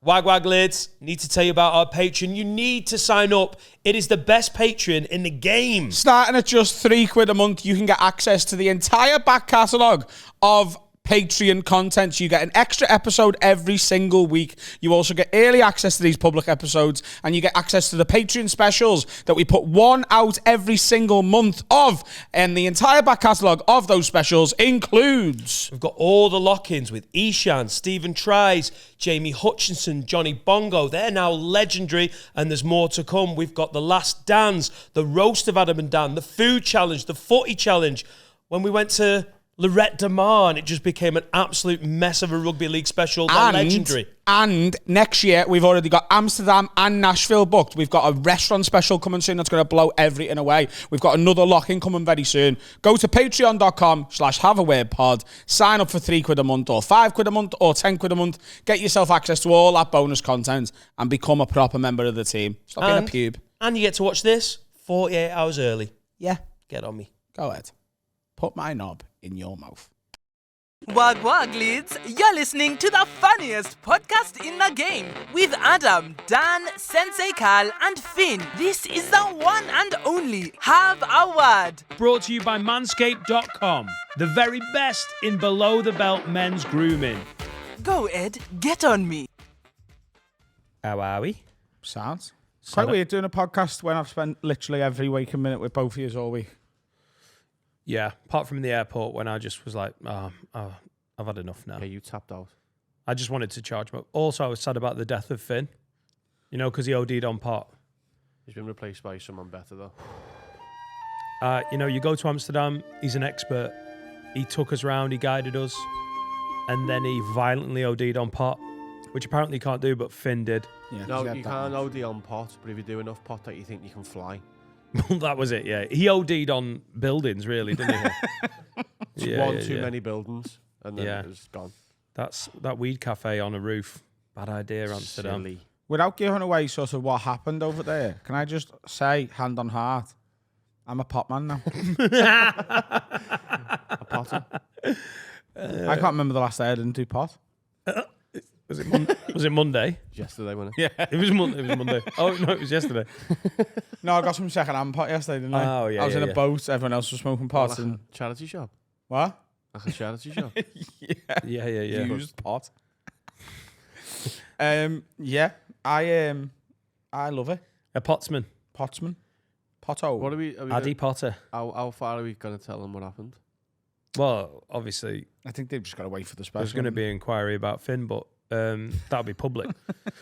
Wag lids, need to tell you about our Patreon. You need to sign up. It is the best Patreon in the game. Starting at just £3 a month, you can get access to the entire back catalogue of Patreon content. You get an extra episode every single week. You also get early access to these public episodes, and you get access to the Patreon specials that we put one out every single month of. And the entire back catalogue of those specials includes... We've got all the lock-ins with Ishan, Stephen Tries, Jamie Hutchinson, Johnny Bongo. They're now legendary, and there's more to come. We've got The Last Dance, the Roast of Adam and Dan, the Food Challenge, the Footy Challenge. When we went to Lorette de Mar, and it just became an absolute mess of a rugby league special. They're legendary. And next year, we've already got Amsterdam and Nashville booked. We've got a restaurant special coming soon that's going to blow everything away. We've got another lock-in coming very soon. Go to patreon.com/haveawordpod. Sign up for £3 a month or £5 a month or £10 a month. Get yourself access to all that bonus content and become a proper member of the team. Stop being a pube. And you get to watch this 48 hours early. Yeah. Get on me. Go ahead. Put my knob in your mouth. Wag leads, you're listening to the funniest podcast in the game with Adam, Dan, Sensei Carl, and Finn. This is the one and only Have a Word. Brought to you by Manscaped.com, the very best in below-the-belt men's grooming. Go, Ed, get on me. How are we? Sounds quite weird doing a podcast when I've spent literally every waking minute with both of you all week. Yeah, apart from the airport when I just was like, I've had enough now. Yeah, you tapped out. I just wanted to charge him up. Also, I was sad about the death of Finn. You know, because he OD'd on pot. He's been replaced by someone better, though. You know, you go to Amsterdam, he's an expert. He took us round, he guided us. And then he violently OD'd on pot, which apparently you can't do, but Finn did. Yeah, No, you can't OD on pot, but if you do enough pot that you think you can fly. That was it, yeah. He OD'd on buildings, really, didn't he? One too many buildings, and then it was gone. That's that weed cafe on a roof. Bad idea, Amsterdam. Silly. Without giving away sort of what happened over there, can I just say, hand on heart, I'm a pot man now. A potter? I can't remember the last day I didn't do pot. Was it Monday? Yesterday, wasn't it? Yeah, it was Monday. Oh no, it was yesterday. No, I got some second-hand pot yesterday, didn't I? Oh yeah. I was in a boat. Everyone else was smoking pots. Like a charity shop. What? Like a charity shop. Yeah. Used pot. Yeah, I love it. A potsman. Potsman. Potto. What are we Addy Potter. How far are we going to tell them what happened? Well, obviously, I think they've just got to wait for the special. there's going to be an inquiry about Finn, but that'll be public.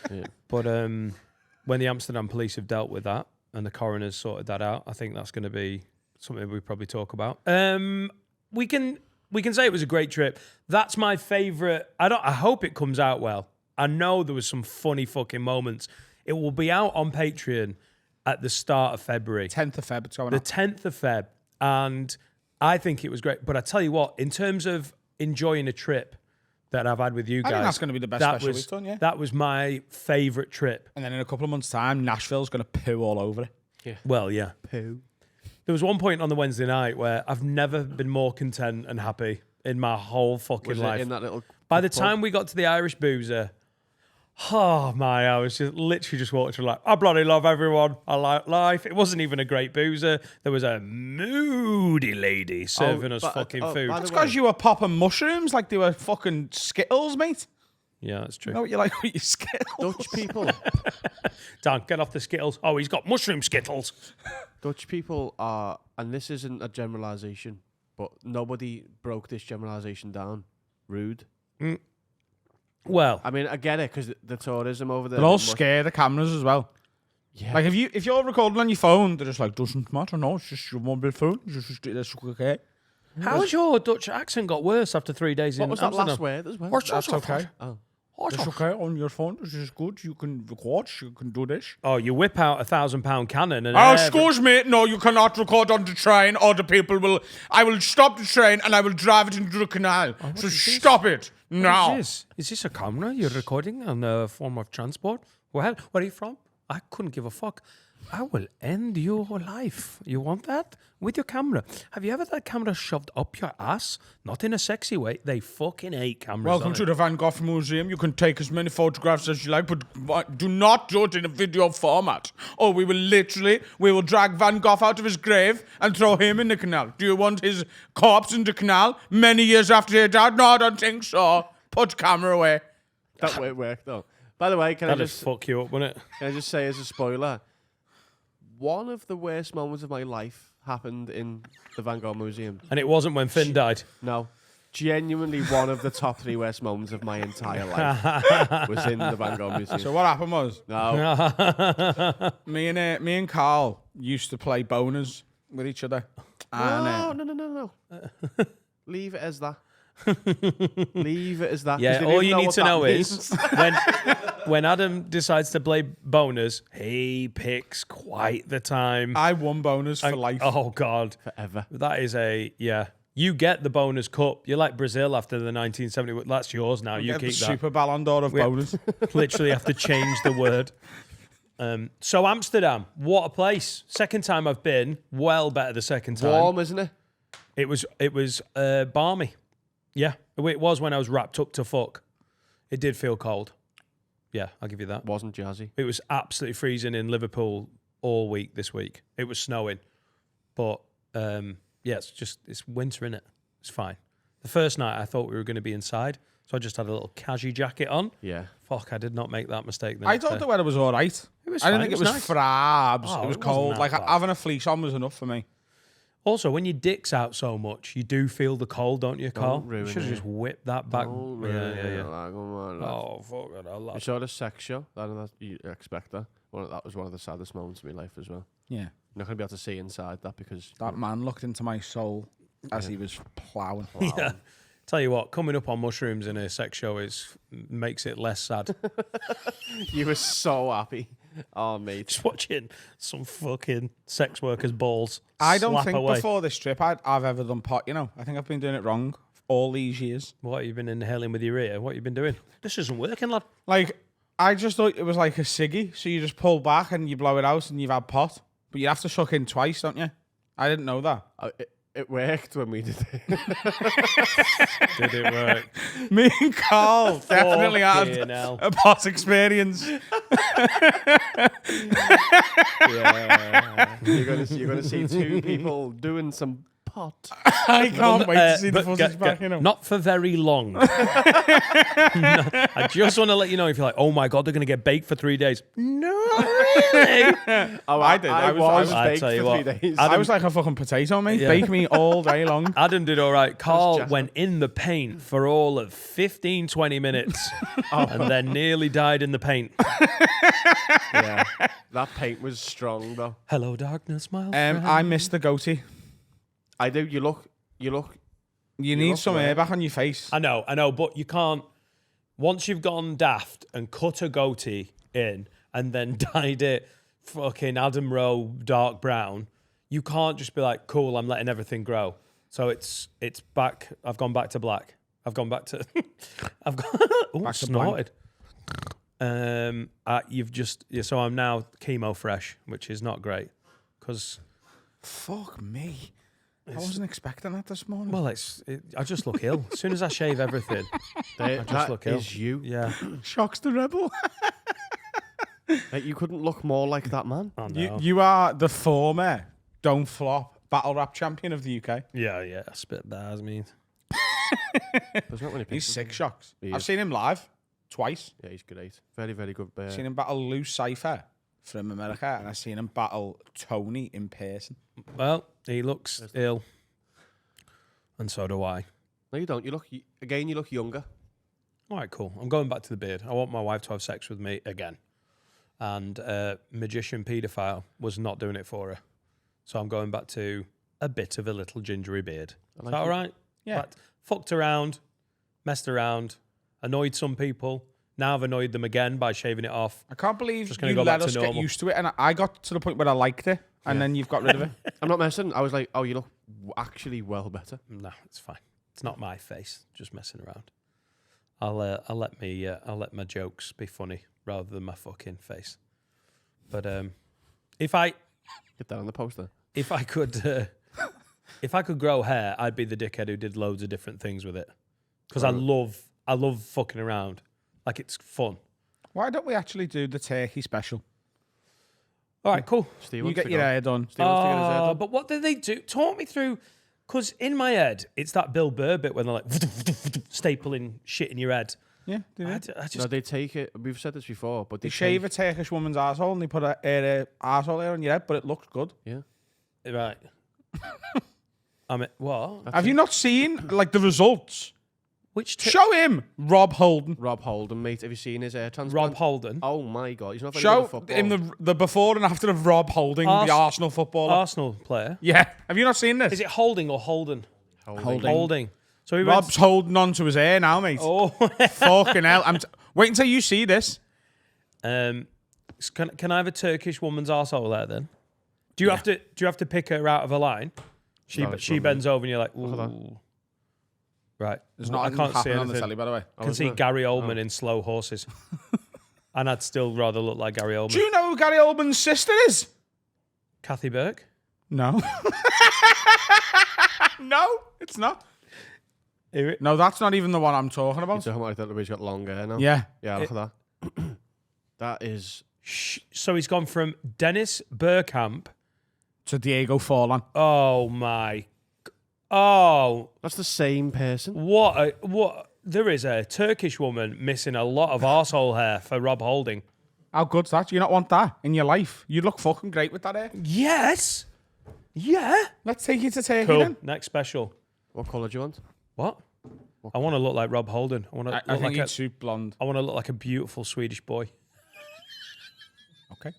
Yeah. But when the Amsterdam police have dealt with that and the coroner's sorted that out, I think that's going to be something we probably talk about. We can say it was a great trip. That's my favourite. I hope it comes out well. I know there was some funny fucking moments. It will be out on Patreon at the start of February. 10th of Feb, it's going The on. 10th of Feb. And I think it was great. But I tell you what, in terms of enjoying a trip that I've had with you guys, I think that's going to be the best special we've done, yeah. That was my favourite trip. And then in a couple of months' time, Nashville's going to poo all over it. Yeah. Well, yeah. Poo. There was one point on the Wednesday night where I've never been more content and happy in my whole fucking Was life. it in that little By the pub? time we got to the Irish Boozer, I was just literally just walking through like, I bloody love everyone. I like life. It wasn't even a great boozer. There was a moody lady serving us fucking food. That's because you were popping mushrooms like they were fucking Skittles, mate. Yeah, that's true. You know what you like with your Skittles? Dutch people. Dan, get off the Skittles. Oh, he's got mushroom Skittles. Dutch people are, and this isn't a generalisation, but nobody broke this generalisation down. Rude. Well, I mean, I get it because the tourism over there. They're all scared of cameras as well. Yeah. Like if you're recording on your phone, they're just like, doesn't matter, no, it's just your mobile phone. That's okay. how's your Dutch accent got worse after 3 days What in was that Amsterdam? last word as well? That's okay. Oh. It's okay on your phone. This is good. You can record. You can do this. Oh, you whip out a £1,000 cannon and Excuse me. No, you cannot record on the train or the people will... I will stop the train and I will drive it into the canal. So stop it now. Is this a camera you're recording on a form of transport? Well, where are you from? I couldn't give a fuck. I will end your life. You want that? With your camera. Have you ever had a camera shoved up your ass? Not in a sexy way. They fucking hate cameras. Welcome to the Van Gogh Museum. You can take as many photographs as you like, but do not do it in a video format. Or we will drag Van Gogh out of his grave and throw him in the canal. Do you want his corpse in the canal many years after he died? No, I don't think so. Put camera away. That way it worked, though. By the way, can I That'd just fuck you up, wouldn't it? Can I just say as a spoiler, one of the worst moments of my life happened in the Van Gogh Museum. And it wasn't when Finn died. No, genuinely one of the top 3 worst moments of my entire life was in the Van Gogh Museum. So what happened was, No, me and Carl used to play boners with each other. And, no. Leave it as that. Leave it as that. 'cause Yeah, they all don't you know need what to that know means. is when Adam decides to play boners, he picks quite the time. I won boners for life. Oh, God. Forever. That is you get the bonus cup. You're like Brazil after the 1970. That's yours now. You Get the keep that. Super Ballon d'Or of boners. Literally have to change the word. So Amsterdam, what a place. Second time I've been, well better the second time. Warm, isn't it? It was balmy. Yeah, it was when I was wrapped up to fuck. It did feel cold. Yeah, I'll give you that. Wasn't jazzy. It was absolutely freezing in Liverpool all week this week. It was snowing. But, yeah, it's winter, innit? It's fine. The first night I thought we were going to be inside, so I just had a little casual jacket on. Yeah. Fuck, I did not make that mistake. I thought the weather was all right. It was I didn't fine, think it it was was nice. frabs. Oh, it was it wasn't cold. that Like bad. having a fleece on was enough for me. Also, when your dick's out so much, you do feel the cold, don't you, Carl? ruin You should have it. just whipped that back. Oh, Yeah. Come on, lad. Oh, fuck it. I You love saw the sex show? That you expect that. That was one of the saddest moments of my life as well. Yeah. You're not going to be able to see inside that because... That man looked into my soul as he was ploughing. Yeah. Tell you what, coming up on mushrooms in a sex show makes it less sad. You were so happy. Oh, mate. Just watching some fucking sex workers' balls. I don't slap think away. before this trip I've ever done pot. You know, I think I've been doing it wrong all these years. What, you've been inhaling with your ear? What have you been doing? This isn't working, lad. Like, I just thought it was like a ciggy. So you just pull back and you blow it out and you've had pot. But you have to suck in twice, don't you? I didn't know that. It worked when we did it. Did it work? Me and Carl definitely Fucking had hell. a pot experience. Yeah. You're gonna see 2 people doing some pot. I can't wait to see the But footage back, you know. Not for very long. No, I just want to let you know if you're like, oh my God, they're going to get baked for 3 days. No, really? Oh, I did. I was I baked tell you for what, 3 days. I was like a fucking potato, mate. Yeah. Bake me all day long. Adam did all right. Carl just- went in the paint for all of 15, 20 minutes and then nearly died in the paint. Yeah. That paint was strong, though. Hello, darkness, my old friend. I missed the goatee. I do. You look. You need look some great. air back on your face. I know, but you can't. Once you've gone daft and cut a goatee in and then dyed it fucking Adam Rowe dark brown, you can't just be like, cool, I'm letting everything grow. So it's back. I've gone back to black. I've gone back to. I've gone. Oh, Back to snorted. So I'm now chemo fresh, which is not great because. Fuck me. I wasn't expecting that this morning. Well, I just look ill. As soon as I shave everything, That just look ill. is you. yeah. Shocks the rebel. Like, you couldn't look more like that man. I know. You are the former Don't Flop battle rap champion of the UK. Yeah, spit bars, mean. There's not many He's pictures. sick, Shocks. He I've is. seen him live twice. Yeah, he's great. Very, very good. Seen him battle Lou Cypher from America, and I've seen him battle Tony in person. Well, he looks ill, and so do I. No, you don't. You look younger. All right, cool. I'm going back to the beard. I want my wife to have sex with me again. And magician paedophile was not doing it for her. So I'm going back to a bit of a little gingery beard. I like Is that all it. right? Yeah. But fucked around, messed around, annoyed some people. Now I've annoyed them again by shaving it off. I can't believe Just gonna you go let back to us get normal. used to it, and I got to the point where I liked it, and then you've got rid of it. I'm not messing. I was like, oh, you look actually well better. No, it's fine. It's not my face. Just messing around. I'll let my jokes be funny rather than my fucking face. But If I Get that on the poster. if I could grow hair, I'd be the dickhead who did loads of different things with it. Because I love fucking around. Like it's fun. Why don't we actually do the turkey special? All right, cool. Steve You wants get to your go. hair done. Steve wants to get his hair done. But what did they do? Talk me through. Because in my head, it's that Bill Burr bit when they're like stapling shit in your head. Yeah, do I it. just No, they take it. We've said this before, but They shave a Turkish woman's asshole and they put a asshole hair on your head, but it looks good. Yeah. right. I mean, what? Have you not seen like the results? Which Show him Rob Holden. Rob Holden, mate. Have you seen his hair transplant? Rob Holden, Oh my god, he's not very good Show at football. him the before and after of Rob Holding, the Arsenal footballer. Arsenal player. Yeah. Have you not seen this? Is it Holding or Holden? Holding. Holding. So he Rob's holding on to his hair now, mate. Oh. Fucking hell. Wait until you see this. Can I have a Turkish woman's arsehole there then? Do you have to pick her out of a line? She No, it's she not bends over and you're like, Look at that. ooh. Right. There's Well, not I can't see happening on the anything. telly, by the way. I can see Gary Oldman in Slow Horses. And I'd still rather look like Gary Oldman. Do you know who Gary Oldman's sister is? Kathy Burke? No. No, it's not. Who- No, that's not even the one I'm talking You're about. talking about that he's got long hair now. Yeah. Yeah, look at that. That is. So he's gone from Dennis Burkamp. To Diego Forlan. Oh my. Oh, That's the same person. what? There is a Turkish woman missing a lot of arsehole hair for Rob Holding. How good's that? Do you not want that in your life? You'd look fucking great with that hair. Yes. Yeah. Let's take you to Turkey Cool. then. Next special. What colour do you want? What? I want to look like Rob Holden. I want to I look think like you'd suit blonde. I want to look like a beautiful Swedish boy. Okay.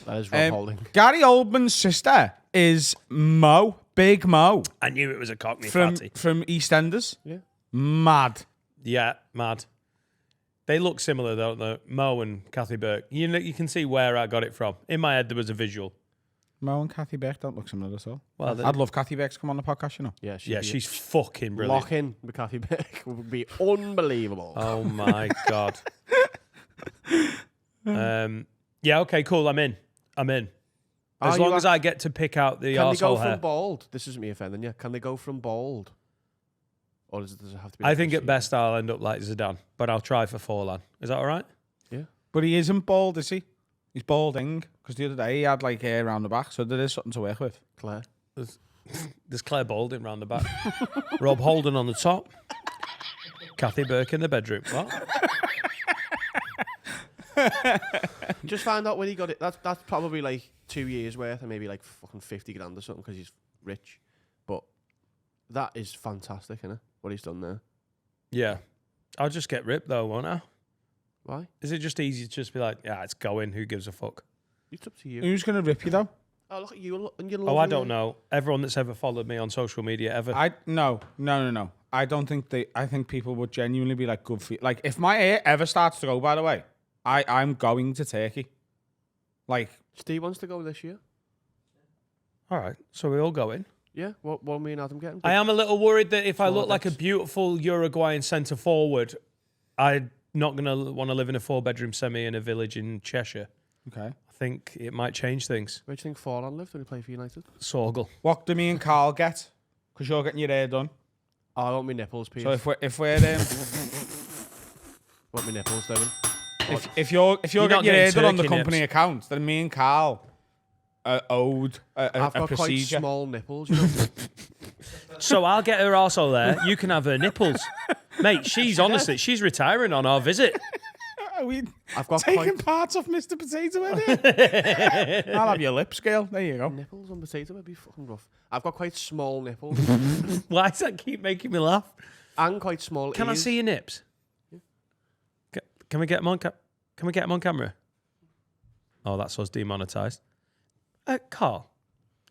That is Rob Holding. Gary Oldman's sister is Mo, Big Mo, I knew it was a Cockney from fatty. EastEnders. Yeah. Mad. Yeah, mad. They look similar, don't they? Mo and Kathy Burke. You can see where I got it from. In my head, there was a visual. Mo and Kathy Beck don't look similar at all. Well, I'd love Kathy Beck to come on the podcast, you know. Yeah, Yeah, she's fucking brilliant. lock in with Kathy Beck would be unbelievable. Oh my god. Yeah. Okay. Cool. I'm in. As long as I get to pick out the Can they go arsehole from hair. bald? This isn't me offending you. Can they go from bald? Or does it have to be? I think at best I'll end up like Zidane, but I'll try for Forlan. Is that all right? Yeah. But he isn't bald, is he? He's balding. Because the other day he had like hair around the back, so there is something to work with. Claire. There's Claire Balding round the back. Rob Holden on the top. Kathy Burke in the bedroom. What? Just find out where he got it. That's probably like 2 years worth, and maybe like fucking 50 grand or something because he's rich. But that is fantastic, isn't it? What he's done there. Yeah. I'll just get ripped though, won't I? Why? Is it just easy to just be like, yeah, it's going. Who gives a fuck? It's up to you. Who's going to rip you though? Oh, look at you and your Oh, I don't know. Everyone that's ever followed me on social media ever. No. I don't think I think people would genuinely be like good for you. Like if my hair ever starts to go, by the way, I'm going to Turkey. Like Steve wants to go this year. All right. So we all going. Yeah. What are me and Adam getting? I am a little worried that if I look like a Forwards. beautiful Uruguayan centre forward, I'm not going to want to live in a 4-bedroom semi in a village in Cheshire. okay. I think it might change things. Where do you think Forlan lived when he played for United? Sorgle. What do me and Carl get? Because you're getting your hair done. Oh, I want my nipples, Pete. So if we're want my nipples, Devin. if you're You're getting not your hair getting done on the turkey company nips. account, then me and Carl owed I've a got quite procedure. small nipples. You know? So I'll get her arsehole there. You can have her nipples. Mate, she's retiring on our visit. Are we I've got taking quite parts off Mr. Potato Head? I'll have your lips, girl. There you go. nipples on potato would be fucking rough. I've got quite small nipples Why does that keep making me laugh? and quite small Can I ears. see your nips? Can we get them on? Can we get them on camera? Oh, that's us demonetized. Carl,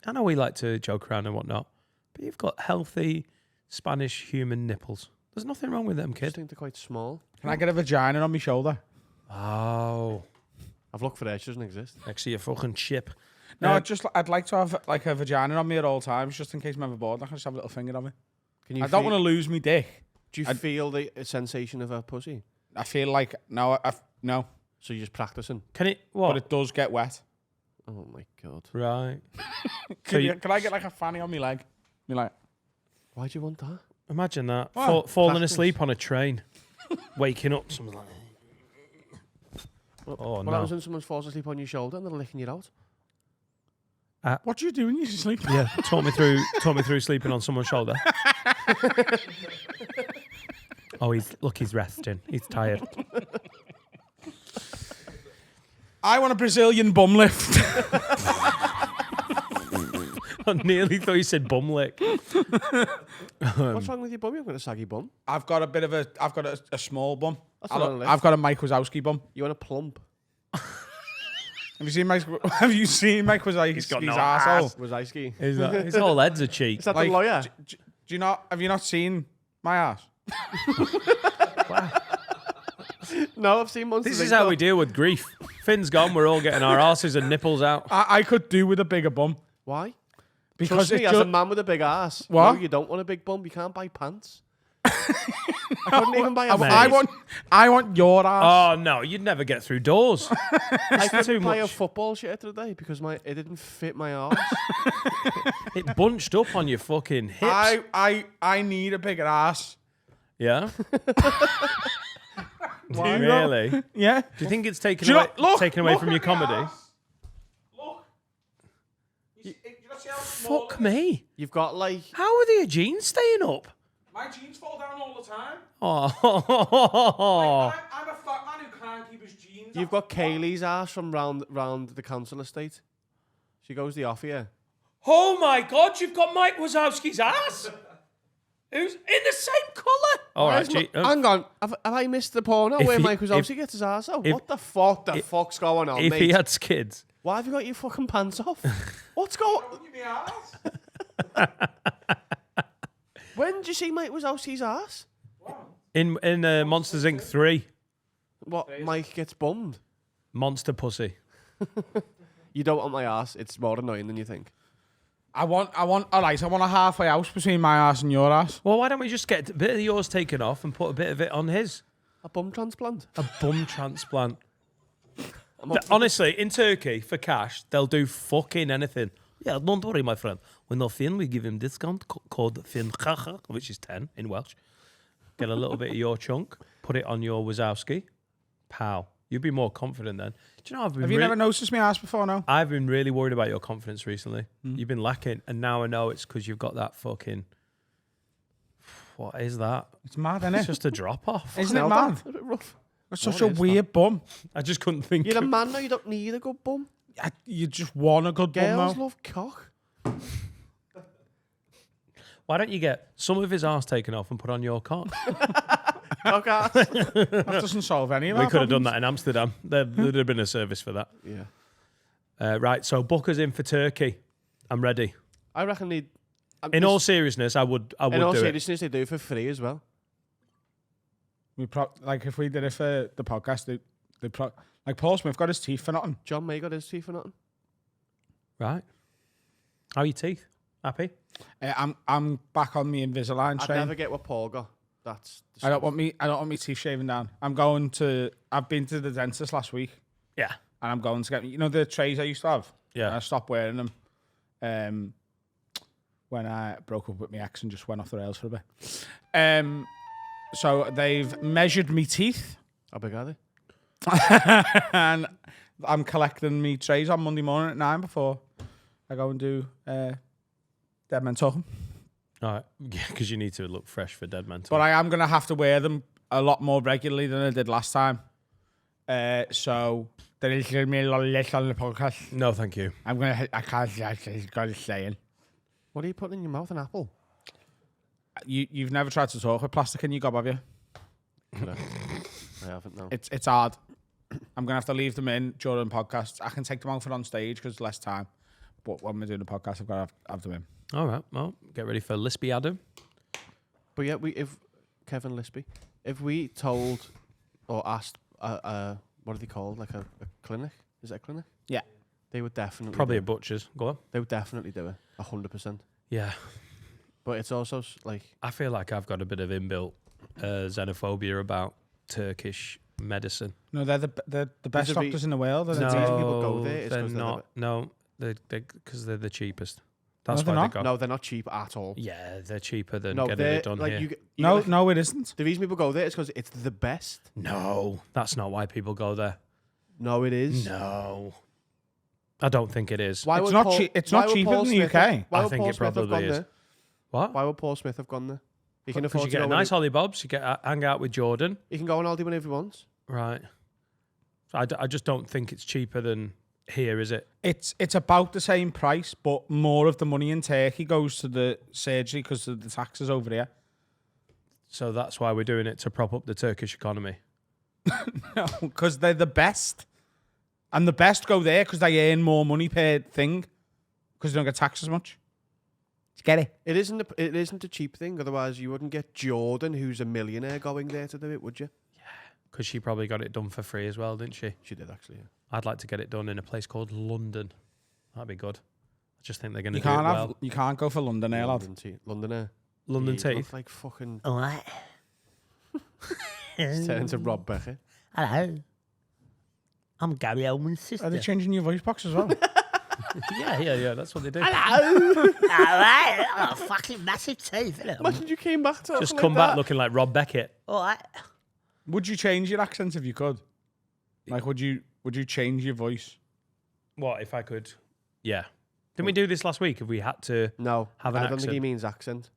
I know we like to joke around and whatnot, but you've got healthy Spanish human nipples. There's nothing wrong with them, I just kid. think they're quite small. Can I get a vagina on my shoulder? Oh, I've looked for it. She doesn't exist. next to your fucking chip. No, Um, I'd like to have like a vagina on me at all times, just in case I'm ever bored. I can just have a little finger on me. Can you? I don't want to lose my dick. Do you feel the sensation of a pussy? I feel like no. So you're just practicing. Can it? What? But it does get wet. Oh my god. Right. Can I get like a fanny on my leg? Me like, Why'd you want that? Imagine that. What? Falling Practice. asleep on a train. Waking up, someone's like, oh, What no. happens when someone falls asleep on your shoulder and they're licking you out? what do you do when you sleep? Yeah, talk me through sleeping on someone's shoulder. Oh, he's resting. He's tired. I want a Brazilian bum lift. I nearly thought you said bum lick. What's wrong with your bum? You've got a saggy bum. I've got a small bum. That's not a lift. I've got a Mike Wazowski bum. You want a plump? Have you seen Mike Wazowski's got no arsehole? Was I ski? His whole head's a cheek. Is that the lawyer? Do you not? Have you not seen my ass? No, I've seen Monsters. This is Inc. how we deal with grief. Finn's gone. We're all getting our arses and nipples out. I could do with a bigger bum Why? because Trust me, as a man with a big ass. What? No, you don't want a big bum. You can't buy pants. I couldn't even buy a I want your ass. Oh no, you'd never get through doors. I couldn't too buy a much. football shirt today because it didn't fit my arse. It bunched up on your fucking hips. I need a bigger ass. Yeah. Why? Really? Do Yeah. you think it's taken Do you away, not- look, taken away look from at your my comedy? ass. Look. Do you not see how small Fuck it is? me. You've got like How are your jeans staying up? My jeans fall down all the time. Oh. I'm a fat man who can't keep his jeans. you've got Kaylee's ass from round the council estate. She goes the off here. Oh my God, you've got Mike Wazowski's ass. Who's in the same colour? All right, Hang on, have I missed the porno If where he- Mike Wazowski if- gets his ass out? if- What the fuck's going on, if mate? he had kids. Why have you got your fucking pants off? What's going? When did you see Mike Wazowski's ass? In Monsters Inc. 3, What? Mike gets bummed. Monster Pussy. You don't want my ass. It's more annoying than you think. I want a halfway house between my ass and your ass. Well, why don't we just get a bit of yours taken off and put a bit of it on his? A bum transplant. A bum transplant. Honestly, in Turkey, for cash, they'll do fucking anything. Yeah, don't worry, my friend. When no Finn, we give him discount code Finn, which is 10 in Welsh. Get a little bit of your chunk, put it on your Wazowski. Pow. You'd be more confident then. Do you know, Have you never noticed my ass before now? I've been really worried about your confidence recently. You've been lacking, and now I know it's because you've got that fucking... What is that? It's mad, isn't It's it? just a drop-off. Isn't it Hell, mad? that's a bit rough. It's such What a is weird bum. I just couldn't think. You're a man now. You don't need a good bum. You just want a good bum Girls now. love cock. Why don't you get some of his arse taken off and put on your cock? Cock ass. That doesn't solve any of We our could have done problems. that in Amsterdam. There'd have been a service for that. Yeah. Right, so book us in for Turkey. I'm ready. I reckon they. In all seriousness, I would in all do it. seriousness, they do it for free as well. Like if we did it for the podcast, like Paul Smith got his teeth for nothing. John May got his teeth for nothing. Right. How are your teeth? Happy? I'm back on the Invisalign I'd train. never get what Paul got. That's. I don't want me teeth shaven down. I've been to the dentist last week Yeah. and I'm going to get the trays I used to have. Yeah. And I stopped wearing them when I broke up with my ex and just went off the rails for a bit. So they've measured me teeth How big are they? and I'm collecting me trays on Monday morning at 9 before I go and do Dead Men Talking. All right. Yeah, because you need to look fresh for Dead Man. But I am going to have to wear them a lot more regularly than I did last time. So there is going to be a lot of less on the podcast. No, thank you. I can't say it. What are you putting in your mouth? An apple? You've never tried to talk with plastic in your gob, have you? I haven't. No. It's hard. I'm going to have to leave them in during podcasts. I can take them out for on stage because it's less time. But when we're doing the podcast, I've got to have them in. All right. Well, get ready for Lispy Adam. But yeah, if Kevin Lispy, if we told or asked, what are they called? Like a clinic? Is it a clinic? Yeah. They would definitely. Probably do a butcher's. Go on. They would definitely do it. 100%. Yeah. But it's also like I feel like I've got a bit of inbuilt xenophobia about Turkish medicine. No, they're the best There's a doctors in the world. No. They're reason the- people go there is they're 'cause they're not. No, because they're the cheapest. That's they're why not. they go. No, they're not cheap at all. Yeah, they're cheaper than No, getting they're it done like here. No, it isn't. The reason people go there is because it's the best. No, that's not why people go there. No, it is. No, I don't think it is. Why It's would not Paul- cheap. It's why not would cheaper Paul than the Smith UK. have- Why I would think Paul it Smith have probably gone is. there? What? Why would Paul Smith have gone there? He can Because afford you to get a go nice holly bobs. You get hang out with Jordan, He can go on holiday whenever he wants. right? So I just don't think it's cheaper than here, is it? It's about the same price, but more of the money in Turkey goes to the surgery because of the taxes over here. So that's why we're doing it to prop up the Turkish economy. No, because they're the best. And the best go there because they earn more money per thing because they don't get taxed as much. Did you get it? It isn't a cheap thing. Otherwise, you wouldn't get Jordan, who's a millionaire, going there to do it, would you? Because she probably got it done for free as well, didn't she? She did actually. Yeah. I'd like to get it done in a place called London. That'd be good. I just think they're going to You do it can't well. you can't go for London, lad. London Air. London Yeah, you teeth. look like fucking. All right. He's turned into Rob Beckett. Hello. I'm Gary Owen's Are sister. they changing your voice box as well? Yeah. That's what they do. All right. I'm a fucking massive teeth, innit? Imagine you came back to Just come back looking like Rob Beckett. All right. Would you change your accent if you could? Like, would you change your voice? What if I could? Yeah. Didn't we do this last week? If we had to No, have an I don't think accent? he means accent.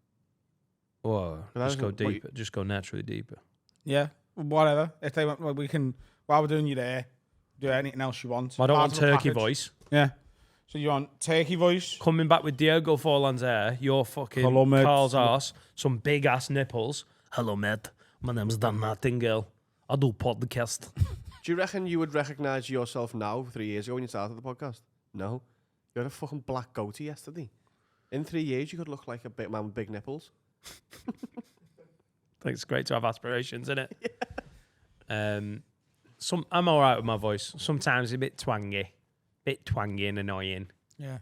Whoa, That just go isn't what deeper. Just go naturally deeper. Yeah, whatever. If they want, well, we can. While we're doing you there, do anything else you want. I don't Part want of the turkey package. voice. Yeah. So you want turkey voice? Coming back with Diego Forlan's hair, your fucking Hello, mate. Carl's arse, some big ass nipples. Hello, mate. My name's Dan Nightingale. I do podcast. Do you reckon you would recognise yourself now, 3 years ago when you started the podcast? No. You had a fucking black goatee yesterday. In 3 years, you could look like a big man with big nipples. I think it's great to have aspirations, isn't it? I'm all right with my voice. Sometimes a bit twangy and annoying. Yeah.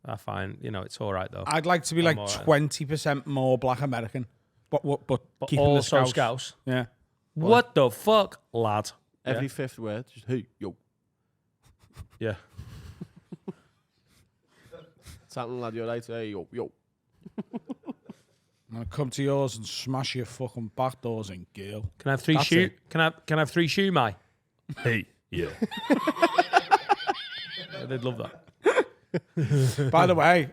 I find, it's all right though. I'd like to be I'm like alright. 20% more Black American, but But keeping also the scouse. Yeah. What the fuck, lad? Every fifth word, just hey, yo. Yeah. Something lad, you're right, hey, yo, yo. I'm gonna come to yours and smash your fucking back doors in, girl. Can I have three That's shoe? it. Can I have three shoe, mate? Hey, yeah. They'd love that. By the way,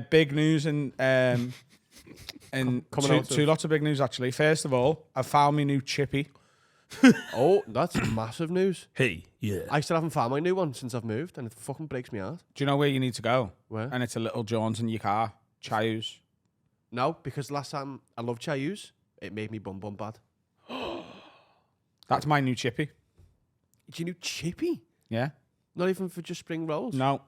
big news and Coming out two of- lots of big news actually. First of all, I found my new chippy. Oh, that's massive news. Hey, yeah. I still haven't found my new one since I've moved, and it fucking breaks me heart. Do you know where you need to go? Where? And it's a little Jones in your car. Chayus. No, because last time I loved Chayus, it made me bum bad. That's my new chippy. Did you new chippy? Yeah. Not even for just spring rolls? No.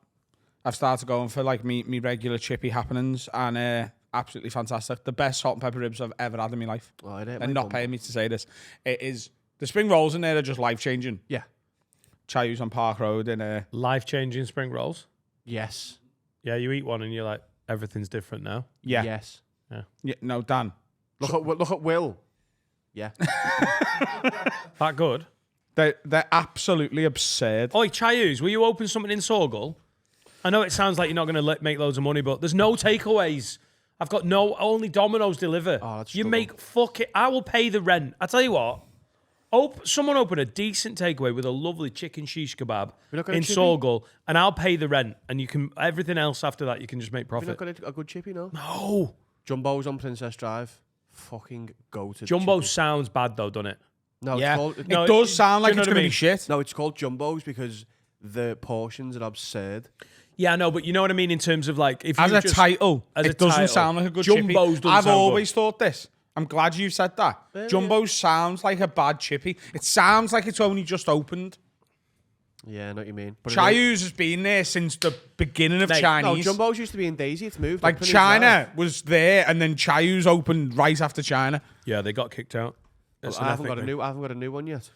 I've started going for like me regular chippy happenings and absolutely fantastic. The best salt and pepper ribs I've ever had in my life. Oh, I didn't And not paying me to say this. It is the spring rolls in there are just life changing. Yeah. Chayus on Park Road and Life changing spring rolls. Yes. Yeah, you eat one and you're like, everything's different now. yeah. Yes. Yeah. No, Dan. Look at Will. Yeah. That good. They're absolutely absurd. Oi, Chayus, will you open something in Sorgal? I know it sounds like you're not going to make loads of money, but there's no takeaways. I've got only Domino's deliver. Oh, that's you struggle. make I will pay the rent. I tell you what, someone open a decent takeaway with a lovely chicken shish kebab We're not gonna in chippy? Sorgal, and I'll pay the rent, and you can everything else after that you can just make Have you not profit. got a good chippy, no? No, Jumbo's on Princess Drive. Fucking go to Jumbo chippy. sounds bad though, doesn't it? No, Yeah. it's called, It No, does sound do like you know it's what I going to be mean? shit. no, it's called Jumbo's because the portions are absurd. Yeah, I know, but you know what I mean in terms of like if As you a just, title, as a it doesn't title, sound like a good Jumbo's chippy. doesn't I've sound always good. thought this. I'm glad you said that. Jumbo sounds like a bad chippy. It sounds like it's only just opened. Yeah, I know what you mean. But Chayus has been there since the beginning of Mate, Chinese. No, Jumbo's used to be in Daisy. It's moved. Like up in China was there, and then Chayus opened right after China. Yeah, they got kicked out. Well, It's I an haven't got ethnic a new. I haven't got a new one yet.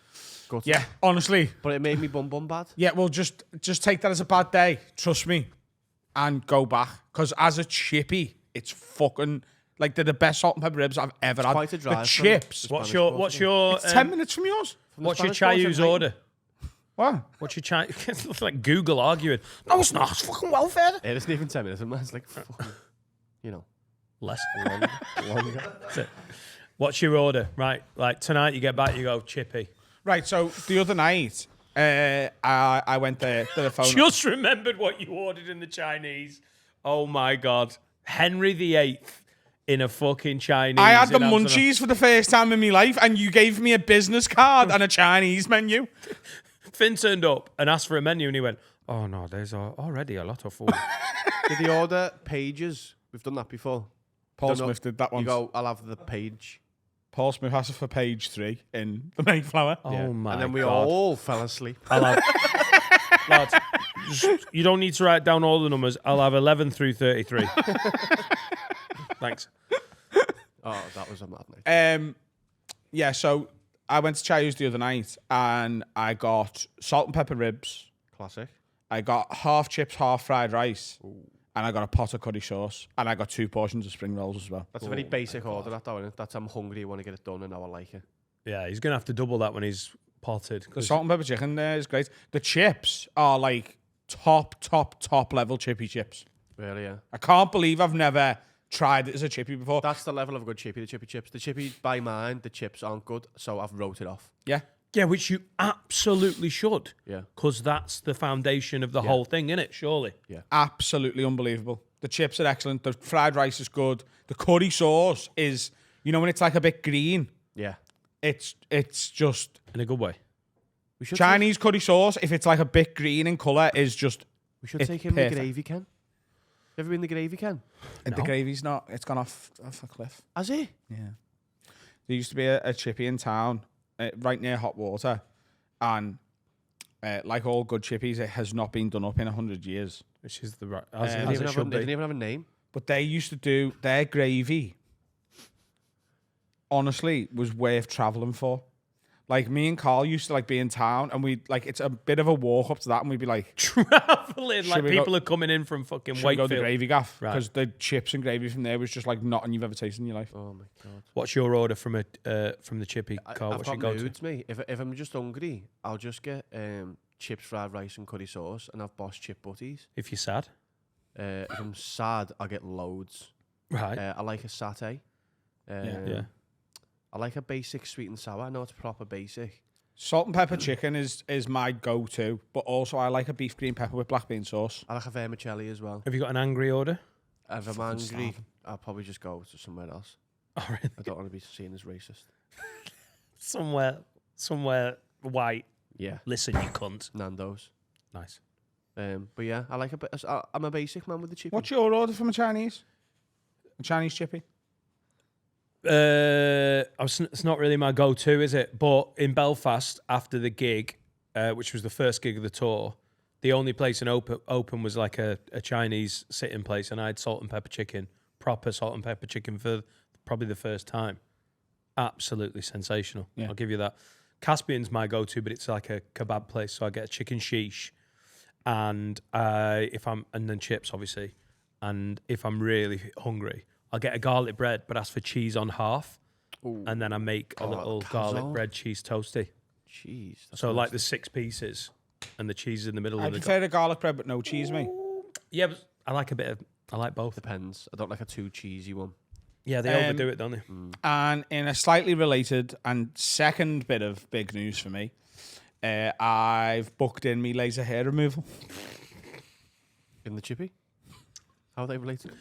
Got Yeah, honestly. But it made me bum bad. Yeah, well, just take that as a bad day. Trust me, and go back. Because as a chippy, it's fucking like they're the best salt and pepper ribs I've ever had. quite a drive The from chips. the What's Spanish your Quarter. what's your It's 10 minutes from yours. from the What's your Spanish Chinese Quarter, order? What? What's your Chinese? It's like Google arguing. No, it's not. It's fucking welfare. It isn't even 10 minutes, man. It's like, fucking, you know, Less. longer. That's it. What's your order? Right. Like tonight, you get back, you go chippy. Right, so the other night, I went there to the phone. Just remembered what you ordered in the Chinese. Oh my God. Henry VIII in a fucking Chinese. I had the in Amsterdam. munchies for the first time in my life, and you gave me a business card and a Chinese menu. Finn turned up and asked for a menu and he went, oh no, there's already a lot of food. Did he order pages? We've done that before. Paul Don't know- Smith did that You once. go, I'll have the page. Paul Smith asked for page 3 in the Mayflower. Oh my God. And then we all fell asleep. I'll have, lads, you don't need to write down all the numbers. I'll have 11 through 33. Thanks. Oh, that was a mad night. Yeah, so I went to Chayu's the other night, and I got salt and pepper ribs. Classic. I got half chips, half fried rice, and I got a pot of curry sauce, and I got 2 portions of spring rolls as well. That's a very basic order, that, though, isn't it? That's I'm hungry, I want to get it done, and now I like it. Yeah, he's going to have to double that when he's potted. The salt and pepper chicken there is great. The chips are like top level chippy chips. Really, yeah. I can't believe I've never tried it as a chippy before. That's the level of a good chippy, the chippy chips. The chippy, by mine, the chips aren't good, so I've wrote it off. Yeah. Yeah, which you absolutely should. Yeah. Because that's the foundation of the whole thing, innit? Surely. Absolutely unbelievable. The chips are excellent. The fried rice is good. The curry sauce is, you know, when it's like a bit green, Yeah. it's just In a good way. We should Chinese curry sauce. If it's like a bit green in colour, is just we should it's take him perfect. the gravy can. You ever been the gravy can? the gravy's not. It's gone off a cliff. Has it? Yeah. There used to be a chippy in town, right near hot water, and like all good chippies, it has not been done up in 100 years. Which is the right. They As it should didn't be. even have a name. But they used to do their gravy. Honestly, was worth travelling for. Like me and Carl used to like be in town, and we like it's a bit of a walk up to that, and we'd be like, Traveling. Like we go- people are coming in from fucking "Should we go to the Wakefield. gravy gaff?" Right. Because the chips and gravy from there was just like nothing you've ever tasted in your life. Oh my god. What's your order from the chippy, Carl? I've What's your got go-to? moods, mate. If I'm just hungry, I'll just get chips, fried rice, and curry sauce, and have Boss chip butties. If you're sad. If I'm sad, I'll get loads. Right. I like a satay. Yeah. I like a basic sweet and sour. I know it's proper basic. Salt and pepper chicken is my go-to, but also I like a beef green pepper with black bean sauce. I like a vermicelli as well. Have you got an angry order? If I'm angry, I'll probably just go to somewhere else. Oh, really? I don't want to be seen as racist. Somewhere white. Yeah, Listen, you cunt. Nando's. Nice. But yeah, I like a bit. I'm a basic man with the chicken. What's your order from a Chinese? A Chinese chippy? It's not really my go-to, is it? But in Belfast, after the gig, which was the first gig of the tour, the only place in open was like a Chinese sitting place, and I had salt and pepper chicken, proper salt and pepper chicken for probably the first time. Absolutely sensational. Yeah. I'll give you that. Caspian's my go-to, but it's like a kebab place, so I get a chicken sheesh, and then chips, obviously, and if I'm really hungry, I'll get a garlic bread, but ask for cheese on half, and then I make a little garlic calzone. bread cheese toasty. Jeez. that's So like nice. the 6 pieces, and the cheese in the middle. I and the prefer a garlic bread, but no cheese, mate. yeah, but I like I like both. Depends. I don't like a too cheesy one. Yeah, they overdo it, don't they? And in a slightly related and second bit of big news for me, I've booked in me laser hair removal. In the chippy? How are they related?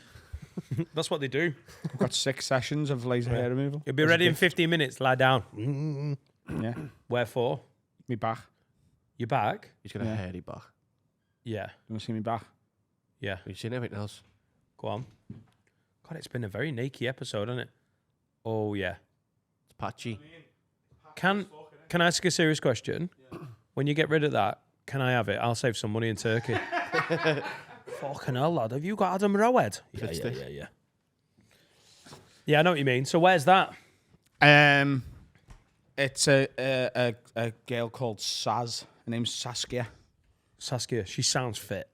That's what they do. I've got 6 sessions of laser hair removal. You'll be As a ready in gift. 15 minutes. Lie down. Yeah, Where for? me back. Your back? He's got a hairy back. Yeah. You want to see me back? Yeah. You've seen everything else. Go on. God, it's been a very naked episode, hasn't it? Oh, yeah. It's patchy. Can I ask a serious question? When you get rid of that, can I have it? I'll save some money in Turkey. Fucking hell, lad. Have you got Adam Rowed? Yeah. Yeah, I know what you mean. So where's that? It's a girl called Saz. Her name's Saskia. Saskia. She sounds fit.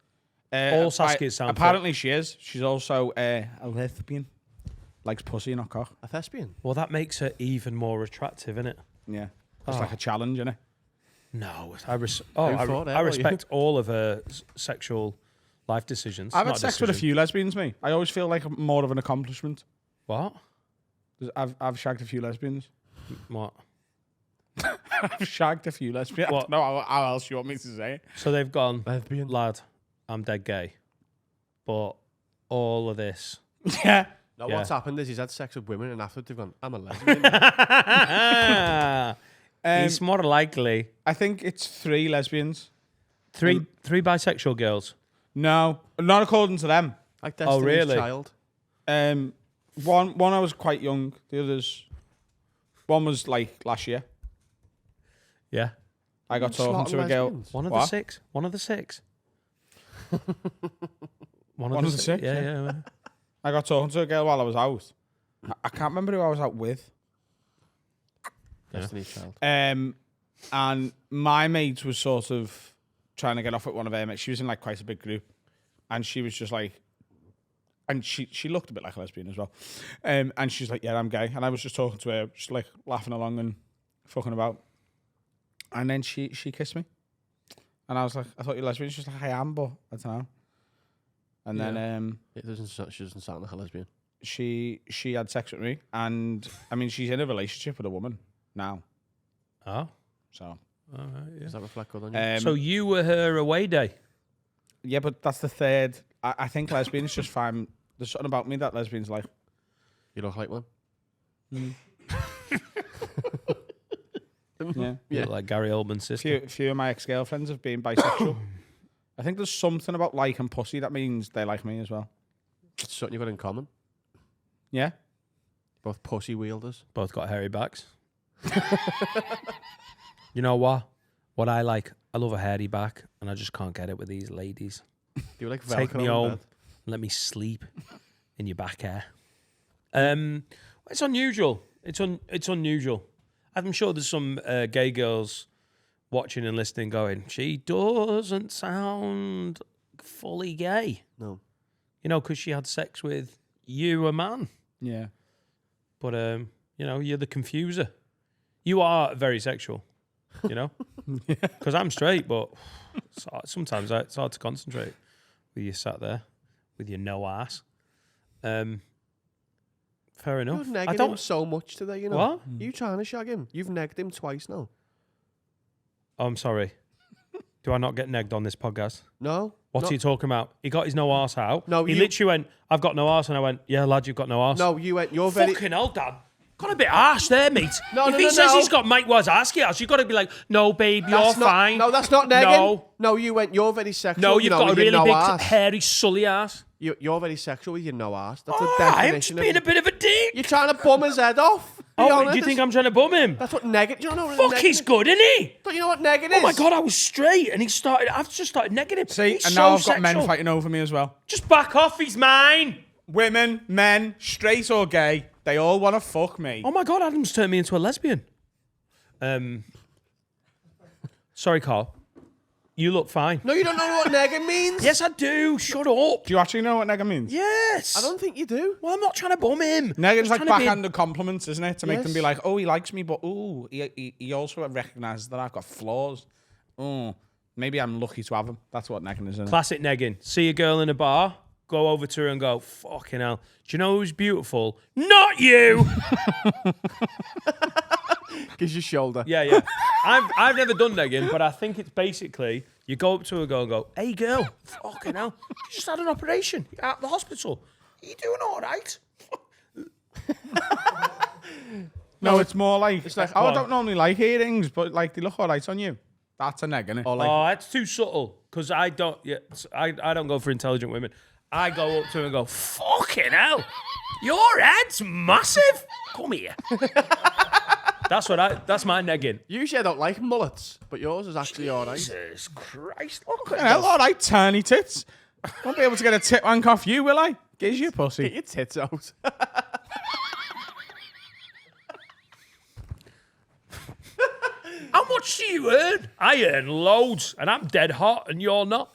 All Saskias sound apparently she is. She's also a lesbian. Likes pussy, not cock. A thespian? Well, that makes her even more attractive, innit? Yeah. It's like a challenge, isn't it? No, Who thought that, I were you? respect all of her sexual life decisions. I've had not sex with a decisions. few lesbians, me. I always feel like more of an accomplishment. What? I've shagged a few lesbians. What? I've shagged a few lesbians. What? I don't know how else you want me to say it. So they've gone, Lesbian. lad, I'm dead gay. But all of this. Yeah. No, Yeah. what's happened is he's had sex with women and afterwards they've gone, I'm a lesbian. It's more likely. I think it's 3 lesbians. Three bisexual girls. No, not according to them. Like Destiny's really? Child. One I was quite young. The others, one was like last year. Yeah. I got talking to a girl. Lesbians? One of What? the 6. One of the 6. One of the six, Yeah, yeah. yeah. I got talking to a girl while I was out. I can't remember who I was out with. Destiny's Child. And my mate was sort of trying to get off with one of her mates. She was in like quite a big group, and she was just like, and she looked a bit like a lesbian as well. And she's like, yeah, I'm gay. And I was just talking to her, just like laughing along and fucking about. And then she kissed me, and I was like, I thought you're lesbian. She's like, I am, but I don't know. And then She doesn't sound like a lesbian. she had sex with me, and I mean, she's in a relationship with a woman now. Oh. So, All right, yeah. Does that reflect good on you? So you were her away day. yeah, but that's the third. I think lesbians just find there's something about me that lesbians like. You look like one? Yeah, You look like Gary Oldman's sister. few of my ex-girlfriends have been bisexual. I think there's something about liking pussy that means they like me as well. It's something you've got in common. Yeah, Both pussy wielders. Both got hairy backs. You know what? What I like, I love a hairy back, and I just can't get it with these ladies. Do you like Velcro Take me in home, bed? let me sleep in your back hair. It's unusual. It's unusual. I'm sure there's some gay girls watching and listening going, she doesn't sound fully gay. No. You know, because she had sex with you, a man. yeah. But, you know, you're the confuser. You are very sexual, you know? Because I'm straight, but sometimes it's hard to concentrate with you sat there with your no ass. Fair enough. You've I negged don't. him so much today, you know. What? You trying to shag him? You've negged him twice now. Oh, I'm sorry. Do I not get negged on this podcast? No. What's he talking about? He got his no arse out. No, he you- literally went, I've got no arse. And I went, yeah, lad, you've got no arse. No, you went, you're very... Fucking hell, Dan. Got a bit harsh there, mate. No, if no, he no, says no. he's got Mike Waz ass, you've got to be like, no, babe, you're That's not, fine. No, that's not negging. No. No, you went, you're very sexual. No, you you've know, got a with your really no big, arse. hairy, sully ass. You're very sexual with your no ass. That's the Oh, definition I'm just of... being a bit of a dick. You're trying to bum his head off. Be Oh, honest. do you think I'm trying to bum him? That's what negging... Do you know what Fuck, negging he's is? good, isn't he? Don't you know what negging is? Oh my God, I was straight and I've just started negging him. See, He's and so now I've got men sexual. fighting over me as well. Just back off, he's mine. Women, men, straight or gay, they all want to fuck me. Oh my God, Adam's turned me into a lesbian. Sorry, Carl. You look fine. No, you don't know what negging means? Yes, I do. Shut up. Do you actually know what negging means? Yes. I don't think you do. Well, I'm not trying to bum him. Negging's Just like trying to be- backhanded compliments, isn't it? To make them be Yes. like, oh, he likes me, but ooh, he also recognises that I've got flaws. Oh, maybe I'm lucky to have him. That's what negging is, isn't it? Classic negging. See a girl in a bar, go over to her and go, fucking hell. Do you know who's beautiful? Not you. Gives you shoulder. Yeah. I've never done negging, but I think it's basically you go up to a girl and go, hey girl, fucking hell, you just had an operation. You're out of the hospital. Are you doing all right? No, it's more like, like- I what? don't normally like earrings, but like they look all right on you. That's a neg, innit? Or like, Oh, that's too subtle. Because I don't go for intelligent women. I go up to her and go, fucking hell, your head's massive. Come here. That's my negging. usually I don't like mullets, but yours is actually all right. Jesus Christ. Look at Hell, all right, tiny tits. Won't be able to get a tit wank off you, will I? Gives you a Get pussy. your tits out. How much do you earn? I earn loads, and I'm dead hot, and you're not.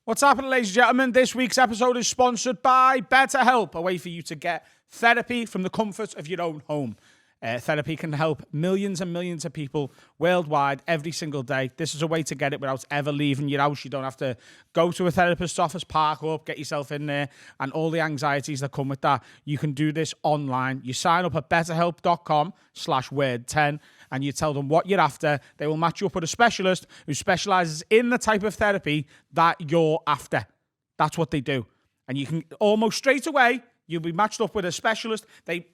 What's happening, ladies and gentlemen? This week's episode is sponsored by BetterHelp, a way for you to get therapy from the comfort of your own home. Therapy can help millions and millions of people worldwide every single day. This is a way to get it without ever leaving your house. You don't have to go to a therapist's office, park up, get yourself in there, and all the anxieties that come with that. You can do this online. You sign up at betterhelp.com/word10 and you tell them what you're after. They will match you up with a specialist who specializes in the type of therapy that you're after. That's what they do. And you can almost straight away, you'll be matched up with a specialist. They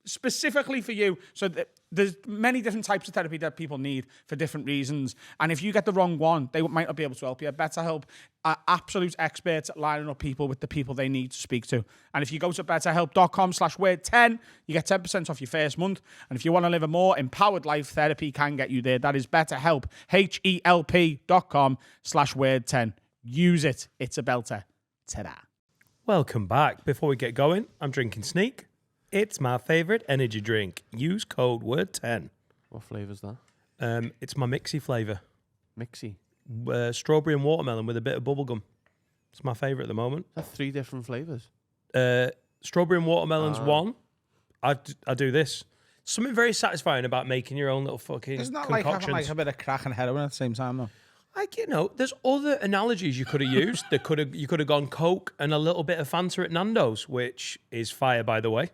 specifically for you. So there's many different types of therapy that people need for different reasons. And if you get the wrong one, they might not be able to help you. BetterHelp are absolute experts at lining up people with the people they need to speak to. And if you go to betterhelp.com/word10, you get 10% off your first month. And if you want to live a more empowered life, therapy can get you there. That is BetterHelp, HELP.com/word10. Use it. It's a belter. Ta-da. Welcome back. Before we get going, I'm drinking Sneak. It's my favourite energy drink. Use code WORD10. What flavour's that? It's my mixy flavour. Mixy. Strawberry and watermelon with a bit of bubblegum. It's my favourite at the moment. Is that 3 different flavours? Strawberry and watermelon's one. I do this. Something very satisfying about making your own little fucking Isn't that concoctions. like having like a bit of crack and heroin at the same time, though? Like, you know, there's other analogies you could have used. You could have gone Coke and a little bit of Fanta at Nando's, which is fire, by the way.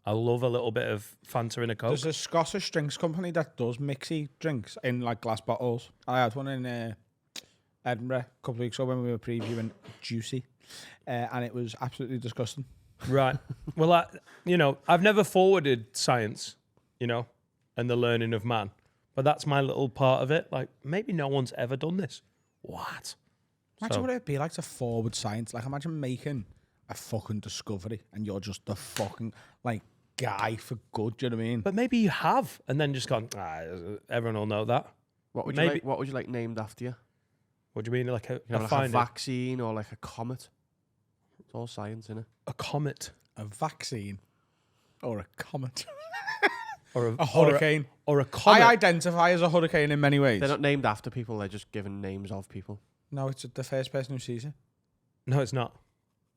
I love a little bit of Fanta in a Coke. There's a Scottish drinks company that does mixy drinks in like glass bottles. I had one in Edinburgh a couple of weeks ago when we were previewing Juicy, and it was absolutely disgusting. Right. Well, I've never forwarded science, and the learning of man, but that's my little part of it. Like, maybe no one's ever done this. What? Imagine what it'd be like to forward science. Like, imagine making a fucking discovery and you're just the fucking, like, guy for good, do you know what I mean? But maybe you have, and then just gone, everyone will know that. What would Maybe. you like named after you? What do you mean, like a Like a vaccine or like a comet? It's all science, isn't it? a comet? A vaccine or a comet. Or A hurricane. Or a comet? I identify as a hurricane in many ways. They're not named after people, they're just given names of people. No, it's the first person who sees it. No, it's not.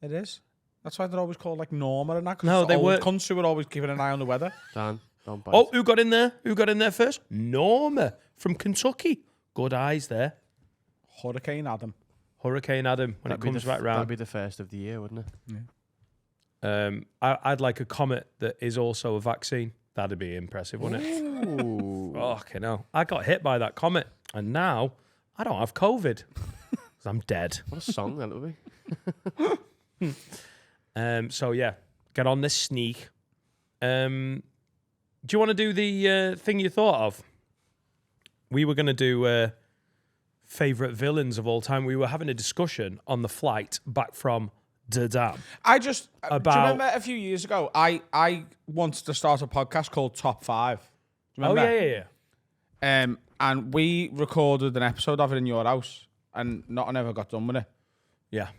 It is. That's why they're always called like Norma and that. 'Cause No, it's they old were- cunts who were always keeping an eye on the weather. Dan, don't bite. Oh, who got in there? Who got in there first? Norma from Kentucky. Good eyes there. Hurricane Adam. Hurricane Adam when That'd it comes right round. That'd be the first of the year, wouldn't it? I'd like a comet that is also a vaccine. That'd be impressive, wouldn't it? Ooh. Okay, no. I got hit by that comet, and now I don't have COVID. 'Cause I'm dead. What a song that would be. So yeah, get on this Sneak. Do you want to do the thing you thought of? We were going to do favourite villains of all time. We were having a discussion on the flight back from Dam. I just do you About- remember a few years ago? I wanted to start a podcast called Top 5. Do you Oh remember? yeah. And we recorded an episode of it in your house, and nothing ever got done with it. Yeah.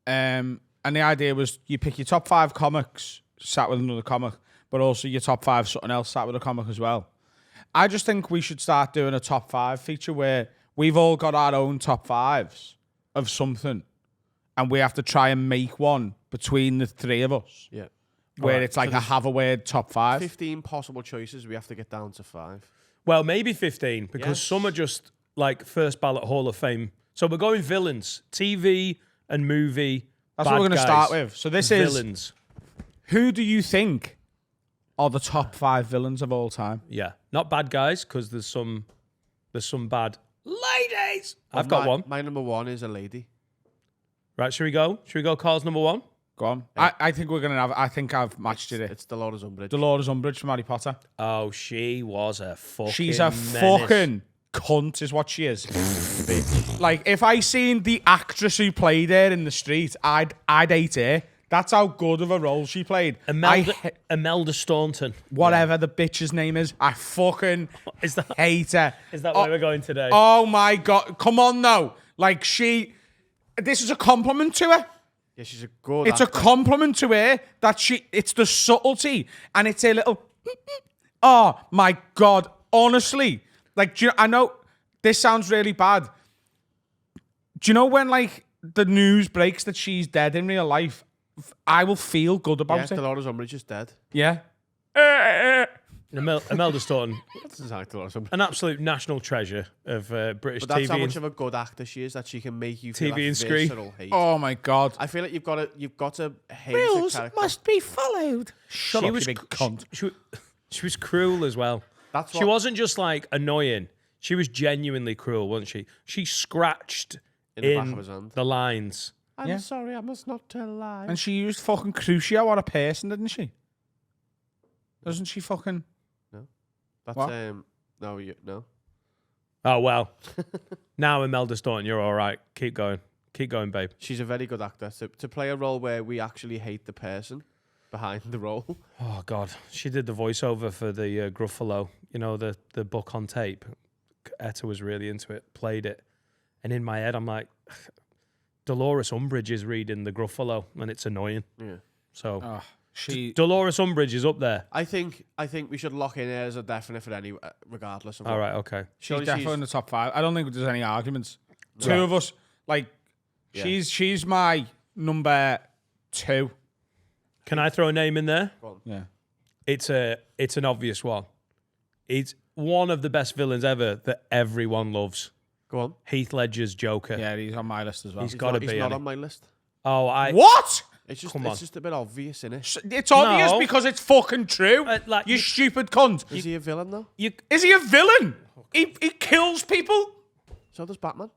And the idea was you pick your top 5 comics, sat with another comic, but also your top 5 something else, sat with a comic as well. I just think we should start doing a top 5 feature where we've all got our own top 5s of something, and we have to try and make one between the 3 of us, Yeah. where Alright, it's like so a have a word top 5. 15 possible choices, we have to get down to 5. Well, maybe 15 because Yes. some are just like first ballot Hall of Fame. So we're going villains, TV and movie. That's what we're going to start with. So this is, villains. who do you think are the top 5 villains of all time? Yeah, not bad guys because there's some bad ladies. I've got one. My number 1 is a lady. Right, should we go? Should we go? Carl's number 1. Go on. I think we're going to have, I think I've matched it. It's Dolores Umbridge. Dolores Umbridge from Harry Potter. Oh, she was a fucking. She's a menace. fucking cunt, is what she is. Like, if I seen the actress who played her in the street, I'd hate her. That's how good of a role she played. Imelda Staunton. Whatever the bitch's name is, I fucking Is that hate her. is that where we're going today? Oh my God. Come on, though. Like, this is a compliment to her. Yeah, she's a good It's a actor. compliment to her that it's the subtlety and it's a little, oh my God, honestly. Like, I know this sounds really bad. Do you know when, like, the news breaks that she's dead in real life, I will feel good Yeah, about it. Dolores Umbridge is dead. Yeah. Imelda Staunton, That's exactly Dolores Umbridge. an absolute national treasure of British But that's TV. how much of a good actor she is, that she can make you feel TV that and screen. visceral hate. Oh my God. I feel like you've got to hate a character. be followed. Shut she up, was you big cunt. she was cruel as well. That's She what, wasn't just like annoying. She was genuinely cruel, wasn't she? She scratched in the back of his hand. the lines. I'm Yeah. sorry, I must not tell lies. And she used fucking Crucio on a person, didn't she? Doesn't she fucking... That's What? no. Oh well. Now Imelda Staunton, you're all right. Keep going, babe. She's a very good actor to play a role where we actually hate the person behind the role. Oh God, she did the voiceover for the Gruffalo. You know, the book on tape. Etta was really into it. Played it, and in my head, I'm like, Dolores Umbridge is reading the Gruffalo, and it's annoying. Yeah. So Dolores Dolores Umbridge is up there. I think we should lock in her as a definite for any, regardless of. All right, okay. She's definitely in the top 5. I don't think there's any arguments. Two of us, like, Yeah. she's my number 2. Can I throw a name in there? Yeah. It's an obvious one. It's one of the best villains ever that everyone loves. Go on. Heath Ledger's Joker. Yeah, he's on my list as well. He's got to be. He's not hasn't on he? my list. Oh, What? It's just Come on. it's just a bit obvious, isn't it? It's obvious No. because it's fucking true. Like, you stupid cunt. Is he a villain though? Is he a villain? He kills people? So does Batman.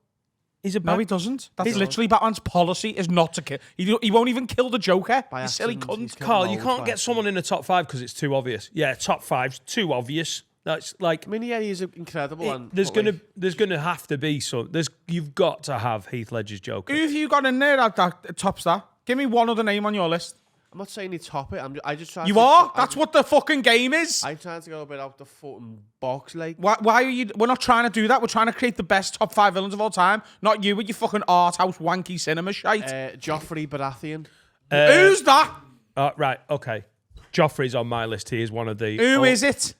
He's a No, he doesn't. That's literally Batman's policy is not to kill. He won't even kill the Joker. By You silly accident, he's cunt. killed Carl, you loads can't by get accident. someone in a top 5 because it's too obvious. Yeah, top 5's too obvious. That's like I mean, yeah, he's incredible. there's gonna have to be some. You've got to have Heath Ledger's Joker. Who have you got in there that tops that? Give me one other name on your list. I'm not saying he top it. I just trying. You are? That's what the fucking game is. I'm trying to go a bit out the fucking box, like. Why are you... We're not trying to do that. We're trying to create the best top 5 villains of all time. Not you with your fucking art house wanky cinema shite. Joffrey Baratheon. Who's that? Right, okay. Joffrey's on my list. He is one of the. Who is it?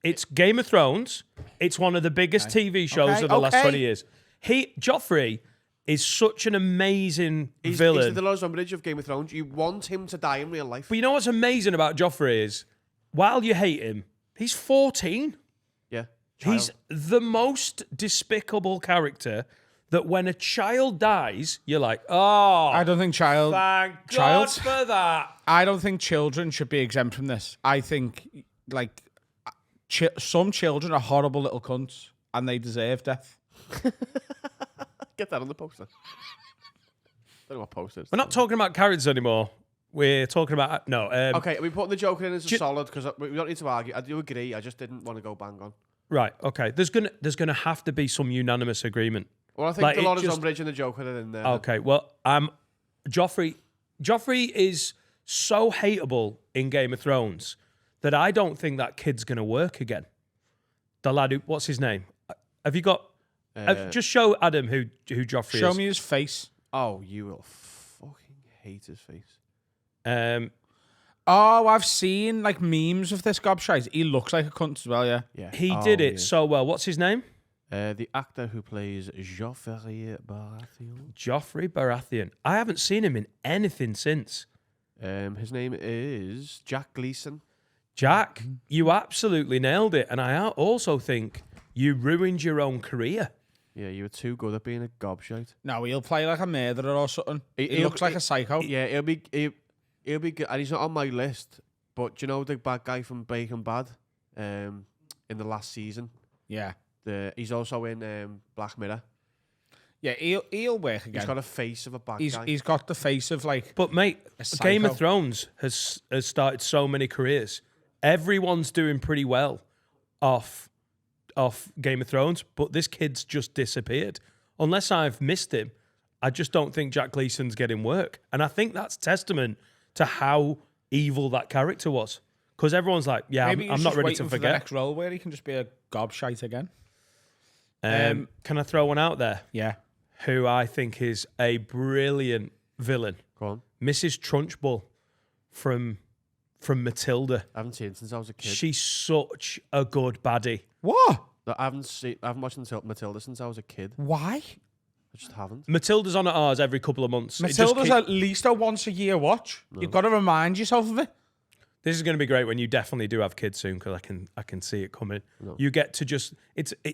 It's Game of Thrones. It's one of the biggest TV shows of the last 20 years. Joffrey is such an amazing villain. He's the Dolores Umbridge of Game of Thrones. You want him to die in real life. But you know what's amazing about Joffrey is, while you hate him, he's 14. Yeah. He's the most despicable character that when a child dies, you're like, oh, I don't think thank God Child? for that. I don't think children should be exempt from this. I think, like, some children are horrible little cunts and they deserve death. Get that on the poster. Don't know what poster it is. We're not talking about characters anymore. We're talking about Okay, are we putting the Joker in as a solid? Because we don't need to argue. I do agree. I just didn't want to go bang on. Right. Okay. There's gonna have to be some unanimous agreement. Well, I think Like, Dolores it just- Umbridge and the Joker are in there. Okay. Well, Joffrey is so hateable in Game of Thrones that I don't think that kid's gonna work again. The lad who, what's his name? Have you got? Just show Adam who Joffrey is. Show me his face. Oh, you will fucking hate his face. Oh, I've seen, like, memes of this gobshite. He looks like a cunt as well, yeah. Yeah. He did it so well. What's his name? The actor who plays Joffrey Baratheon. Joffrey Baratheon. I haven't seen him in anything since. His name is Jack Gleeson. Jack, you absolutely nailed it. And I also think you ruined your own career. Yeah, you were too good at being a gobshite. No, he'll play like a murderer or something. He looks like a psycho. Yeah, he'll be good. And he's not on my list. But do you know the bad guy from Breaking Bad? In the last season, Yeah. he's also in Black Mirror. Yeah, he'll work again. He's got a face of a bad guy. He's got the face of, like... But mate, psycho. Game of Thrones has started so many careers. Everyone's doing pretty well off Game of Thrones, but this kid's just disappeared. Unless I've missed him, I just don't think Jack Gleeson's getting work. And I think that's testament to how evil that character was. Because everyone's like, yeah, Maybe I'm he's not just ready waiting to for the forget. next role where he can just be a gobshite again. Can I throw one out there? Yeah. Who I think is a brilliant villain. Go on. Mrs. Trunchbull from Matilda. I haven't seen it since I was a kid. She's such a good baddie. What? I haven't watched Matilda since I was a kid. Why? I just haven't. Matilda's on at ours every couple of months. It just Matilda's at least a once a year watch. You've got to remind yourself of it. This is going to be great when you definitely do have kids soon, because I can see it coming. You get to just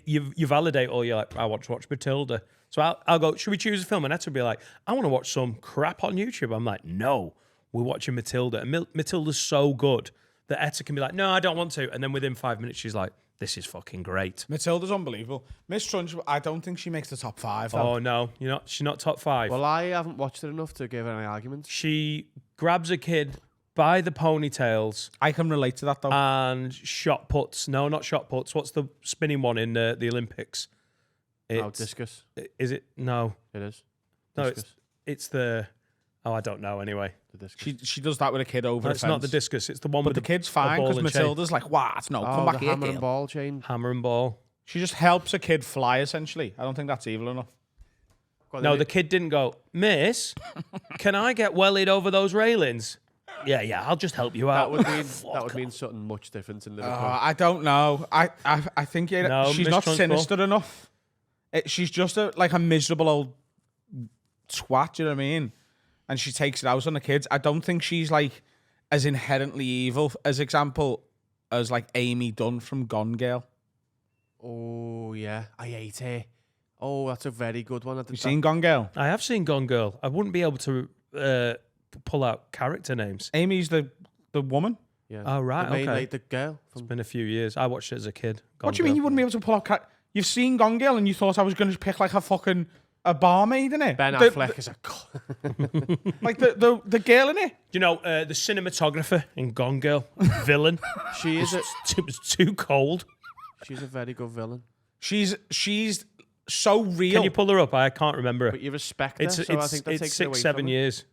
you validate all. You're like, I watch Matilda, so I'll go. Should we choose a film? And Etta will be like, I want to watch some crap on YouTube. I'm like, no, we're watching Matilda, and Matilda's so good that Etta can be like, no, I don't want to, and then within 5 minutes she's like, this is fucking great. Matilda's unbelievable. Miss Trunchbull, I don't think she makes the top 5. Though. Oh no, she's not top 5. Well, I haven't watched it enough to give any arguments. She grabs a kid by the ponytails I can relate to that though. and shot puts. No, not shot puts. What's the spinning one in the Olympics? Discus. Is it? No. It is. No, Discus. it's the... Oh, I don't know anyway. The discus. She does that with a kid over No, the it's fence. not the discus. It's the one But with the kid's fine ball because and chain. Matilda's like, what? No, come back the here, hammer and kid. ball chain. Hammer and ball. She just helps a kid fly, essentially. I don't think that's evil enough. No, the kid didn't go, Miss, can I get wellied over those railings? Yeah, I'll just help you out. That would mean something much different in Liverpool. I don't know. I think No, she's Miss not Trunchbull. sinister enough. She's just like a miserable old twat, you know what I mean? And she takes it out on the kids. I don't think she's like as inherently evil, as example, as like Amy Dunn from Gone Girl. Oh, yeah. I hate her. Oh, that's a very good one. You seen Gone Girl? I have seen Gone Girl. I wouldn't be able to pull out character names. Amy's the woman. Yeah. Oh, right, The main, okay. like, the girl. It's been a few years. I watched it as a kid. What do you mean you wouldn't be able to pull out You've seen Gone Girl and you thought I was going to pick like a barmaid in it? Ben Affleck is a... Like the girl in it? Do you know the cinematographer in Gone Girl? Villain. She is a... It was too cold. She's a very good villain. She's so real. Can you pull her up? I can't remember her. But you respect her, It's so I think that takes it away 6-7 from her. years.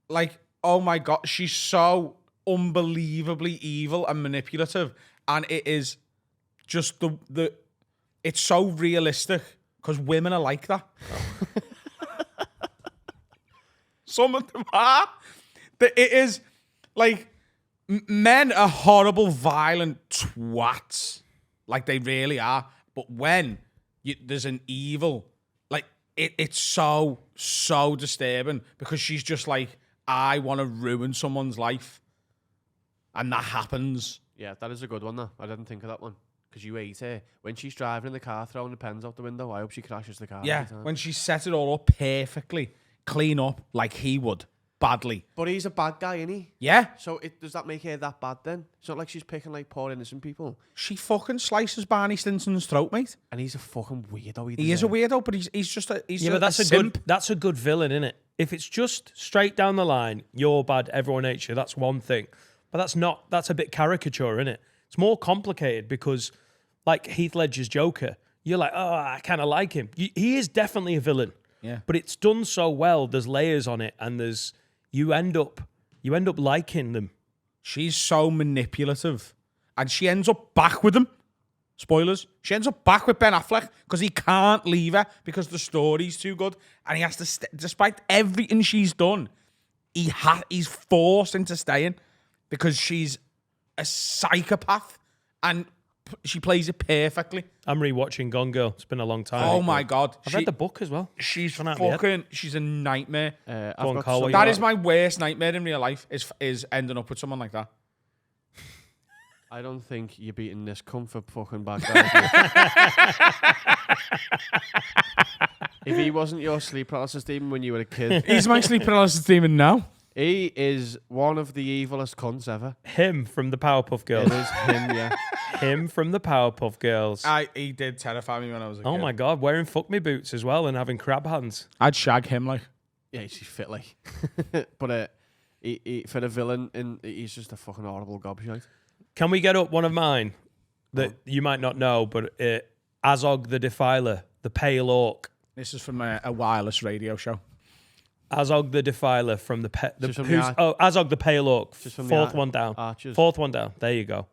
Like, oh my God, she's so unbelievably evil and manipulative. And it is just the it's so realistic because women are like that. Some of them are. It is like men are horrible, violent twats. Like they really are. But when there's an evil, like it's so disturbing because she's just like, I want to ruin someone's life. And that happens. Yeah, that is a good one, though. I didn't think of that one. Because you hate her. When she's driving in the car, throwing the pens out the window, I hope she crashes the car. Yeah, every time. when she sets it all up perfectly, clean up like he would, badly. But he's a bad guy, isn't he? Yeah, So does that make her that bad then? It's not like she's picking like poor innocent people. she fucking slices Barney Stinson's throat, mate. And he's a fucking weirdo. He is a weirdo, but he's just a Yeah, but that's simp. that's a good villain, isn't it? If it's just straight down the line, you're bad, everyone hates you, that's one thing. But that's a bit caricature, isn't it? It's more complicated because, like Heath Ledger's Joker, you're like, oh, I kind of like him. He is definitely a villain. Yeah. But it's done so well. There's layers on it, and you end up liking them. She's so manipulative, and she ends up back with him. Spoilers. She ends up back with Ben Affleck because he can't leave her because the story's too good, and he has to. Despite everything she's done, he's forced into staying because she's a psychopath, and she plays it perfectly. I'm rewatching Gone Girl. It's been a long time. Oh my God. I've read the book as well. She's Gone out of my head. fucking, she's a nightmare. I've Go on, got Carl, what some- you That got? is my worst nightmare in real life, is ending up with someone like that. I don't think you're beating this comfort fucking bad guy. If he wasn't your sleep paralysis demon when you were a kid, He's my sleep paralysis demon now. he is one of the evilest cunts ever. Him from the Powerpuff Girls. It is him, yeah. Him from the Powerpuff Girls. He did terrify me when I was a kid. Oh my God, wearing fuck me boots as well and having crab hands. I'd shag him like. Yeah, he's fit like. But he, for the villain, he's just a fucking horrible gobshite. Can we get up one of mine that you might not know, but Azog the Defiler, the Pale Orc. This is from a wireless radio show. Azog the Defiler from the Just from the Azog the Pale Orc. Just from the Fourth one down. Archers. Fourth one down. There you go.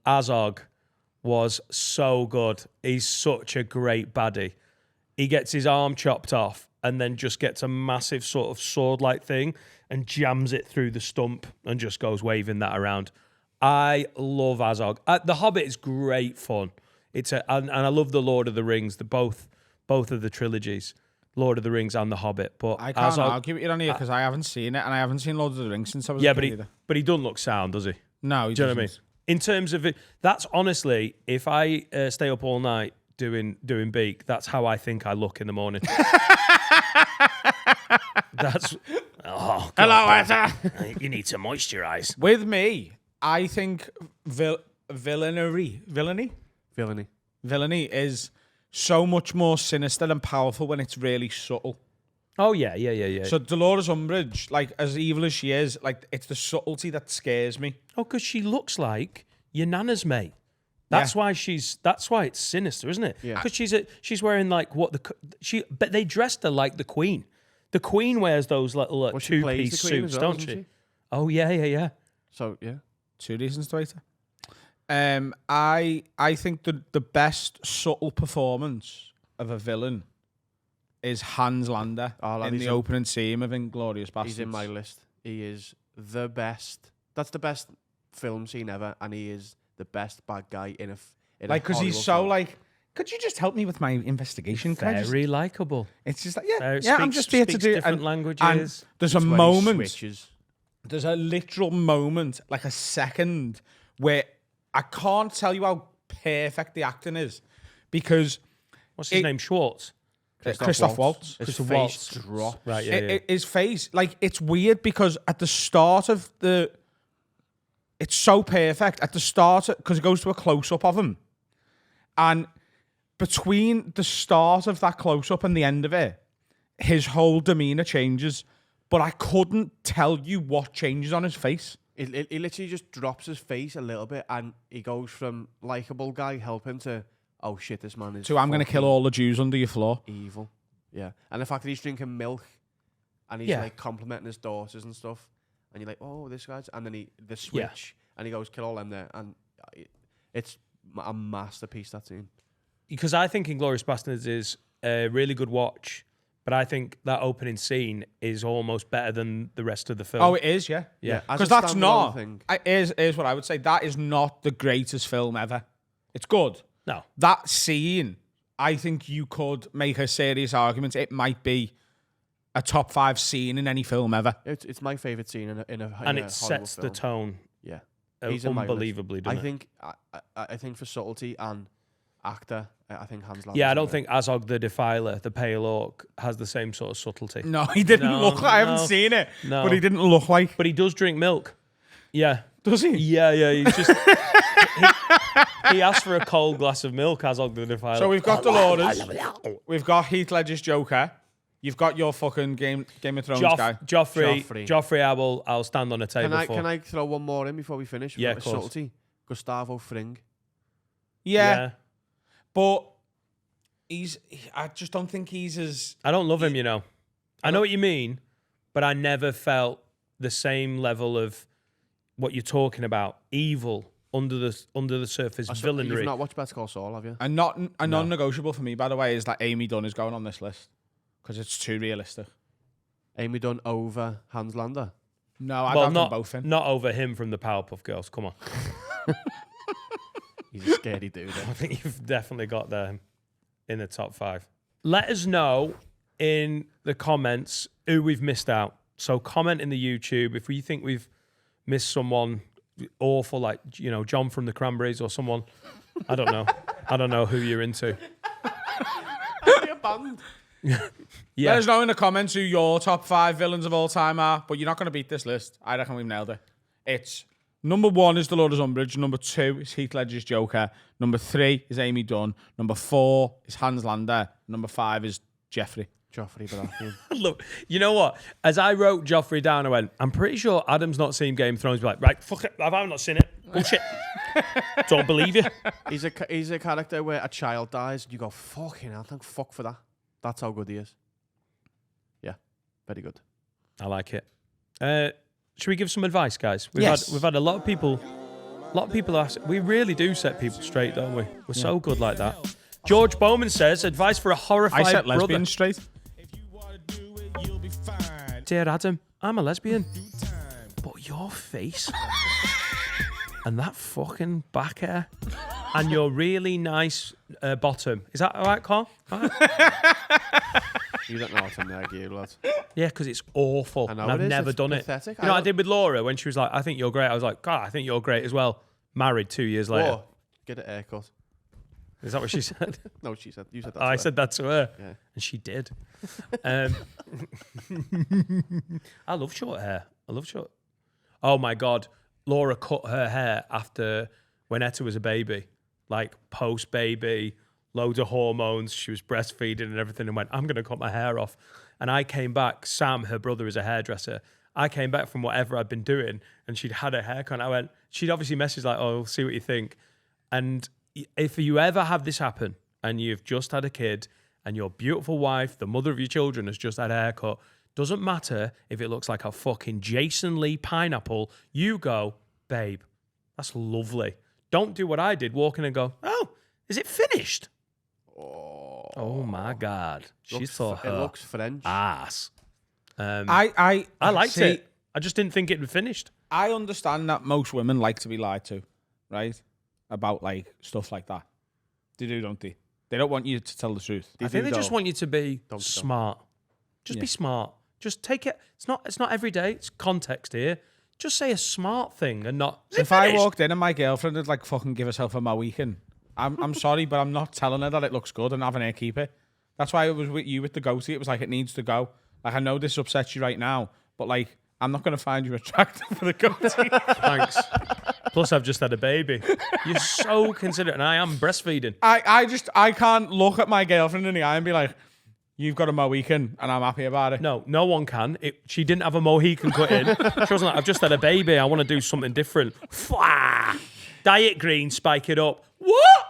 Azog was so good. He's such a great baddie. He gets his arm chopped off and then just gets a massive sort of sword-like thing and jams it through the stump and just goes waving that around. I love Azog. The Hobbit is great fun. And I love the Lord of the Rings. Both both of the trilogies, Lord of the Rings and The Hobbit. But I can't argue with you on here because I haven't seen it, and I haven't seen Lord of the Rings since I was a kid either. but he doesn't look sound, does he? No, he Do you know doesn't. what I mean? In terms of it, that's honestly, if I stay up all night doing Beak, that's how I think I look in the morning. That's God. Hello, Etta. You need to moisturize. With me, I think villainy is so much more sinister and powerful when it's really subtle. Oh yeah. So Dolores Umbridge, like as evil as she is, like it's the subtlety that scares me. Oh, because she looks like your nana's mate. That's why That's why it's sinister, isn't it? Yeah. Because she's wearing like but they dressed her like the Queen. The Queen wears those little she plays two-piece the Queen suits, as well, don't doesn't she? she? Oh yeah. So yeah. 2 reasons to hate her. I think the best subtle performance of a villain is Hans Lander in the opening scene of Inglourious Basterds. He's in my list. He is the best. That's the best film scene ever, and he is the best bad guy in a because he's so film. like. Could you just help me with my investigation? Very likable. It's just like I'm just here to do different languages. And there's a It's when he moment. switches. There's a literal moment, like a second, where I can't tell you how perfect the acting is, because What's his name? Schwartz. Christoph Waltz. His Christoph face Waltz. drops. Right. Yeah. His face, like it's weird because at the start of it's so perfect at the start because it goes to a close up of him, and between the start of that close up and the end of it, his whole demeanor changes. But I couldn't tell you what changes on his face. He literally just drops his face a little bit, and he goes from likable guy helping to, oh shit, this man is. So I'm going to kill all the Jews under your floor. Evil. Yeah, and the fact that he's drinking milk, and he's like complimenting his daughters and stuff, and you're like, oh, this guy's, and then the switch, and he goes kill all them there, and it's a masterpiece, that scene. Because I think Inglourious Basterds is a really good watch, but I think that opening scene is almost better than the rest of the film. Oh, it is, yeah. Yeah. Because As a that's standalone not, thing. is what I would say. That is not the greatest film ever. It's good. No. That scene, I think you could make a serious argument. It might be a top 5 scene in any film ever. It's my favorite scene in a And it Hollywood sets film. the tone Yeah, he's in my list. unbelievably, doesn't I it? think I think for subtlety and actor, I think Hans Lander. Yeah, I don't think Azog the Defiler, the Pale Orc, has the same sort of subtlety. No, he didn't look like, I haven't seen it, but he didn't look like. But he does drink milk. Yeah. Does he? Yeah. He's just... he asked for a cold glass of milk, Azog the Defiler. So we've got Dolores. We've got Heath Ledger's Joker. You've got your fucking Game of Thrones guy. Joffrey, I'll stand on a table for. Can I throw one more in before we finish? Yeah, With of course. subtlety. Gustavo Fring. Yeah. But I just don't think he's as... I don't love him, you know. I know what you mean, but I never felt the same level of what you're talking about. Evil, under the surface, villainy. You've not watched Better Call Saul, have you? And non-negotiable for me, by the way, is that Amy Dunn is going on this list. Because it's too realistic. Amy Dunn over Hans Lander. No, I'd have them both in. Not over him from the Powerpuff Girls. Come on. He's a scary dude. I think you've definitely got them in the top 5. Let us know in the comments who we've missed out. So comment in the YouTube if you think we've missed someone awful, like, you know, John from the Cranberries or someone. I don't know. I don't know who you're into. A band. Yeah. Let us know in the comments who your top 5 villains of all time are, but you're not going to beat this list. I reckon we've nailed it. It's number 1 is Dolores Umbridge. Number 2 is Heath Ledger's Joker. Number 3 is Amy Dunn. Number 4 is Hans Lander. Number 5 is Joffrey Baratheon. Look, you know what? As I wrote Joffrey down, I went, I'm pretty sure Adam's not seen Game of Thrones. Be like, right, fuck it. I've not seen it. Bullshit. Don't believe you. He's a character where a child dies and you go, fucking hell, thank fuck for that. That's how good he is. Yeah, very good. I like it. Should we give some advice, guys? We've had a lot of people ask. We really do set people straight, don't we? We're so good like that. George Bowman says, advice for a horrified I set brother. lesbians straight. Dear Adam, I'm a lesbian. But your face and that fucking back hair and your really nice bottom. Is that all right, Carl? All right. You don't know how to nag you, lad. Yeah, because it's awful. I know and I've it is. never It's done pathetic. it. You know what I did with Laura when she was like, I think you're great. I was like, God, I think you're great as well. Married 2 years later. Or get a haircut. Is that what she said? No, you said that. I said that to her. Yeah. And she did. I love short hair. I love short. Oh my God. Laura cut her hair after when Etta was a baby, like post baby, loads of hormones. She was breastfeeding and everything and went, I'm going to cut my hair off. And I came back. Sam, her brother, is a hairdresser. I came back from whatever I'd been doing and she'd had her haircut. I went, she'd obviously messaged like, oh, see what you think. And if you ever have this happen and you've just had a kid and your beautiful wife, the mother of your children, has just had a haircut, doesn't matter if it looks like a fucking Jason Lee pineapple, you go, babe, that's lovely. Don't do what I did, walk in and go, oh, is it finished? Oh my God. She saw her It looks French. ass. I liked see, it. I just didn't think it had finished. I understand that most women like to be lied to, right? About like stuff like that. They do, don't they? They don't want you to tell the truth. I think they just want you to be Don't. smart. Just be smart. Just take it. It's not every day. It's context here. Just say a smart thing and not. If I walked in and my girlfriend had like fucking give herself a Mohican, I'm sorry, but I'm not telling her that it looks good and having her keep it. That's why it was with you with the goatee. It was like, it needs to go. Like, I know this upsets you right now, but like, I'm not going to find you attractive for the goatee. Thanks. Plus, I've just had a baby. You're so considerate, and I am breastfeeding. I can't look at my girlfriend in the eye and be like, you've got a Mohican and I'm happy about it. No one can. She didn't have a Mohican cut in. She wasn't like, I've just had a baby. I want to do something different. Fwah! Diet green, spike it up. What?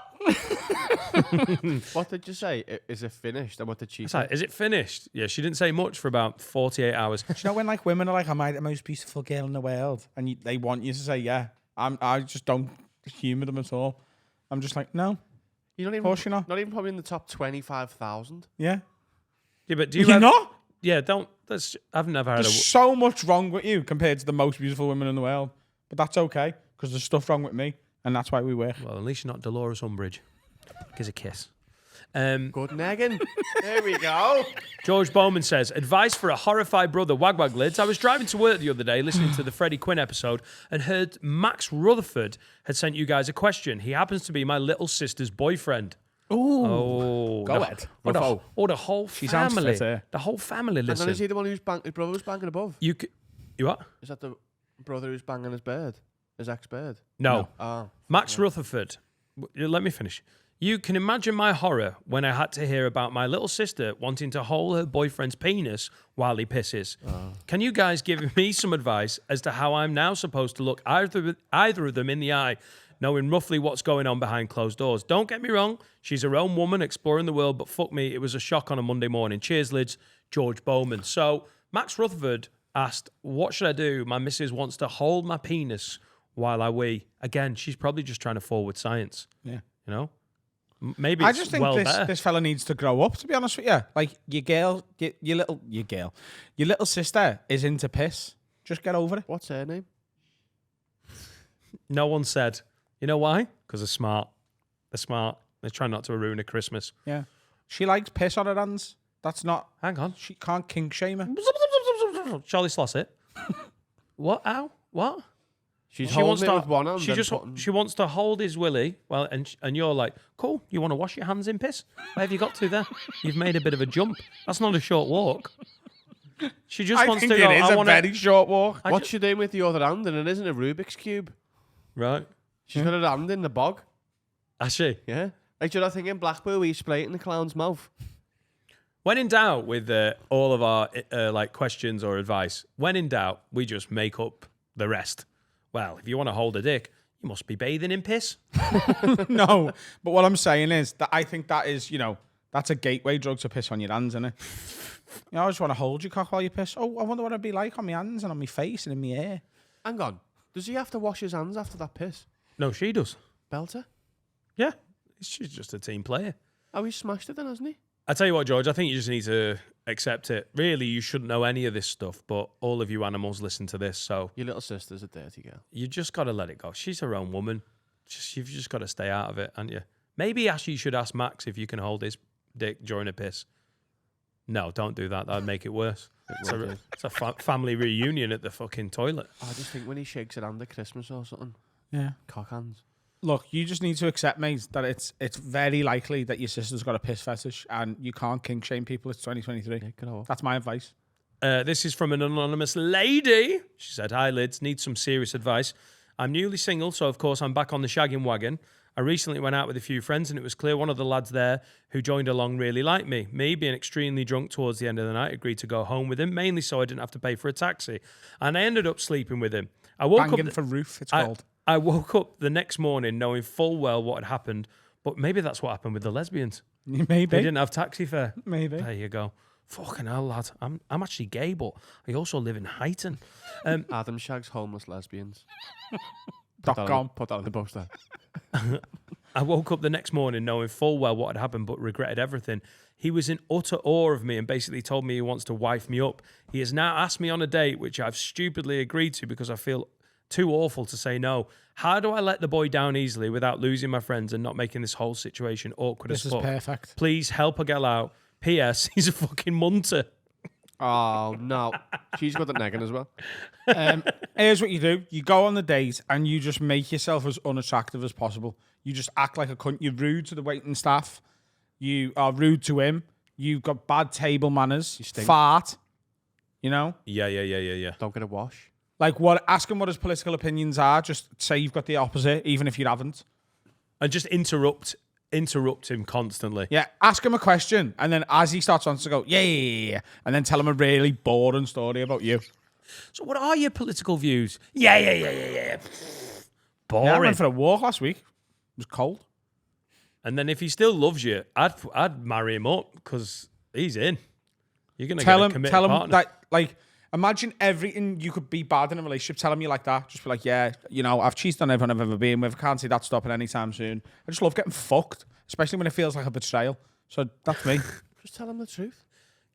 What did you say? Is it finished? And what did she It's say? like, is it finished? Yeah, she didn't say much for about 48 hours. Do you know when like women are like, am I the most beautiful girl in the world? And they want you to say, yeah. I just don't humour them at all. I'm just like, no. You don't even, Of course you're not. Not even probably in the top 25,000. Yeah. Yeah, but do you You're have- not? Yeah, don't. I've never had There's so much wrong with you compared to the most beautiful women in the world. But that's okay, because there's stuff wrong with me, and that's why we work. Well, at least you're not Dolores Umbridge. Gives a kiss. Good nagging. There we go. George Bowman says, advice for a horrified brother, wag wag lids. I was driving to work the other day listening to the Freddie Quinn episode and heard Max Rutherford had sent you guys a question. He happens to be my little sister's boyfriend. Ooh. Oh. Go the- ahead. the whole sounds family. fit here. The whole family And then listen. is he the one who's his brother was banging above? You what? Is that the brother who's banging his bird? His ex-bird? No. Oh. Max Rutherford. Let me finish. You can imagine my horror when I had to hear about my little sister wanting to hold her boyfriend's penis while he pisses. Can you guys give me some advice as to how I'm now supposed to look either of them in the eye, knowing roughly what's going on behind closed doors? Don't get me wrong, she's her own woman exploring the world, but fuck me, it was a shock on a Monday morning. Cheers, lids. George Bowman. So Max Rutherford asked, what should I do? My missus wants to hold my penis while I wee. Again, she's probably just trying to forward science. Yeah. You know? Maybe I it's just think well better. this fella needs to grow up, to be honest with you. Like, your little sister is into piss. Just get over it. What's her name? No one said. You know why? Because they're smart. They're smart. They try not to ruin a Christmas. Yeah. She likes piss on her hands. That's not... Hang on. She can't kink shame her. Charlie Sloss it. What? Ow? What? She's She wants holding to. it with one hand. She then just. putting- She wants to hold his willy. Well, and you're like, cool. You want to wash your hands in piss? Where have you got to there? You've made a bit of a jump. That's not a short walk. She just I wants think to go. it is I a want very short walk. What's she doing with the other hand? And it isn't a Rubik's Cube. Right. She's got her hand in the bog. Actually, Yeah. Like, do you know that thing in Blackpool where you spray it in the clown's mouth? when in doubt with all of our like questions or advice, when in doubt, we just make up the rest. Well, if you want to hold a dick, you must be bathing in piss. No, but what I'm saying is that I think that is, that's a gateway drug to piss on your hands, isn't it? I just want to hold your cock while you piss. Oh, I wonder what it'd be like on my hands and on my face and in my hair. Hang on. Does he have to wash his hands after that piss? No, she does. Belter? Yeah, she's just a team player. Oh, he's smashed it then, hasn't he? I tell you what, George, I think you just need to accept it. Really, you shouldn't know any of this stuff, but all of you animals listen to this, so Your little sister's a dirty girl. you just got to let it go. She's her own woman. You've just got to stay out of it, haven't you? Maybe actually you should ask Max if you can hold his dick during a piss. No, don't do that. That would make it worse. It's a family reunion at the fucking toilet. I just think when he shakes it under Christmas or something. Yeah. Cock hands. Look, you just need to accept, mate, that it's very likely that your sister's got a piss fetish and you can't kink shame people. It's 2023. Yeah, That's my advice. This is from an anonymous lady. She said, "Hi, Lids. Need some serious advice. I'm newly single, so of course I'm back on the shagging wagon. I recently went out with a few friends and it was clear one of the lads there who joined along really liked me. Me, being extremely drunk towards the end of the night, agreed to go home with him, mainly so I didn't have to pay for a taxi. And I ended up sleeping with him. I woke Banging up for roof, it's called. I woke up the next morning knowing full well what had happened, but maybe that's what happened with the lesbians. Maybe. They didn't have taxi fare. Maybe. There you go. Fucking hell, lad. I'm actually gay, but I also live in Highton. Adam shags homeless lesbians. .com. Put that on the poster. I woke up the next morning knowing full well what had happened, but regretted everything. He was in utter awe of me and basically told me he wants to wife me up. He has now asked me on a date, which I've stupidly agreed to because I feel too awful to say no. How do I let the boy down easily without losing my friends and not making this whole situation awkward This as is fuck? perfect. Please help a girl out. P.S. He's a fucking munter. Oh, no. She's got the negging as well. Here's what you do. You go on the date and you just make yourself as unattractive as possible. You just act like a cunt. You're rude to the waiting staff. You are rude to him. You've got bad table manners. You stink. Fart. You know? Yeah. Don't get a wash. Like, ask him what his political opinions are. Just say you've got the opposite, even if you haven't. And just interrupt him constantly. Yeah, ask him a question, and then as he starts on to go, yeah, and then tell him a really boring story about you. So what are your political views? Yeah. Yeah, I Boring. went for a walk last week. It was cold. And then if he still loves you, I'd marry him up because he's in. You're gonna Tell get a him committed partner. that, like, imagine everything you could be bad in a relationship. Tell him you like that. Just be like, yeah, you know, I've cheated on everyone I've ever been with. I can't see that stopping anytime soon. I just love getting fucked, especially when it feels like a betrayal. So that's me. Just tell him the truth.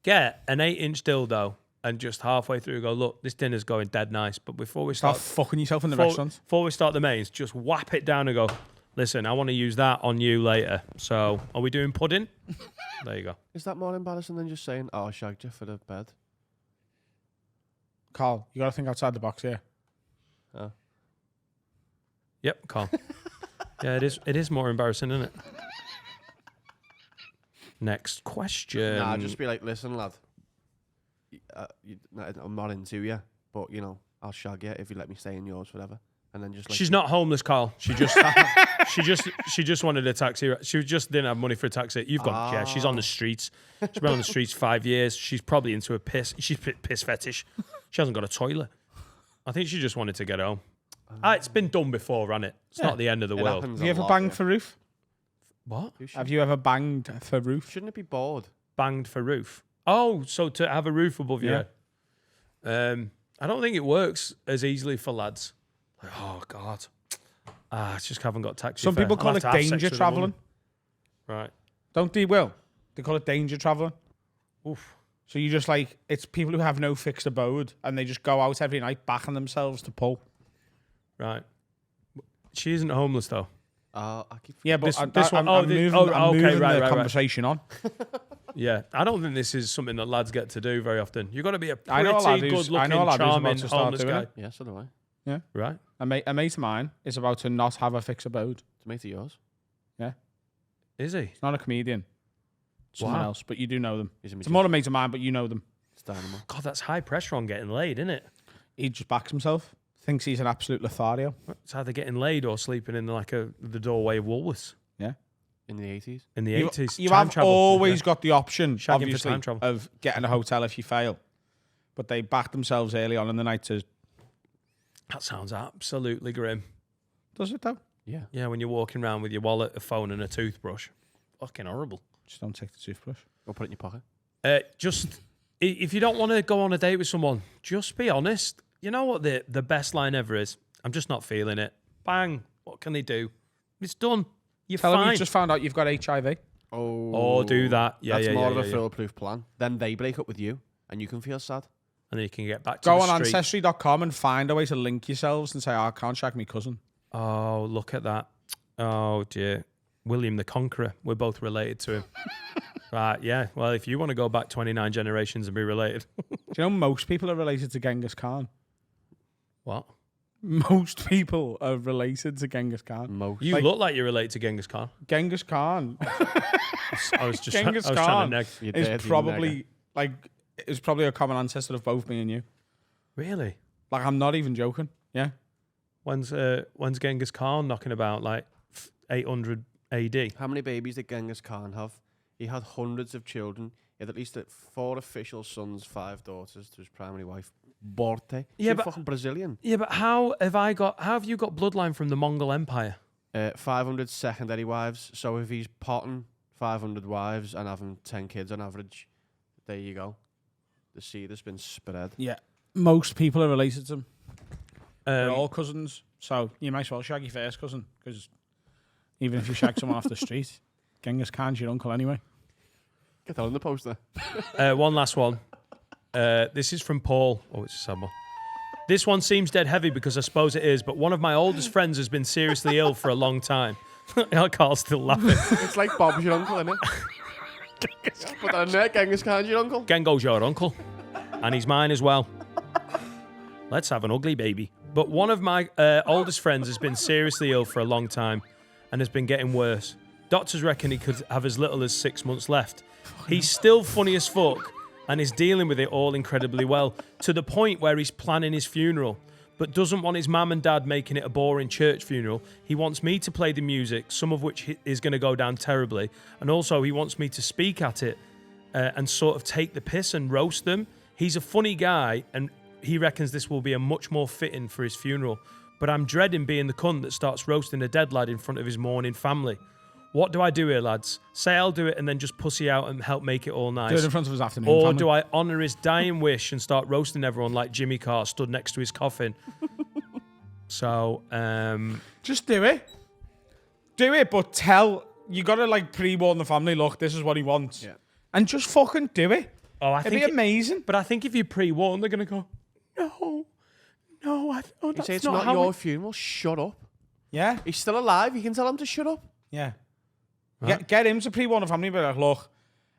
Get an 8-inch dildo and just halfway through go, look, this dinner's going dead nice, but before we Start start fucking yourself in the restaurant. before we start the mains, just whap it down and go, listen, I want to use that on you later. So are we doing pudding? There you go. Is that more embarrassing than just saying, oh, I shagged you for the bed? Carl, you got to think outside the box here. Oh. Yep, Carl. Yeah, it is more embarrassing, isn't it? Next question. Nah, just be like, listen, lad, I'm not into you, but, you know, I'll shag you if you let me stay in yours forever. And then just like... She's not homeless, Carl. She just she just wanted a taxi. She just didn't have money for a taxi. You've got yeah. She's on the streets. She's been on the streets 5 years. She's probably into a piss. She's piss fetish. She hasn't got a toilet. I think she just wanted to get home. It's been done before, hasn't it? It's not the end of the world. Have you ever banged for roof? What? Have you ever banged for roof? Shouldn't it be bored? Banged for roof. Oh, so to have a roof above your head. I don't think it works as easily for lads. Like, oh God. I just haven't got taxi. Some fare. people call I'll it have to have sex danger with a travelling. woman. Right. Don't they, Will? They call it danger travelling. Oof. So you just like, it's people who have no fixed abode and they just go out every night backing themselves to pull. Right. She isn't homeless though. I keep... Yeah, but this one. I'm moving the right. conversation on. Yeah, I don't think this is something that lads get to do very often. You've got to be a I know a lad pretty who's- good-looking, I know a lad who's about charming to start homeless doing guy. it. Yeah, so do I. Yeah. Right. A mate of mine is about to not have a fixed abode. It's a mate of yours. Yeah. Is he? It's not a comedian. Someone Wow. else, but you do know them. He's a It's more a mate of mine, but you know them. It's Dynamo. God, that's high pressure on getting laid, isn't it? He just backs himself. Thinks he's an absolute Lothario. It's either getting laid or sleeping in like the doorway of Woolworths Yeah. In the 80s. in the 80s. You Time have travel. always Yeah. got the option, Shagging for obviously, time travel. of getting a hotel if you fail. But they back themselves early on in the night to... That sounds absolutely grim. Does it, though? Yeah. Yeah, when you're walking around with your wallet, a phone, and a toothbrush. Fucking horrible. Just don't take the toothbrush. Or put it in your pocket. Just if you don't want to go on a date with someone, just be honest. You know what the best line ever is? I'm just not feeling it. Bang. What can they do? It's done. You're Tell them fine. you just found out you've got HIV. Oh, do that. Yeah, That's yeah, more yeah, of a yeah, yeah. foolproof plan. Then they break up with you, and you can feel sad. And then you can get back to Go the on street. Ancestry.com and find a way to link yourselves and say, oh, I can't shag me cousin. Oh, look at that. Oh dear, William the Conqueror. We're both related to him. Right, yeah. Well, if you want to go back 29 generations and be related. Do you know most people are related to Genghis Khan? What? Most people are related to Genghis Khan. Most. You look like you're related to Genghis Khan. Genghis Khan I was just Genghis I was trying Khan to neg. You is dirty probably is probably a common ancestor of both me and you. Really? Like, I'm not even joking. Yeah. When's Genghis Khan knocking about, like 800 AD? How many babies did Genghis Khan have? He had hundreds of children. He had at least 4 official sons, 5 daughters to his primary wife, Borte. Yeah, She's but- fucking Brazilian. Yeah, but how have you got bloodline from the Mongol Empire? 500 secondary wives. So if he's potting 500 wives and having 10 kids on average, there you go. The seed has been spread. Yeah. Most people are related to him. They're Um, all cousins. So you might as well shag your first cousin, because even if you shag someone off the street, Genghis Khan's your uncle anyway. Get that on the poster. one last one. This is from Paul. Oh, it's a sad one. This one seems dead heavy because I suppose it is, but one of my oldest friends has been seriously ill for a long time. Carl's still laughing. It's like Bob's your uncle, isn't it? Put that in there. Genghis Khan's your uncle. Gengo's your uncle. And he's mine as well. Let's have an ugly baby. But one of my oldest friends has been seriously ill for a long time and has been getting worse. Doctors reckon he could have as little as 6 months left. He's still funny as fuck and is dealing with it all incredibly well, to the point where he's planning his funeral, but doesn't want his mum and dad making it a boring church funeral. He wants me to play the music, some of which is going to go down terribly, and also he wants me to speak at it and sort of take the piss and roast them. He's a funny guy, and he reckons this will be a much more fitting for his funeral, but I'm dreading being the cunt that starts roasting a dead lad in front of his mourning family. What do I do here, lads? Say I'll do it and then just pussy out and help make it all nice? Do it in front of his afternoon Or family. do I honour his dying wish and start roasting everyone like Jimmy Carr stood next to his coffin? So, Just do it. Do it, but you got to like pre-warn the family, look, this is what he wants. Yeah. And just fucking do it. I It'd think be amazing. But I think if you pre-warn, they're going to go, no, You that's say it's not not how your we-" funeral. Shut up. Yeah. He's still alive. You can tell him to shut up. Yeah. Right. Get him to pre-warn the family, but like, look,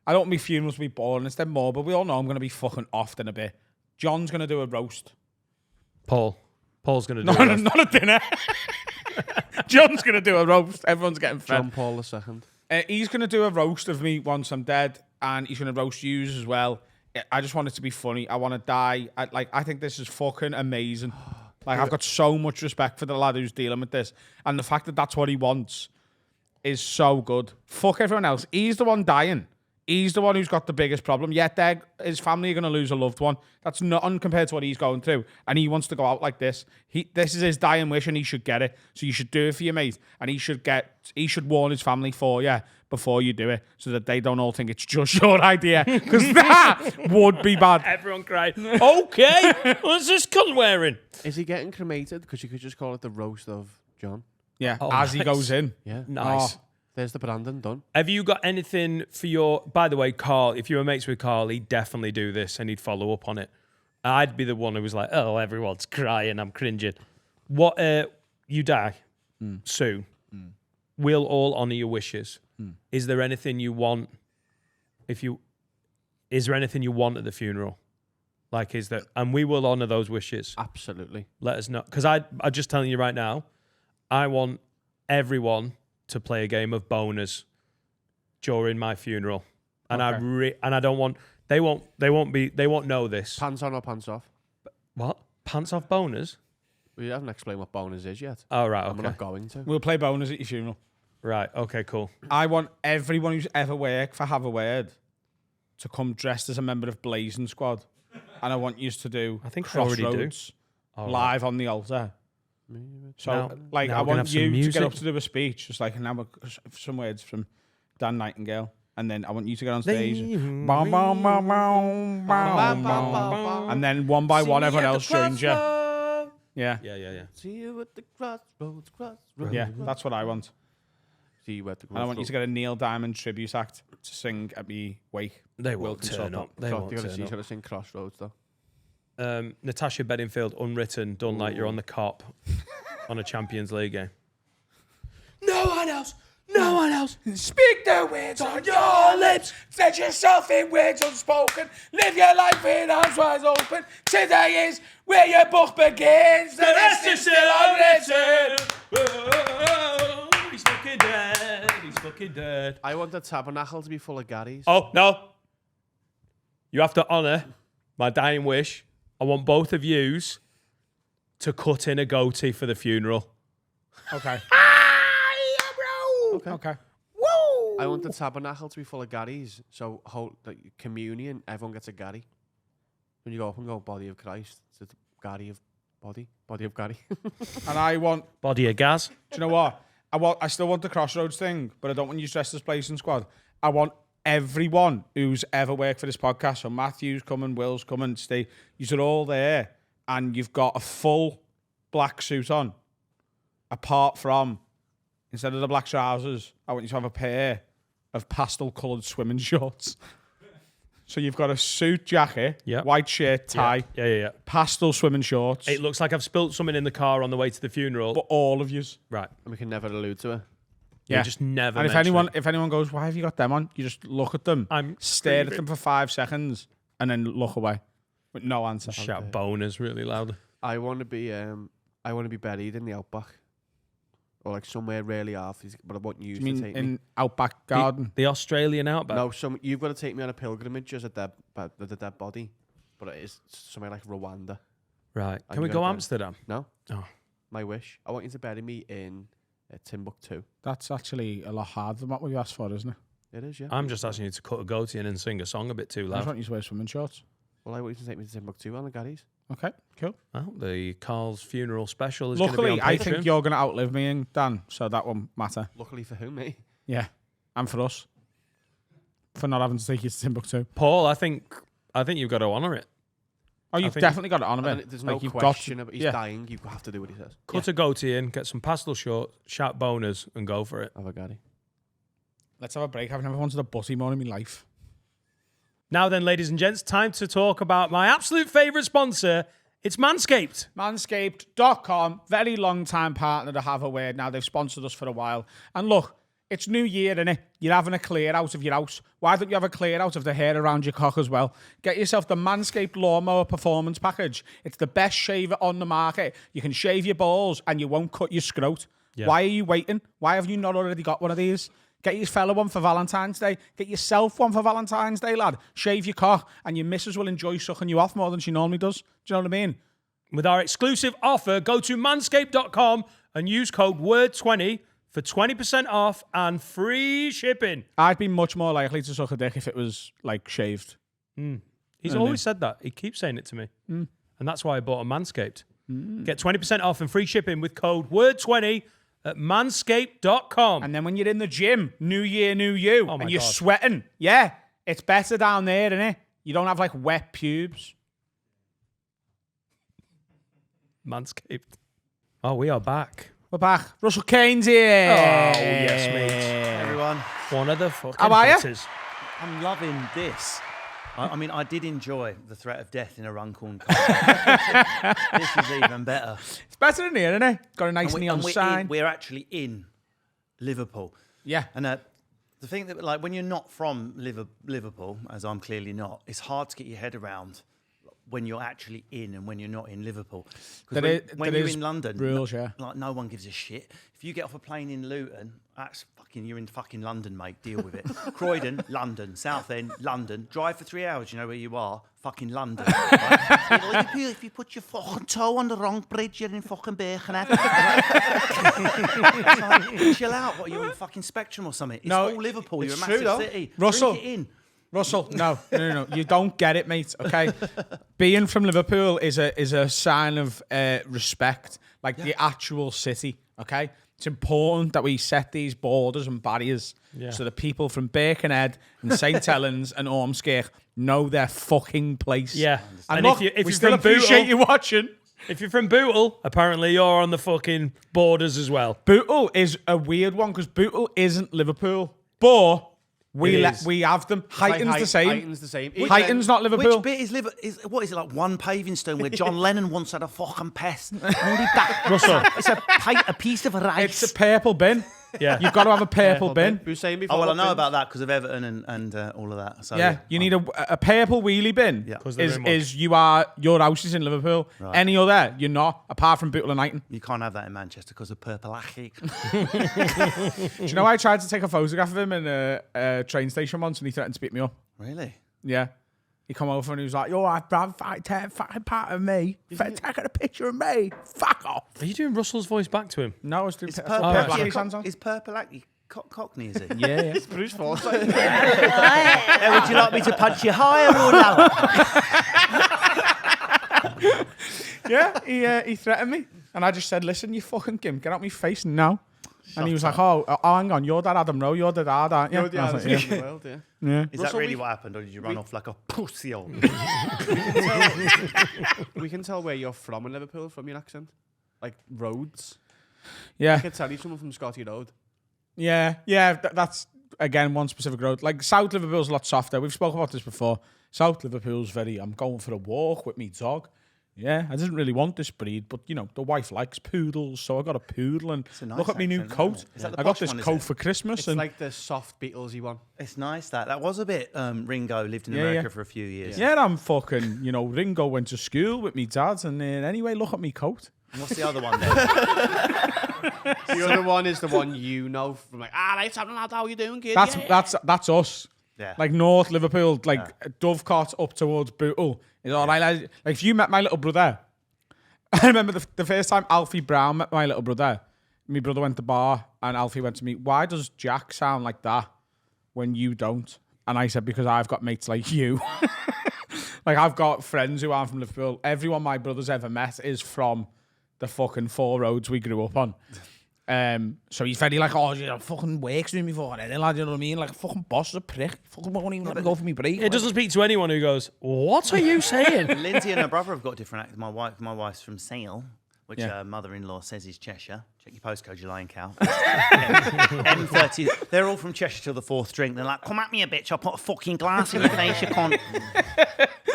I don't want my funerals to be boring. It's them more, but we all know I'm going to be fucking off in a bit. John's going to do a roast. Paul's going to do it. Not a dinner. John's going to do a roast. Everyone's getting fed. John Paul II. He's going to do a roast of me once I'm dead, and he's going to roast yous as well. I just want it to be funny. I want to die. I think this is fucking amazing. Like, I've got so much respect for the lad who's dealing with this. And the fact that that's what he wants is so good. Fuck everyone else. He's the one dying. He's the one who's got the biggest problem. Yet his family are going to lose a loved one. That's nothing compared to what he's going through. And he wants to go out like this. This is his dying wish, and he should get it. So you should do it for your mate. And he should warn his family for you before you do it, so that they don't all think it's just your idea. Because that would be bad. Everyone cried, okay, what's this cunt wearing? Is he getting cremated? Because you could just call it the roast of John. Yeah, Oh, as he nice. goes in. Yeah. Nice. Oh. There's the Brandon done. Have you got anything for your... By the way, Carl, if you were mates with Carl, he'd definitely do this and he'd follow up on it. I'd be the one who was like, oh, everyone's crying, I'm cringing. You die soon. We'll all honour your wishes. Is there anything you want Is there anything you want at the funeral? Like, is there... And we will honour those wishes. Absolutely. Let us know. Because I'm just telling you right now, I want everyone to play a game of boners during my funeral, and Okay. I don't want they won't know this. Pants on or pants off? What? Pants off boners? We haven't explained what bonus is yet. Oh right, And we're okay, not going to. We'll play bonus at your funeral. right, okay, cool. I want everyone who's ever worked for Have a Word to come dressed as a member of Blazing Squad, and I want you to do I think I already do. Crossroads All right. live on the altar. So, Now- like, now I we're gonna want have some you to music. get up to do a speech, just like some words from Dan Nightingale, and then I want you to get on stage, bam, bam, bam, bam, bam, bam, bam, and then one by one, everyone else joins you. Yeah, Yeah. See you at the crossroads. yeah, that's what I want. See you at the And I crossroads. want you to get a Neil Diamond tribute act to sing at me wake. They won't Wilkins turn up. up. They You won't gotta turn see, up. gotta sing Crossroads though. Natasha Bedingfield, unwritten, done like you're on the cop on a Champions League game. No! No one else. No one else. Speak the words on your lips. Set yourself in words unspoken. Live your life with arms wide open. Today is where your book begins. The rest is still unwritten. He's fucking dead. He's fucking dead. I want the tabernacle to be full of Garys. Oh, no. You have to honour my dying wish. I want both of yous to cut in a goatee for the funeral. Okay. Okay. Woo! I want the tabernacle to be full of Garys. So, communion, everyone gets a Gary. When you go up and go, body of Christ, it's a Gary of body of Gary. And I want, Body of Gaz. do you know what? I still want the Crossroads thing, but I don't want you dressed as Placing Squad. I want everyone who's ever worked for this podcast, so Matthew's coming, Will's coming, Steve, you're all there, and you've got a full black suit on, apart from, instead of the black trousers, I want you to have a pair of pastel-coloured swimming shorts. So you've got a suit jacket, Yeah. white shirt, tie, Yeah. pastel swimming shorts, It looks like I've spilt something in the car on the way to the funeral. but all of yous. Right. And we can never allude to it. Yeah. Just never And mention if anyone goes, why have you got them on? You just look at them, I'm stare at screaming. them for 5 seconds, and then look away with no answer. Shout boners really loud. I want to be buried in the outback. Or like somewhere really off, but I want you You to mean take me. in Outback Garden? The Australian outback. No, you've got to take me on a pilgrimage as a dead body. But it is somewhere like Rwanda. Right. I'm Can we gonna go go. Amsterdam? No? Oh. My wish. I want you to bury me in Timbuktu. That's actually a lot harder than what we've asked for, isn't it? It is, yeah. I'm just asking you to cut a goatee in and sing a song a bit too I just loud. want you to wear swimming shorts. Well, I want you to take me to Timbuktu on the Garys. Okay, cool. Well, the Carl's funeral special is going to be Luckily, on I Patreon. think you're going to outlive me and Dan, so that won't matter. Luckily for whom, mate? Yeah, and for us. For not having to take you to Timbuktu. Paul, I think you've got to honour it. Oh, you've think- definitely got it on And it. there's no you've question about he's yeah. dying. You have to do what he says. Cut a goatee in, get some pastel shorts, shout boners, and go for it. Have a Gary. Let's have a break. I've never wanted a butty more in my life. Now then, ladies and gents, time to talk about my absolute favourite sponsor. It's Manscaped. Manscaped.com, very long time partner to Have a Word. Now they've sponsored us for a while. And look, it's New Year, innit? You're having a clear out of your house. Why don't you have a clear out of the hair around your cock as well? Get yourself the Manscaped Lawnmower Performance Package. It's the best shaver on the market. You can shave your balls and you won't cut your scrot. Yeah. Why are you waiting? Why have you not already got one of these? Get your fella one for Valentine's Day. Get yourself one for Valentine's Day, lad. Shave your cock and your missus will enjoy sucking you off more than she normally does. Do you know what I mean? With our exclusive offer, go to manscaped.com and use code WORD20 for 20% off and free shipping. I'd be much more likely to suck a dick if it was, like, shaved. He's always said that. He keeps saying it to me. And that's why I bought a Manscaped. Get 20% off and free shipping with code WORD20 at manscaped.com. And then when you're in the gym, new year, new you, Oh my and you're God. sweating, yeah, it's better down there, isn't it? You don't have, like, wet pubes. Manscaped. Oh, we are back. We're back. Russell Kane's here. Oh, yes, mate. Everyone, One of the fucking How are ya? hitters. I'm loving this. I mean, I did enjoy the threat of death in a Runcorn car. This is even better. It's better in here, isn't it? Got a nice neon sign. We're actually in Liverpool. Yeah. And the thing that, like, when you're not from Liverpool, as I'm clearly not, it's hard to get your head around when you're actually in and when you're not in Liverpool. Because when you're in London, rules, yeah. like, no one gives a shit. If you get off a plane in Luton, you're in fucking London, mate. Deal with it. Croydon, London. Southend, London. Drive for 3 hours, you know where you are. Fucking London. Right? If you put your fucking toe on the wrong bridge, you're in fucking Birkenhead. Like, chill out. What, you're in fucking Spectrum or something? It's all Liverpool. You're a massive city. Russell. Drink it in. Russell, no. You don't get it, mate. Okay, being from Liverpool is a sign of respect, like the actual city. Okay, it's important that we set these borders and barriers so the people from Birkenhead and St Helens and Ormskirk know their fucking place. Yeah. and And look, if we you're still from appreciate Bootle- you watching. If you're from Bootle, apparently you're on the fucking borders as well. Bootle is a weird one because Bootle isn't Liverpool, but we It is. we have them. Heighton's the same. Heighton's the same. Heighton's not Liverpool. Which bit is Liverpool? What is it, like one paving stone where John Lennon once had a fucking pest? Only that. Russell. It's a piece of rice. It's a purple bin. Yeah. You've got to have a purple bin. Who's saying before? Oh, well, I what know bins? about that because of Everton and all of that. So, Yeah, you need a purple wheelie bin. Yeah. 'Cause they're in Your house is in Liverpool. Right. Any other, you're not, apart from Bootle and Knighton. You can't have that in Manchester because of purple achy. Do you know I tried to take a photograph of him in a train station once and he threatened to beat me up? Really? Yeah. He come over and he was like, "Yo, I've fucking part of me. Taking a picture of me. Fuck off." Are you doing Russell's voice back to him? No, I was doing Is purple purple, right. achy hands on. is purple achy Cockney, is it? Yeah, yeah. Bruce Forsyth. Would you like me to punch you higher or lower? Yeah, he threatened me. And I just said, "Listen, you fucking gimp, get out my face now." And he was like, oh, hang on, you're that Adam Rowe, you're the dad, aren't you? You're the And I was Alice like, in the world, yeah. yeah. Is Russell, that really we- what happened, or did you run off like a pussy old? We can tell where you're from in Liverpool from your accent. Like roads. I Yeah, can tell you someone from Scotty Road. yeah. That's, again, one specific road. Like, South Liverpool's a lot softer. We've spoken about this before. South Liverpool's I'm going for a walk with me dog. Yeah, I didn't really want this breed, but, you know, the wife likes poodles, so I got a poodle, and a nice look at my new accent, coat. isn't it? Is that the I got posh this one, is coat it? for Christmas. It's and like the soft Beatlesy one. It's nice that was a bit. Ringo lived in Yeah, America yeah. for a few years. yeah, I'm fucking, you know, Ringo went to school with me dad, and anyway, look at me coat. And what's the other one then? The other one is the one you know from like, right, something like that, how you doing, kid? That's us. Yeah. Like North Liverpool, like Dovecot up towards Bootle. Is all right. Like if you met my little brother, I remember the first time Alfie Brown met my little brother. My brother went to the bar and Alfie went to me, "Why does Jack sound like that when you don't?" And I said, "Because I've got mates like you." Like, I've got friends who aren't from Liverpool. Everyone my brother's ever met is from the fucking 4 roads we grew up on. So he's very like, "Oh, you know, fucking works with me for it, lad, you know what I mean? Like, a fucking boss is a prick. Fucking won't even let me go for me break." It doesn't speak to anyone who goes, "What are you saying?" Lindsay and her brother have got different accents. My wife's from Sale, which Yeah. her mother-in-law says is Cheshire. Check your postcode, you lying cow. M30. They're all from Cheshire till the 4th drink. They're like, "Come at me a bitch. I'll put a fucking glass in your face, you cunt."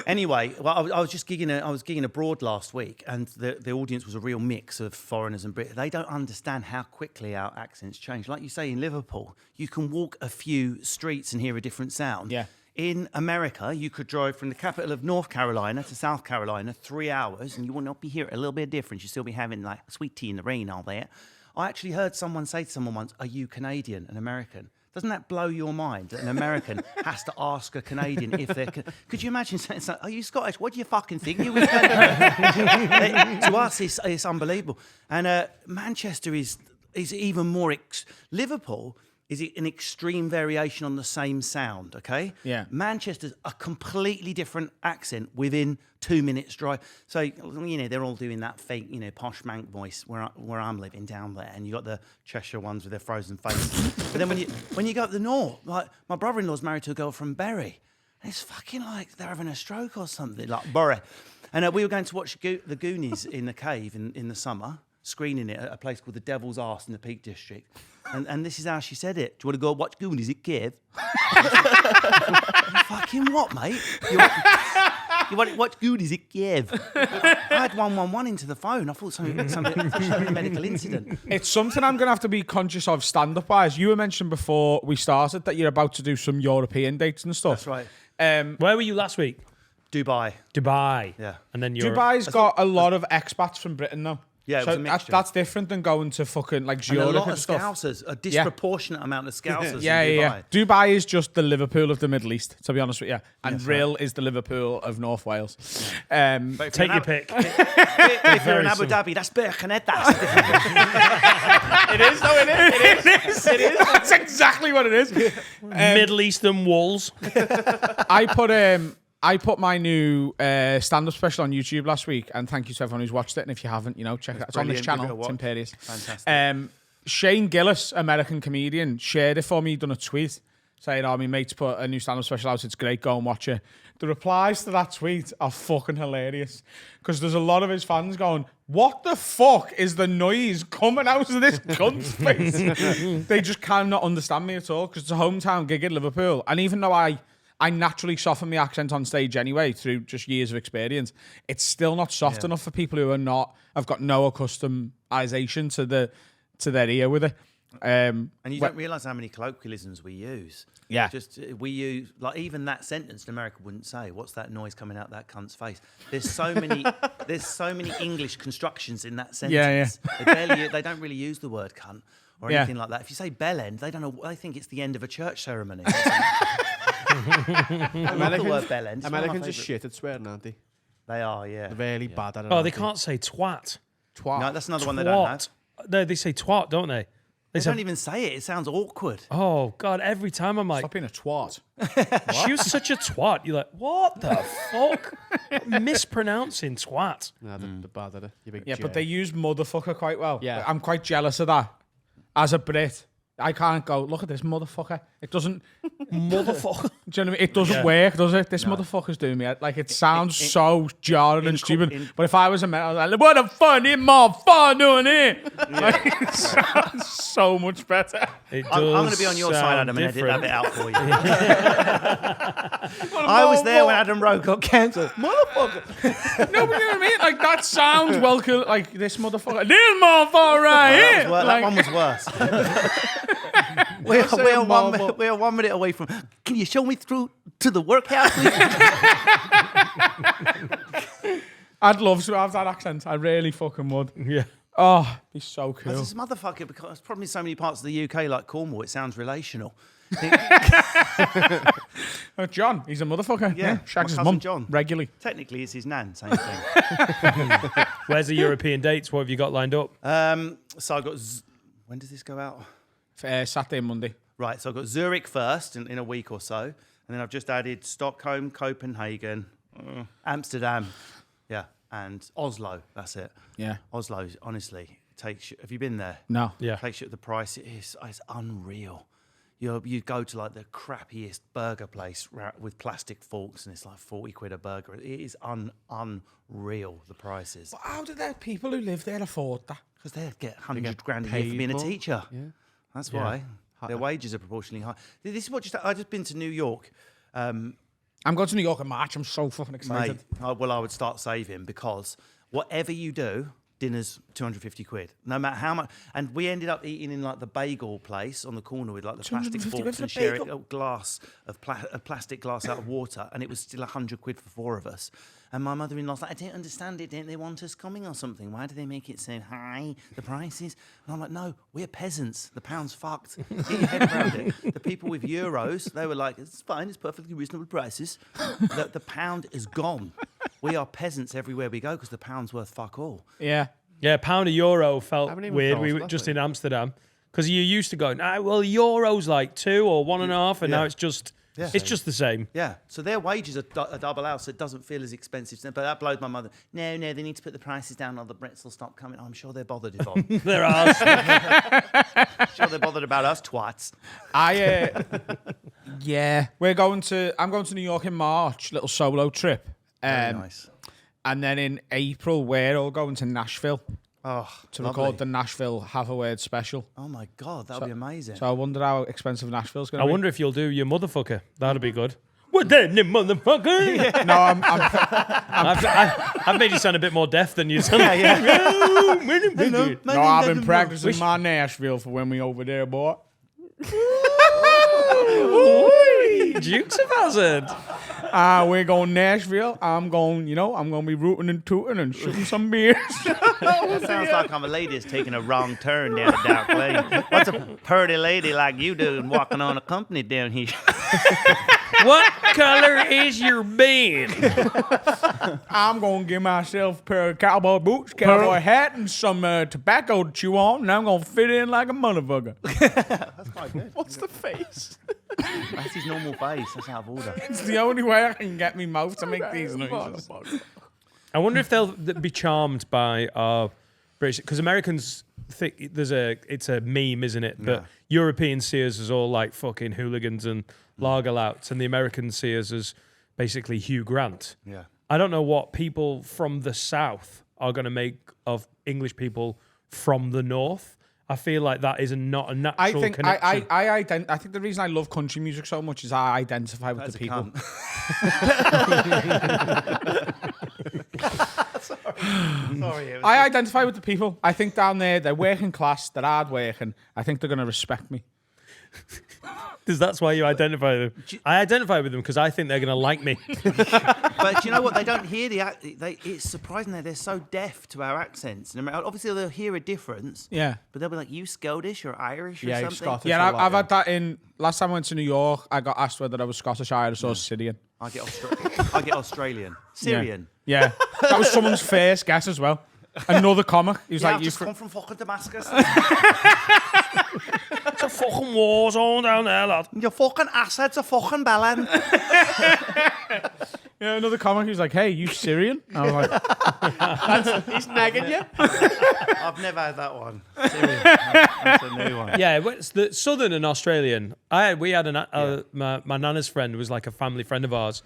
Anyway, well, I was gigging abroad last week, and the audience was a real mix of foreigners and Brits. They don't understand how quickly our accents change. Like you say, in Liverpool, you can walk a few streets and hear a different sound. Yeah. In America, you could drive from the capital of North Carolina to South Carolina 3 hours, and you will not be hearing a little bit of difference. You'll still be having like sweet tea in the rain all there. I actually heard someone say to someone once, "Are you Canadian, an American?" Doesn't that blow your mind that an American has to ask a Canadian if they're... Could you imagine saying, "Are you Scottish? What do you fucking think? To us, it's unbelievable. And Manchester is even more... Liverpool is an extreme variation on the same sound, okay? Yeah. Manchester's a completely different accent within 2 minutes drive. So, you know, they're all doing that fake, you know, posh mank voice where I'm living down there, and you got the Cheshire ones with their frozen faces. But then when you go up the north, like my brother-in-law's married to a girl from Bury, and it's fucking like they're having a stroke or something, like Bury. And we were going to watch the Goonies in the cave in the summer, screening it at a place called the Devil's Arse in the Peak District. And this is how she said it. "Do you want to go watch Goonies at Kiev?" Fucking what, mate? You want to watch Goonies at Kiev? I had 111 into the phone. I thought something a medical incident. It's something I'm going to have to be conscious of stand-up wise. You were mentioned before we started that you're about to do some European dates and stuff. That's right. Where were you last week? Dubai. Dubai. Yeah. And then Europe. Dubai's got a lot of expats from Britain though. Yeah, it so was a mixture. that's different than going to fucking like And a Europe lot and of stuff. Scousers, a disproportionate amount of Scousers Yeah, in Dubai. yeah. Dubai is just the Liverpool of the Middle East, to be honest with you. And Rhyl is the Liverpool of North Wales. Take your pick. If you're in Abu Very Dhabi, that's Birkenhead. That's It is, though, it is. It is. That's exactly what it is. Middle Eastern walls. I put my new stand-up special on YouTube last week, and thank you to everyone who's watched it. And if you haven't, you know, check it out. It's on this brilliant. Give it a channel. It's watch. Imperious. Fantastic. Shane Gillis, American comedian, shared it for me. Done a tweet saying, "Oh, my mate's put a new stand-up special out. It's great. Go and watch it." The replies to that tweet are fucking hilarious because there's a lot of his fans going, "What the fuck is the noise coming out of this cunt's face?" They just cannot understand me at all because it's a hometown gig in Liverpool, and even though I naturally soften my accent on stage anyway through just years of experience, it's still not soft enough for people who have got no accustomization to their ear with it. And you don't realise how many colloquialisms we use. Yeah. Just we use like even that sentence in America wouldn't say. What's that noise coming out that cunt's face? There's so many. There's so many English constructions in that sentence. Yeah. They don't really use the word cunt or Yeah. anything like that. If you say bell end, they don't know. They think it's the end of a church ceremony. I love the word bell end. It's one of my Americans are favourite- shit at swearing, aren't they? They are, yeah. They're really bad at it. Oh, aren't they can't say twat. Twat. No, that's another one they don't have. Twat. No, they say twat, don't they? They say- don't even say it. It sounds awkward. Oh God! Every time I'm like, Stop being a twat. she was such a twat. You're like, what the fuck? Mispronouncing twat. No, they're bad at it. You big Yeah, jerk. but they use motherfucker quite well. Yeah. I'm quite jealous of that. As a Brit, I can't go, look at this motherfucker. It doesn't, Motherfucker. do you know what I mean? It doesn't work, does it? This motherfucker's doing me. Like, it sounds so jarring and stupid. But if I was a man, I was like, what a funny motherfucker doing it. Like, it sounds so much better. It I'm going to does be on your side, sound Adam, and edit different. that bit out for you. I was there when Adam Rowe got cancelled. Motherfucker. No, but you know what I mean? Like, that sounds well cool. Like, this motherfucker. This motherfucker right here. That one was worse. We're 1 minute away from. Can you show me through to the workhouse? Please? I'd love to have that accent. I really fucking would. Yeah. Oh, it'd be so cool. This motherfucker, because probably so many parts of the UK, like Cornwall, it sounds relational. John, he's a motherfucker. Yeah, Shags my his cousin mum John. regularly. Technically, it's his nan, same thing. Where's the European dates? What have you got lined up? So I got. When does this go out? Saturday and Monday. Right, so I've got Zurich first in a week or so, and then I've just added Stockholm, Copenhagen, Amsterdam, yeah, and Oslo. That's it. Yeah. Oslo, honestly, takes you. Have you been there? No. Yeah. Takes you at the price. It's unreal. You go to like the crappiest burger place with plastic forks, and it's like 40 quid a burger. It is unreal, the prices. But how do the people who live there afford that? Because they get 100 grand a year for paid being a more. teacher. Yeah. That's why. Their wages are proportionally high. This is what I've just been to New York. I'm going to New York in March. I'm so fucking excited. Mate, I would start saving because whatever you do, dinner's 250 quid. No matter how much. And we ended up eating in like the bagel place on the corner with like the plastic 250 forks quid for and a sharing bagel? a glass of a plastic glass out of water, and it was still 100 quid for 4 of us. And my mother-in-law's like, I don't understand it. Don't they want us coming or something? Why do they make it so high, the prices? And I'm like, no, we're peasants. The pound's fucked. Get your head around it. The people with euros, they were like, it's fine, it's perfectly reasonable prices. The pound is gone. We are peasants everywhere we go because the pound's worth fuck all. Yeah. Yeah, pound a euro felt haven't even weird. thought We of were that, just mate. in Amsterdam because you used to go, well, euro's like 2 or 1.5, and now it's just just the same. Yeah, so their wages are double out, so it doesn't feel as expensive. But that blows my mother. No, they need to put the prices down or the Brits will stop coming. I'm sure they're bothered, Yvonne. There are. Sure they're bothered about us twats. Yeah. I'm going to New York in March, little solo trip. Very nice. And then in April, we're all going to Nashville Oh, to lovely. record the Nashville Have a Word special. Oh my God, that would be amazing. So I wonder how expensive Nashville's going I to be. wonder if you'll do your motherfucker. That'd be good. What then, you motherfucker? No, I've made you sound a bit more deaf than you sound. no, I've been practicing my Nashville for when we over there, boy. Dukes of Hazzard. We're going Nashville. I'm going to be rooting and tooting and shooting some beers. That sounds like I'm a lady that's taking a wrong turn down a dark lane. What's a pretty lady like you doing walking on a company down here? What color is your band? I'm going to give myself a pair of cowboy boots, cowboy hat, and some tobacco to chew on, and I'm going to fit in like a motherfucker. That's quite good. What's the face? That's his normal face. That's out of order. It's the only way I can get me mouth to make these noises. I wonder if they'll be charmed by our British, because Americans think it's a meme, isn't it? But Europeans see us as all like fucking hooligans and lager louts, and the Americans see us as basically Hugh Grant. Yeah. I don't know what people from the South are going to make of English people from the North. I feel like that is not a natural I think connection. I think the reason I love country music so much is I identify with That's the a people. cunt. Sorry. I identify with the people. I think down there, they're working class, they're hard working. I think they're going to respect me. Because that's why you identify with them. I identify with them because I think they're going to like me. But do you know what? They don't hear it's surprising that they're so deaf to our accents. And obviously, they'll hear a difference. Yeah. But they'll be like, you Scottish or Irish or Yeah, something? Scottish. Yeah, a I've lot, had that in... Last time I went to New York, I got asked whether I was Scottish, Irish or Syrian. I get Australian. Syrian. Yeah. That was someone's first guess as well. Another comic. He was Yeah, like, I've just come from fucking Damascus. It's a fucking war zone down there, lad. Your fucking asset's a fucking bellend. Yeah, another comic. He was like, hey, you Syrian? I was like, He's nagging you. I've never had that one. Syrian. That's a new one. Yeah, it's the Southern and Australian. We had my nana's friend was like a family friend of ours.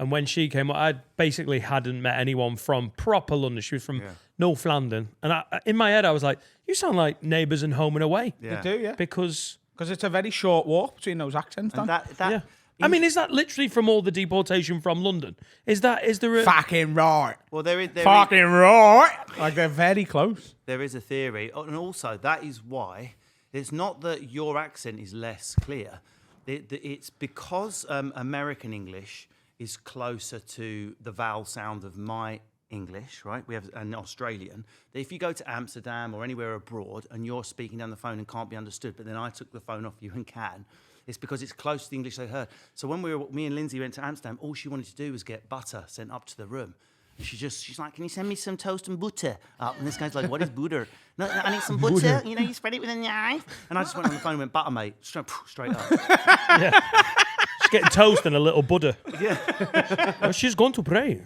And when she came, I basically hadn't met anyone from proper London. She was from North London. And in my head, I was like, you sound like Neighbours and Home and Away. Yeah. they do, yeah. Because, Because it's a very short walk between those accents, Dan. yeah. I mean, is that literally from all the deportation from London? Is there a... Fucking right. Well, there is right. Like, they're very close. there is a theory, and also that is why it's not that your accent is less clear. It's because American English is closer to the vowel sound of my English, right? We have an Australian. That if you go to Amsterdam or anywhere abroad and you're speaking down the phone and can't be understood, but then I took the phone off you and can, it's because it's close to the English they heard. So when me and Lindsay went to Amsterdam, all she wanted to do was get butter sent up to the room. And she's like, can you send me some toast and butter up? And this guy's like, what is butter? No, I need some butter. You know, you spread it with a knife. And I just went on the phone and went, butter, mate. Straight up. She's getting toast and a little butter. Yeah. Well, she's gone to pray.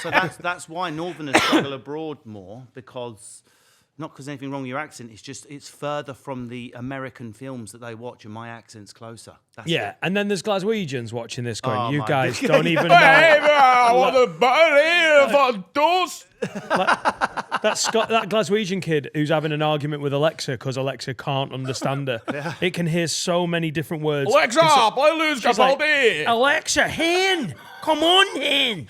So that's why Northerners struggle abroad more, because not because there's anything wrong with your accent, it's just it's further from the American films that they watch, and my accent's closer. That's Yeah, it. and then there's Glaswegians watching this going, Oh, you my guys God. don't even Hey, know. bro, I want the butter here for dust. That Glaswegian kid who's having an argument with Alexa because Alexa can't understand her. It can hear so many different words. Alexa, I lose She's like, Capaldi. Alexa, hen, come on, hen.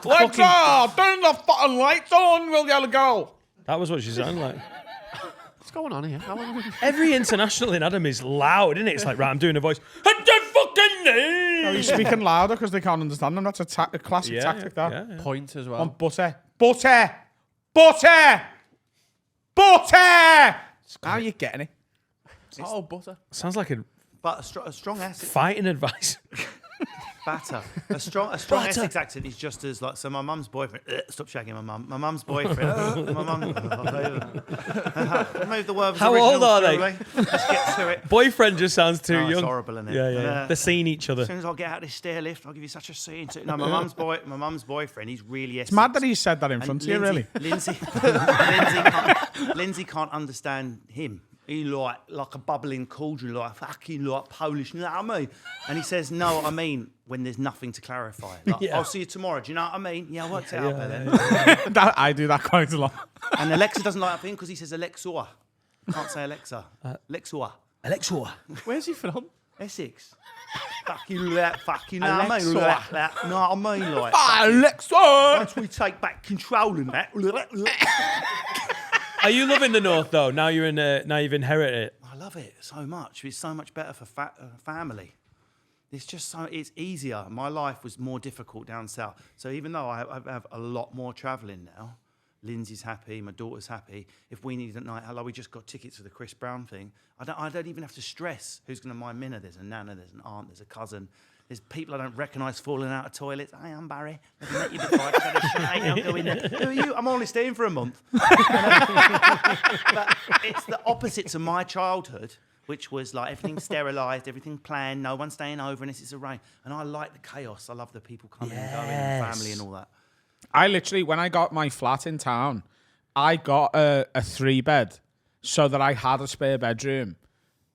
Alexa, turn the fucking lights on, will you girl? That was what she sounded like. What's going on here? Every international in Adam is loud, isn't it? It's like, right, I'm doing a voice. I don't fucking know. Are you speaking louder because they can't understand them? That's a classic tactic, that. Yeah. Point as well. On butter. Butter! Butter! Butter! How are you getting it? Oh, butter. Sounds like a But a strong accent. fighting advice. Batter. A strong Essex accent is just as like. So my mum's boyfriend. Stop shagging my mum. My mum's boyfriend. My mum. Move the word. How old are they? Let's get to it. Boyfriend just sounds too Oh, young. it's horrible, isn't it? Yeah. They're seeing each other. As soon as I get out of this stair lift, I'll give you such a scene. No, my mum's boyfriend. He's really Essex. It's mad that he said that in front of you, really. Lindsay can't understand him. He like a bubbling cauldron, like fucking like Polish. You know what I mean? And he says, "No, I mean when there's nothing to clarify. Like, Yeah. I'll see you tomorrow. Do you know what I mean? Yeah, I worked it out there then." I do that quite a lot. And Alexa doesn't like that thing because he says Alexa. Can't say Alexa. Alexa. Alexa. Where's he from? Essex. Fucking that. Fucking know what I mean? Alexa. That. Know what I mean? Like. Alexa! Once we take back control in that. Are you loving the North though? Now you're in. Now you've inherited it. I love it so much. It's so much better for family. It's just so it's easier. My life was more difficult down south. So even though I have a lot more travelling now, Lindsay's happy, my daughter's happy. If we need a night, hello, we just got tickets to the Chris Brown thing. I don't even have to stress who's going to mind Minna. There's a nana, there's an aunt, there's a cousin. There's people I don't recognise falling out of toilets. Hi, I'm Barry. I've met you before. I just had a shite. I'm going there. Who are you? I'm only staying for a month. But it's the opposite to my childhood, which was like everything sterilised, everything planned, no one staying over unless it's a rain. And I like the chaos. I love the people coming and going and family and all that. I literally, when I got my flat in town, I got a 3-bed so that I had a spare bedroom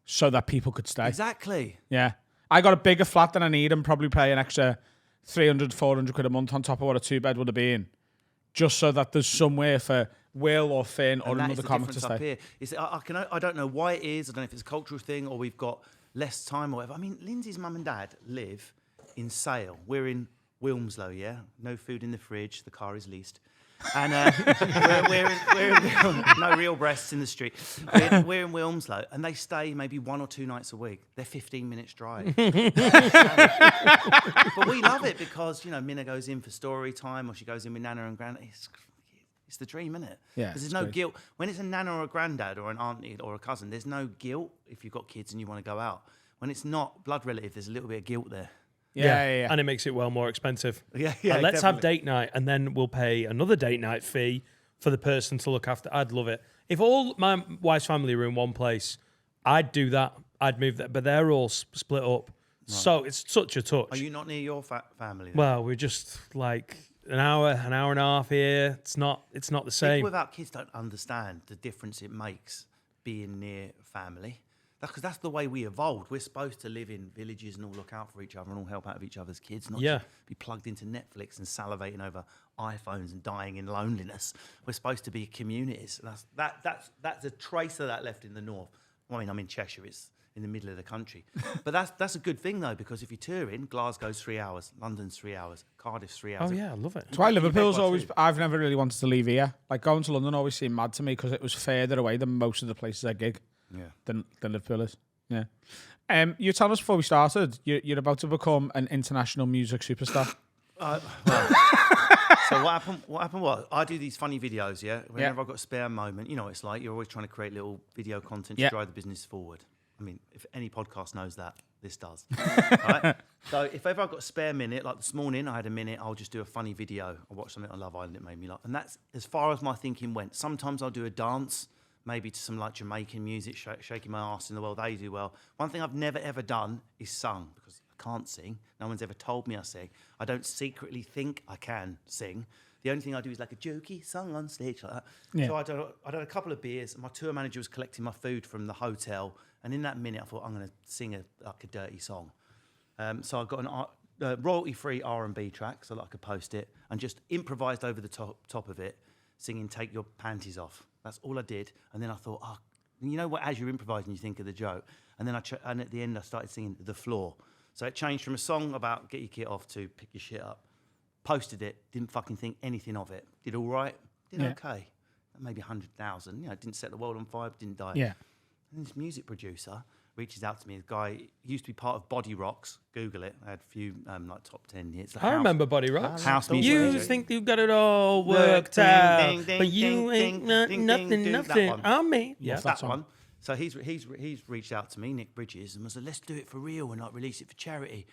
so that people could stay. Exactly. Yeah. I got a bigger flat than I need and probably pay an extra 300, 400 quid a month on top of what a 2-bed would have been. Just so that there's somewhere for Will or Finn or And that another is the comic to difference up stay. here. Is that I don't know why it is. I don't know if it's a cultural thing or we've got less time or whatever. I mean, Lindsay's mum and dad live in Sale. We're in Wilmslow, yeah? No food in the fridge, the car is leased. And no real breasts in the street. We're in Wilmslow, and they stay maybe 1 or 2 nights a week. They're 15 minutes drive. But we love it because, you know, Minna goes in for story time, or she goes in with Nana and Grandad. It's the dream, isn't it? Yeah, Because there's no guilt. When it's a Nana or a Grandad or an auntie or a cousin, there's no guilt if you've got kids and you want to go out. When it's not blood relative, there's a little bit of guilt there. Yeah. And it makes it well more expensive. Yeah, Let's have date night, and then we'll pay another date night fee for the person to look after. I'd love it. If all my wife's family were in one place, I'd do that. I'd move that. But they're all split up. Right. So it's such a touch. Are you not near your family then? Well, we're just like an hour and a half here. It's not the same. People without kids don't understand the difference it makes being near family. Because that's the way we evolved. We're supposed to live in villages and all look out for each other and all help out of each other's kids, not just be plugged into Netflix and salivating over iPhones and dying in loneliness. We're supposed to be communities. That's a trace of that left in the north. I mean, I'm in Cheshire. It's in the middle of the country. But that's a good thing, though, because if you're touring, Glasgow's 3 hours, London's 3 hours, Cardiff's 3 hours. Oh, yeah, I love it. That's why Liverpool's always... I've never really wanted to leave here. Like, going to London always seemed mad to me because it was further away than most of the places I gig. Than Liverpool is. Yeah. You told us before we started, you're about to become an international music superstar. So what happened was, I do these funny videos, whenever I've got a spare moment. You know what it's like, you're always trying to create little video content to drive the business forward. I mean, if any podcast knows that, this does. Right? So if ever I've got a spare minute, like this morning I had a minute, I'll just do a funny video. I'll watch something on Love Island, it made me laugh. And that's as far as my thinking went. Sometimes I'll do a dance, maybe to some like Jamaican music, shaking my ass in the world. They do well. One thing I've never ever done is sung, because I can't sing. No one's ever told me I sing. I don't secretly think I can sing. The only thing I do is like a jokey song on stage like that. Yeah. So I did a couple of beers. And my tour manager was collecting my food from the hotel, and in that minute I thought I'm going to sing a dirty song. So I got an royalty-free R&B track, so that I could post it, and just improvised over the top of it, singing "Take Your Panties Off." That's all I did. And then I thought, you know what? As you're improvising, you think of the joke. And then and at the end, I started singing "The Floor." So it changed from a song about get your kit off to pick your shit up. Posted it, didn't fucking think anything of it. Did all right, did okay. Maybe 100,000. You know, didn't set the world on fire, didn't die. Yeah. And this music producer reaches out to me. A guy used to be part of Body Rocks. Google it. I had a few like top 10 hits. I remember Body Rocks. House music. You think you've got it all worked out, but you ain't nothing on me. Yeah, that one. So he's reached out to me, Nick Bridges, and was like, let's do it for real and like release it for charity.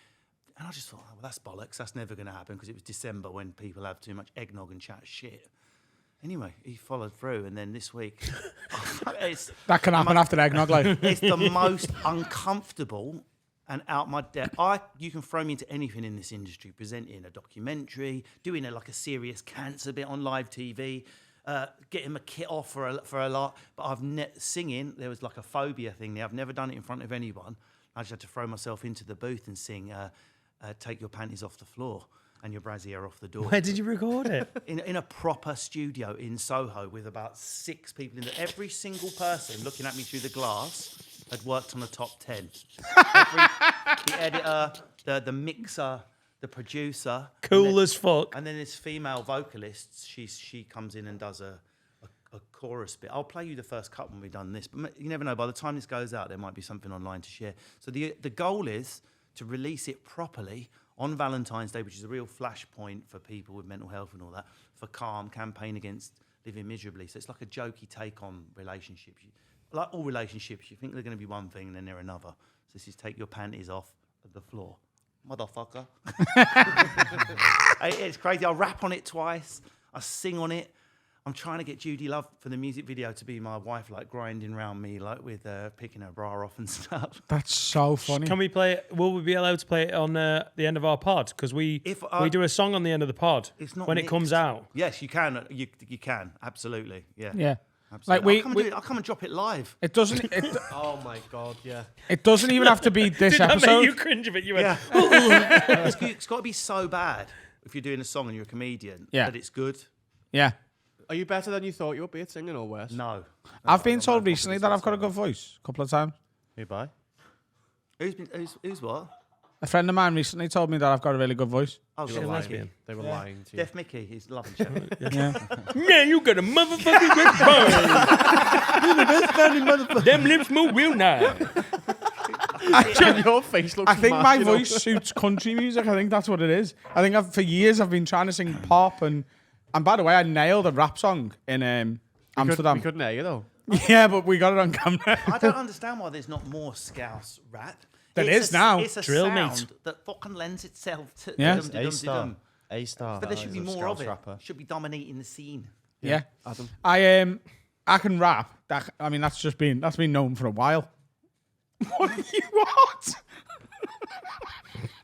And I just thought, well, that's bollocks. That's never going to happen because it was December when people have too much eggnog and chat shit. Anyway, he followed through, and then this week... that can happen after eggnog, like. It's the most uncomfortable and out my depth. You can throw me into anything in this industry, presenting a documentary, doing a serious cancer bit on live TV, getting my kit off for a lot. But singing, there was like a phobia thing there. I've never done it in front of anyone. I just had to throw myself into the booth and sing "Take Your Panties Off the Floor and Your Brassiere Off the Door." Where did you record it? in a proper studio in Soho with about 6 people in there. Every single person looking at me through the glass had worked on a top 10. The editor, the mixer, the producer. Cool as fuck. And then this female vocalist, she comes in and does a chorus bit. I'll play you the first cut when we've done this, but you never know. By the time this goes out, there might be something online to share. So the goal is to release it properly on Valentine's Day, which is a real flashpoint for people with mental health and all that, for Calm, campaign against living miserably. So it's like a jokey take on relationships. Like all relationships, you think they're going to be one thing and then they're another. So this is "Take Your Panties Off the Floor." Motherfucker. It's crazy. I rap on it twice. I sing on it. I'm trying to get Judy Love for the music video to be my wife, like grinding around me, like with picking her bra off and stuff. That's so funny. Can we play it? Will we be allowed to play it on the end of our pod? Because we do a song on the end of the pod when it comes out. Yes, you can. You can. Absolutely. Yeah. Yeah. Absolutely. I'll come and drop it live. It doesn't. Oh my God, yeah. It doesn't even have to be this Did episode. That make you cringe a bit? You went, It's got to be so bad if you're doing a song and you're a comedian that it's good. Yeah. Are you better than you thought you would be at singing or worse? No. I've been told recently that I've got a good voice a couple of times. Who by? Who's what? A friend of mine recently told me that I've got a really good voice. Oh, She's a Deaf lesbian. They were lying to you. Deaf Mickey, he's loving chat. Yeah. Yeah, you got a motherfucking good voice. Them lips move real nice. Your face looks I think mad, my you know? voice suits country music. I think that's what it is. I think for years I've been trying to sing pop and by the way, I nailed a rap song in Amsterdam. We couldn't hear you though. Yeah, but we got it on camera. I don't understand why there's not more Scouse rap. There It's is now. It's a Drill sound meat. that fucking lends itself to Yeah. dum-de-dum-de-dum. A-star. But there should be more of it. Rapper. Should be dominating the scene. Yeah. Adam. I can rap. That's been known for a while. What?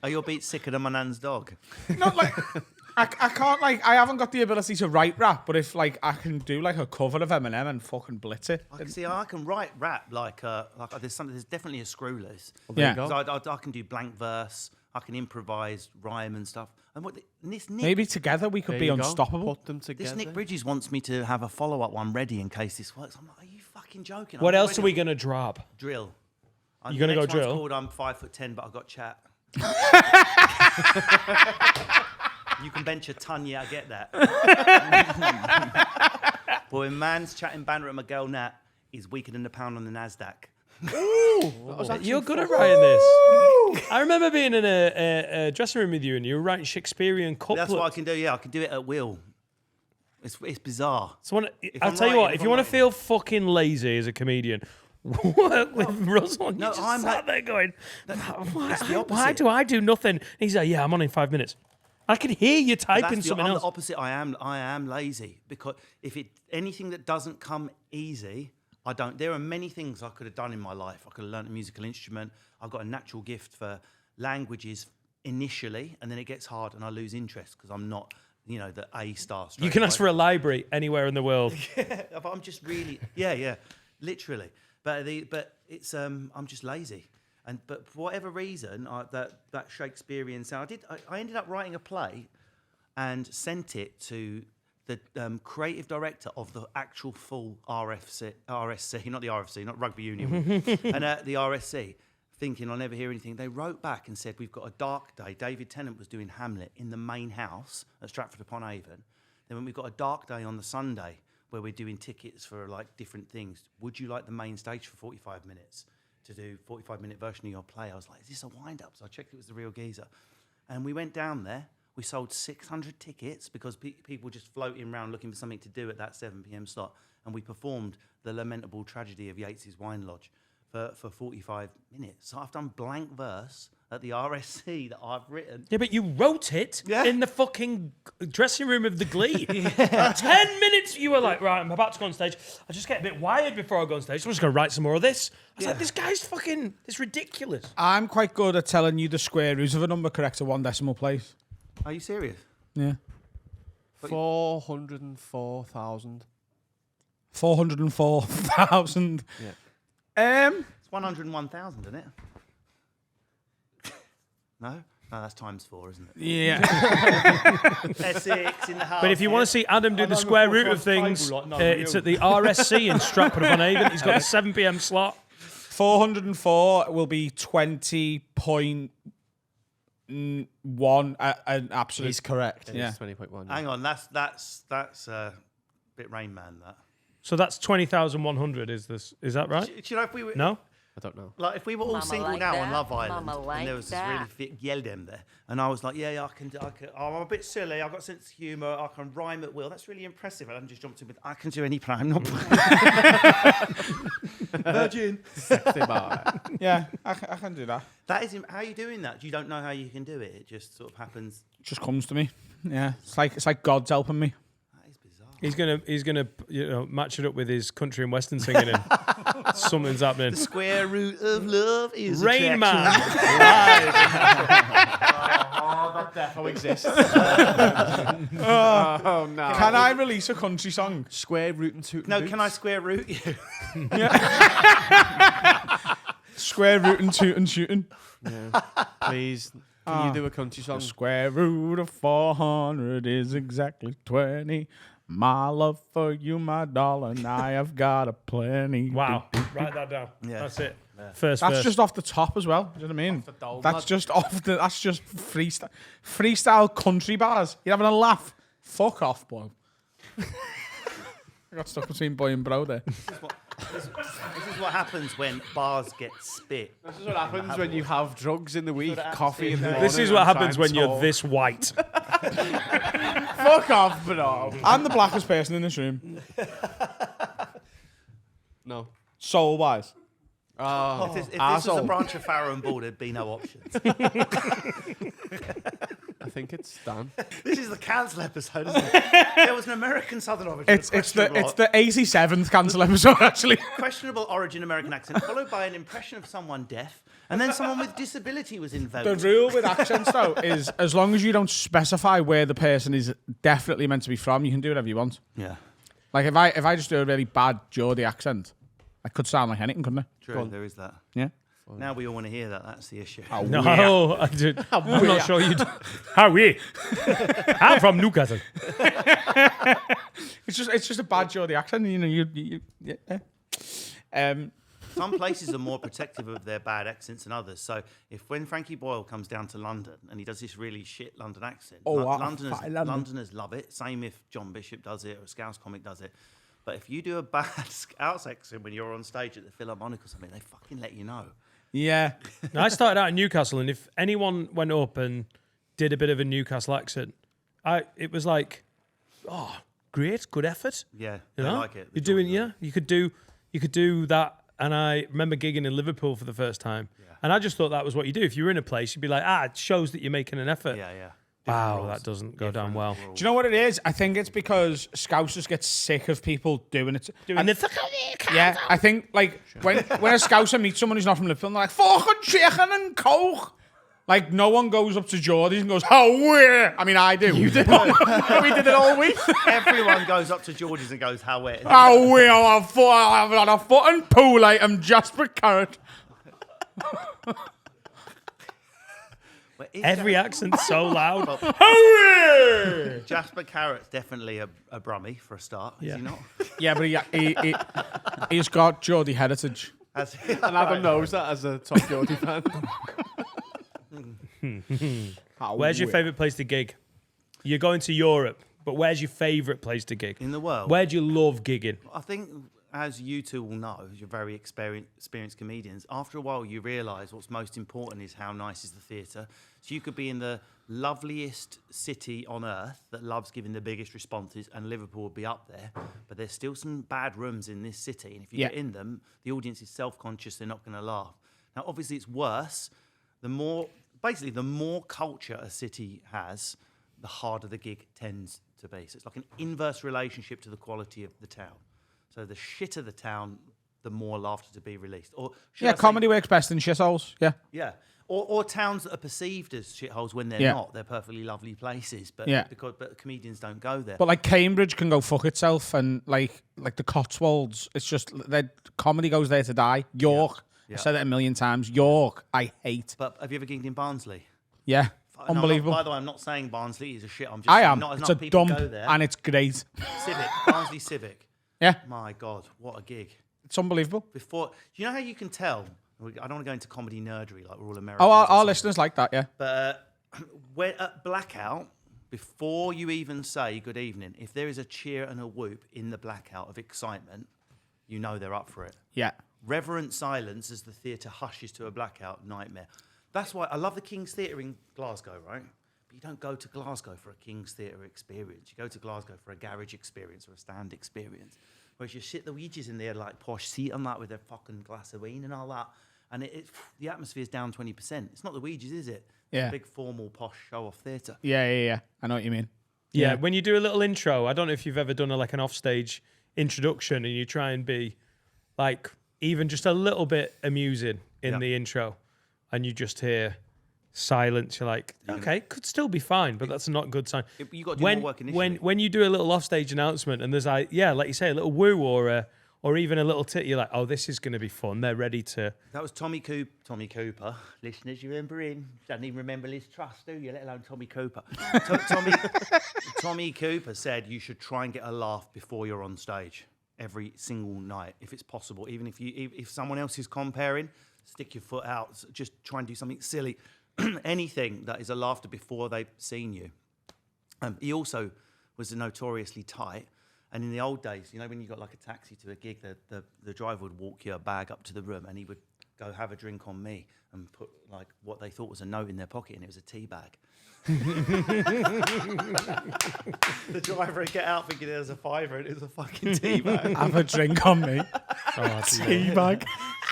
Are your beats sicker than my nan's dog? Not like I can't I haven't got the ability to write rap, but if I can do a cover of Eminem and fucking blitz it. I can write rap like there's definitely a screw loose. Yeah. 'Cause I can do blank verse. I can improvise rhyme and stuff. And this Nick, Maybe together we could There be you go. unstoppable. Put them together. this Nick Bridges wants me to have a follow-up one ready in case this works. I'm like, are you fucking joking? What I'm else are already- we gonna drop? Drill. You gonna go next one's drill? Called I'm 5'10", but I've got chat. You can bench a ton, yeah, I get that. But when man's chatting banter at my girl Nat, he's weaker than the pound on the Nasdaq. You're good at writing this. I remember being in a dressing room with you and you were writing Shakespearean couplets. That's what I can do. Yeah, I can do it at will. It's bizarre. So I'll I'm tell you writing- what, if if I'm you want to writing- feel fucking lazy as a comedian, work with Russell. No, You just I'm sat like- there going, the why opposite. do I do nothing? And he's like, yeah, I'm on in 5 minutes. I could hear you typing That's something I'm else. the opposite. I am lazy because if anything that doesn't come easy, I don't. There are many things I could have done in my life. I could have learned a musical instrument. I've got a natural gift for languages initially, and then it gets hard, and I lose interest because I'm not, the A-star. You can ask for a library anywhere in the world. But I'm just really, literally. But it's I'm just lazy, but for whatever reason, that Shakespearean sound. I ended up writing a play, and sent it to the creative director of the actual full RSC, not the RFC, not rugby union, and the RSC. Thinking I'll never hear anything. They wrote back and said, we've got a dark day. David Tennant was doing Hamlet in the main house at Stratford-upon-Avon. Then when we've got a dark day on the Sunday where we're doing tickets for different things, would you like the main stage for 45 minutes to do 45-minute version of your play? I was like, is this a wind-up? So I checked it was the real geezer. And we went down there. We sold 600 tickets because people were just floating around looking for something to do at that 7 p.m. slot. And we performed The Lamentable Tragedy of Yeats's Wine Lodge for 45 minutes. So I've done blank verse at the RSC that I've written. Yeah, but you wrote it Yeah. in the fucking dressing room of the Glee. 10 minutes, you were like, right, I'm about to go on stage. I just get a bit wired before I go on stage. So I'm just going to write some more of this. I was like, this guy's fucking, it's ridiculous. I'm quite good at telling you the square root of a number correct to 1 decimal place. Are you serious? Yeah. 404,000. 404,000. Yeah. It's 101,000, isn't it? No, that's times 4, isn't it? Yeah. Essex in the house. But if you want to see Adam do the square root of things, it's at the RSC in Stratford-upon-Avon. He's got a 7 p.m. slot. 404 will be 20.1 an absolute. He's correct. It Yeah. is 20.1. Hang on, that's a bit Rain Man, that. So that's 20,100, is that right? Do you know if we were... No? I don't know. Like, if we were all Mama single like now on that, Love Island, Mama like and there was this really that. fit Yeldem there, and I was like, I can, I'm a bit silly, I've got a sense of humour, I can rhyme at will, that's really impressive. And I just jumped in with, I can do any play, I'm not Virgin. Sexy boy. Yeah, I can do that. That is, how are you doing that? You don't know how you can do it, it just sort of happens. It just comes to me. Yeah, it's like God's helping me. That is bizarre. He's gonna match it up with his country and western singing and something's happening. The square root of love is Rain Man. That defo exists. Oh, no. Can I release a country song? Square root and toot. No, can I square root you? Square root and toot and shooting. Yeah. Please. Can you do a country song? Square root of 400 is exactly 20. My love for you, my darling, I have got a plenty. Wow. Write that down. Yeah. That's it. That's just off the top as well. You know what I mean? That's just freestyle country bars. You're having a laugh. Fuck off, boy. I got stuck between boy and bro there. This is what happens when bars get spit. This is what happens when you have drugs in the week, coffee in the morning. This is what happens when you're this white. Fuck off, bro. I'm the blackest person in this room. No. Soul wise. If this was a branch of Farrow and Ball, there'd be no options. I think it's Dan. This is the cancel episode, isn't it? There was an American Southern origin. It's the 87th cancel episode actually. Questionable origin American accent, followed by an impression of someone deaf, and then someone with disability was invoked. The rule with accents though is as long as you don't specify where the person is definitely meant to be from, you can do whatever you want. Yeah. Like if I just do a really bad Geordie accent, I could sound like anything, couldn't I? True, there is that. Yeah. Now we all want to hear that. That's the issue. No, I did. I'm not sure you do. How are we? I'm from Newcastle. It's just a bad Geordie accent. You know, Some places are more protective of their bad accents than others. So when Frankie Boyle comes down to London and he does this really shit London accent, Londoners love it. Same if John Bishop does it or a Scouse comic does it. But if you do a bad Scouse accent when you're on stage at the Philharmonic or something, they fucking let you know. yeah. Now, I started out in Newcastle, and if anyone went up and did a bit of a Newcastle accent, it was like, oh, great, good effort. Yeah, You I know? like it. You're doing, you could do that. And I remember gigging in Liverpool for the first time, and I just thought that was what you do. If you were in a place, you'd be like, it shows that you're making an effort. Yeah, yeah. Wow, that doesn't go down well. Do you know what it is? I think it's because Scousers get sick of people doing it. And it's like, Yeah, I think like when a Scouser meets someone who's not from Liverpool, they're like fucking chicken and coke. Like no one goes up to Geordies and goes, "How we're?" I mean, I do. You did. We did it all week. Everyone goes up to George's and goes, "How wet?" How we're? I've had a fucking pool item just for carrot. every accent's so loud. Jasper Carrot's definitely a Brummie for a start, is he not? Yeah, but he's got Geordie heritage. And Adam knows that as a top Geordie fan. Where's your favourite place to gig? You're going to Europe, but where's your favourite place to gig? in the world? Where do you love gigging? I think, as you two will know, you're very experienced comedians, after a while you realise what's most important is how nice is the theatre. So you could be in the loveliest city on earth that loves giving the biggest responses, and Liverpool would be up there, but there's still some bad rooms in this city, and if you get in them, the audience is self-conscious, they're not going to laugh. Now, obviously, it's worse. The more culture a city has, the harder the gig tends to be. So it's like an inverse relationship to the quality of the town. So the shitter the town, the more laughter to be released. Or comedy works best in shitholes. Yeah. Yeah. Or towns that are perceived as shitholes when they're not. They're perfectly lovely places, but but comedians don't go there. But like Cambridge can go fuck itself, and like the Cotswolds, it's just comedy goes there to die. York, I said it a million times. York, I hate. But have you ever gigged in Barnsley? Yeah, unbelievable. By the way, I'm not saying Barnsley is a shit. I'm just I saying am. not It's enough a people dump, go there. and it's great. Civic, Barnsley Civic. Yeah, My God, what a gig! it's unbelievable. Do you know how you can tell? I don't want to go into comedy nerdery like we're all Americans. Oh, our listeners like that, yeah. But when at blackout, before you even say good evening, if there is a cheer and a whoop in the blackout of excitement, you know they're up for it. Yeah. Reverent silence as the theatre hushes to a blackout nightmare. That's why I love the King's Theatre in Glasgow, right? But you don't go to Glasgow for a King's Theatre experience. You go to Glasgow for a garage experience or a stand experience. Whereas you sit the Ouija's in there like posh seat and that with their fucking glass of wine and all that. And the atmosphere's down 20%. It's not the Ouija's, is it? Yeah. It's a big formal posh show-off theatre. Yeah. I know what you mean. Yeah, when you do a little intro, I don't know if you've ever done an offstage introduction and you try and be like even just a little bit amusing in the intro, and you just hear silence. You're like, okay, could still be fine, but that's not a good sign. You got to do more work initially. When you do a little offstage announcement and there's like you say, a little woo or even a little tit, you're like, oh, this is going to be fun. They're ready to. That was Tommy Cooper. Listeners, you remember him? Don't even remember Liz Truss, do you? Let alone Tommy Cooper. Tommy Cooper said you should try and get a laugh before you're on stage every single night, if it's possible. Even if someone else is comparing, stick your foot out, just try and do something silly, anything that is a laughter before they've seen you. He also was notoriously tight. And in the old days, you know, when you got like a taxi to a gig, the driver would walk your bag up to the room and he would go have a drink on me and put like what they thought was a note in their pocket, and it was a tea bag. The driver would get out thinking there was a fiver and it was a fucking tea bag. Have a drink on me. Tea bag.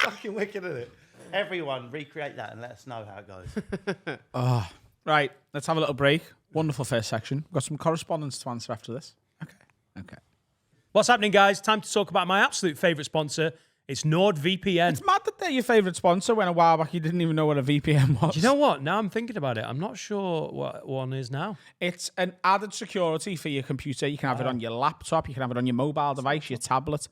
Fucking wicked, isn't it? Everyone recreate that and let us know how it goes. Right, let's have a little break. Wonderful first section. We've got some correspondence to answer after this. Okay. What's happening, guys? Time to talk about my absolute favourite sponsor. It's NordVPN. It's mad that they're your favourite sponsor when a while back you didn't even know what a VPN was. Do you know what? Now I'm thinking about it. I'm not sure what one is now. It's an added security for your computer. You can have it on your laptop. You can have it on your mobile device, your tablet.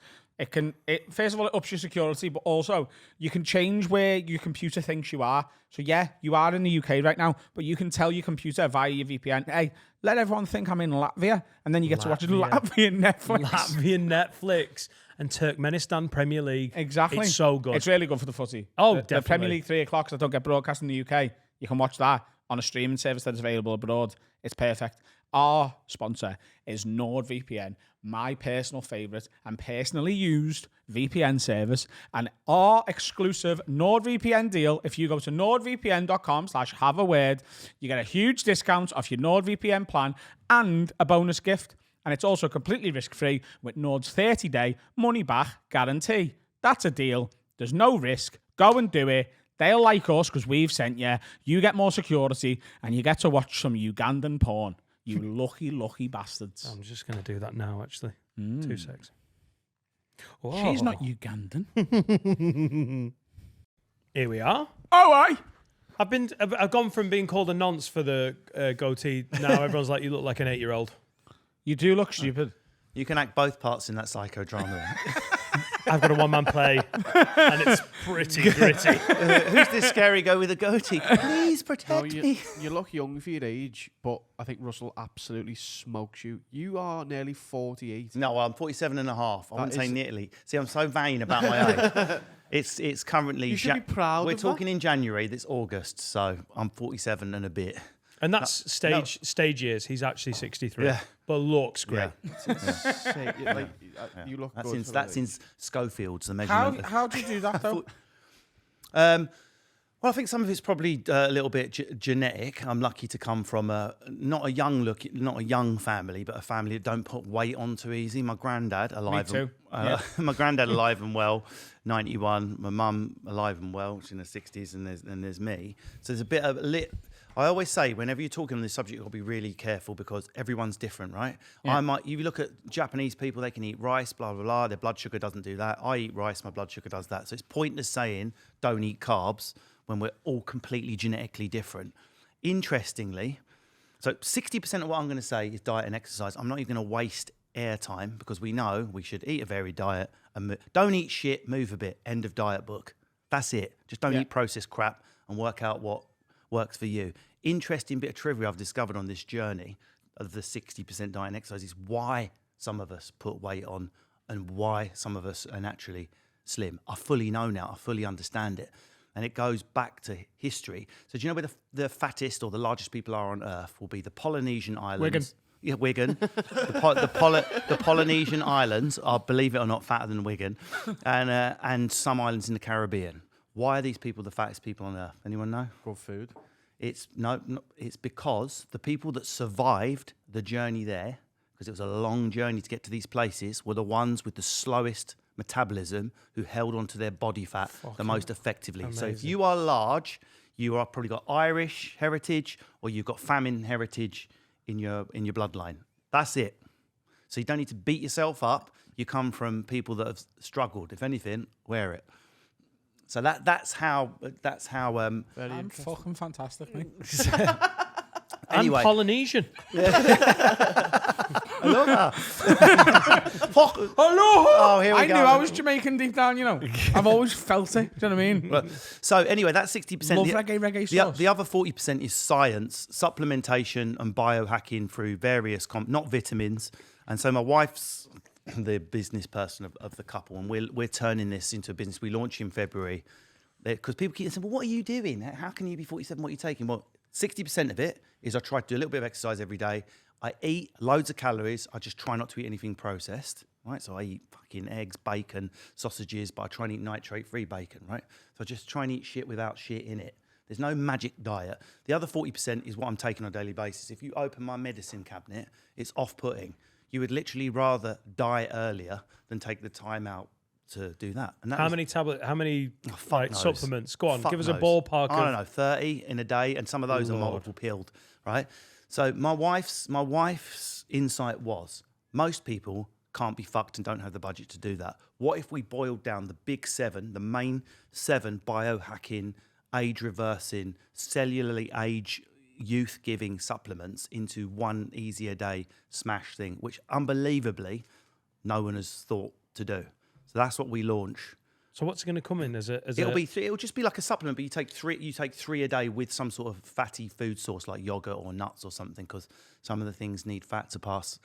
First of all, it ups your security, but also you can change where your computer thinks you are. So yeah, you are in the UK right now, but you can tell your computer via your VPN, hey, let everyone think I'm in Latvia, and then you get to watch Latvian Netflix. Latvian Netflix and Turkmenistan Premier League. Exactly. It's so good. It's really good for the footy. Oh, the definitely. Premier League 3 o'clock that don't get broadcast in the UK, you can watch that on a streaming service that is available abroad. It's perfect. Our sponsor is NordVPN, my personal favourite and personally used VPN service. And our exclusive NordVPN deal, if you go to nordvpn.com/haveaword, you get a huge discount off your NordVPN plan and a bonus gift. And it's also completely risk-free with Nord's 30-day money-back guarantee. That's a deal. There's no risk. Go and do it. They'll like us because we've sent you. You get more security and you get to watch some Ugandan porn. You lucky, lucky bastards. I'm just going to do that now, actually. 2 secs. She's not Ugandan. Here we are. Oh, aye. I've gone from being called a nonce for the goatee. Now everyone's like, you look like an 8-year-old. You do look stupid. You can act both parts in that psychodrama. I've got a one-man play, and it's pretty gritty. Who's this scary guy with a goatee? Please protect me. You look young for your age, but I think Russell absolutely smokes you. You are nearly 48. No, I'm 47 and a half. I wouldn't say nearly. See, I'm so vain about my age. It's currently... You should be proud We're of talking that. in January, this August, so I'm 47 and a bit. And that's stage years. He's actually 63. Yeah. But looks great. You look That's good. in Schofield's, the measurement. How do you do that, though? Well, I think some of it's probably a little bit genetic. I'm lucky to come from not a young family, but a family that don't put weight on too easy. My granddad alive. Me too. My granddad alive and well, 91. My mum alive and well, she's in her 60s, and there's me. So there's a bit of I always say, whenever you're talking on this subject, you've got to be really careful because everyone's different, right? Yeah. You look at Japanese people, they can eat rice, blah, blah, blah. Their blood sugar doesn't do that. I eat rice, my blood sugar does that. So it's pointless saying don't eat carbs when we're all completely genetically different. Interestingly, so 60% of what I'm going to say is diet and exercise. I'm not even going to waste airtime because we know we should eat a varied diet and don't eat shit, move a bit. End of diet book. That's it. Just don't eat processed crap and work out what works for you. Interesting bit of trivia I've discovered on this journey of the 60% diet and exercise is why some of us put weight on and why some of us are naturally slim. I fully know now. I fully understand it. And it goes back to history. So do you know where the fattest or the largest people are on Earth will be? The Polynesian Islands. Wigan. Yeah, Wigan. the Polynesian Islands are, believe it or not, fatter than Wigan. And some islands in the Caribbean. Why are these people the fattest people on Earth? Anyone know? Good food. It's because the people that survived the journey there, because it was a long journey to get to these places, were the ones with the slowest metabolism who held onto their body fat the most effectively. Amazing. So if you are large, you are probably got Irish heritage or you've got famine heritage in your bloodline. That's it. So you don't need to beat yourself up. You come from people that have struggled. If anything, wear it. So that's how. Very I'm fucking fantastic, mate. Anyway. And Polynesian. Aloha. Fuck. Oh, here we I go. knew I was Jamaican deep down, you know. I've always felt it. Do you know what I mean? Right. So anyway, that's 60%. Love reggae sauce. The other 40% is science, supplementation, and biohacking through various, not vitamins. And so my wife's the business person of the couple, and we're turning this into a business. We launch in February. Because people keep saying, well, what are you doing? How can you be 47? What are you taking? Well, 60% of it is I try to do a little bit of exercise every day. I eat loads of calories. I just try not to eat anything processed, right? So I eat fucking eggs, bacon, sausages, but I try and eat nitrate-free bacon, right? So I just try and eat shit without shit in it. There's no magic diet. The other 40% is what I'm taking on a daily basis. If you open my medicine cabinet, it's off-putting. You would literally rather die earlier than take the time out to do that. And that How many like, knows. supplements? Go on, Fuck give us a knows. ballpark. I don't know, 30 in a day, and some of those are multiple peeled, right? So my wife's insight was most people can't be fucked and don't have the budget to do that. What if we boiled down the big 7, the main 7 biohacking, age reversing, cellularly age youth giving supplements into one easier day smash thing, which unbelievably no one has thought to do. So that's what we launch. So what's going to come in as It'll just be like a supplement, but you take 3 a day with some sort of fatty food source like yogurt or nuts or something, because some of the things need fat to pass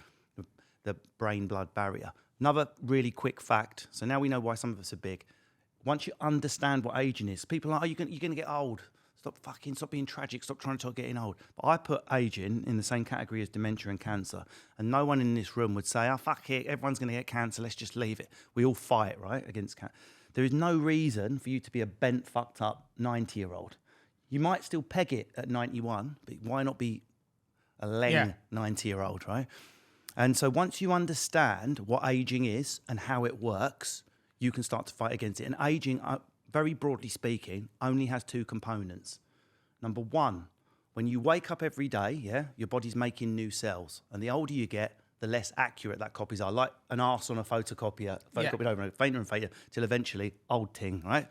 the brain-blood barrier. Another really quick fact. So now we know why some of us are big. Once you understand what aging is, people are like, you're going to get old. Stop being tragic. Stop trying to talk getting old. But I put aging in the same category as dementia and cancer. And no one in this room would say, oh, fuck it, everyone's going to get cancer. Let's just leave it. We all fight, right, against cancer. There is no reason for you to be a bent, fucked up 90-year-old. You might still peg it at 91, but why not be a 90-year-old, right? And so once you understand what aging is and how it works, you can start to fight against it. And aging, very broadly speaking, only has 2 components. Number 1, when you wake up every day, your body's making new cells. And the older you get, the less accurate that copies are. Like an arse on a photocopier over and over, fainter and fainter, till eventually, old ting, right?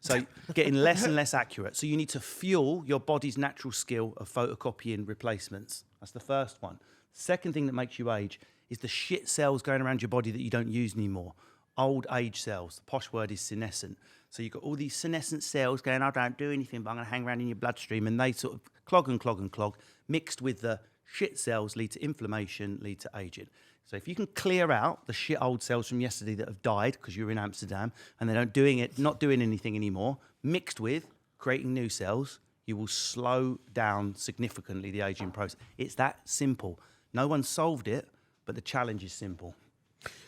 So getting less and less accurate. So you need to fuel your body's natural skill of photocopying replacements. That's the first one. Second thing that makes you age is the shit cells going around your body that you don't use anymore. Old age cells. The posh word is senescent. So you've got all these senescent cells going, I don't do anything, but I'm going to hang around in your bloodstream. And they sort of clog and clog and clog, mixed with the shit cells, lead to inflammation, lead to aging. So if you can clear out the shit old cells from yesterday that have died because you're in Amsterdam and they're not doing anything anymore, mixed with creating new cells, you will slow down significantly the aging process. It's that simple. No one solved it, but the challenge is simple.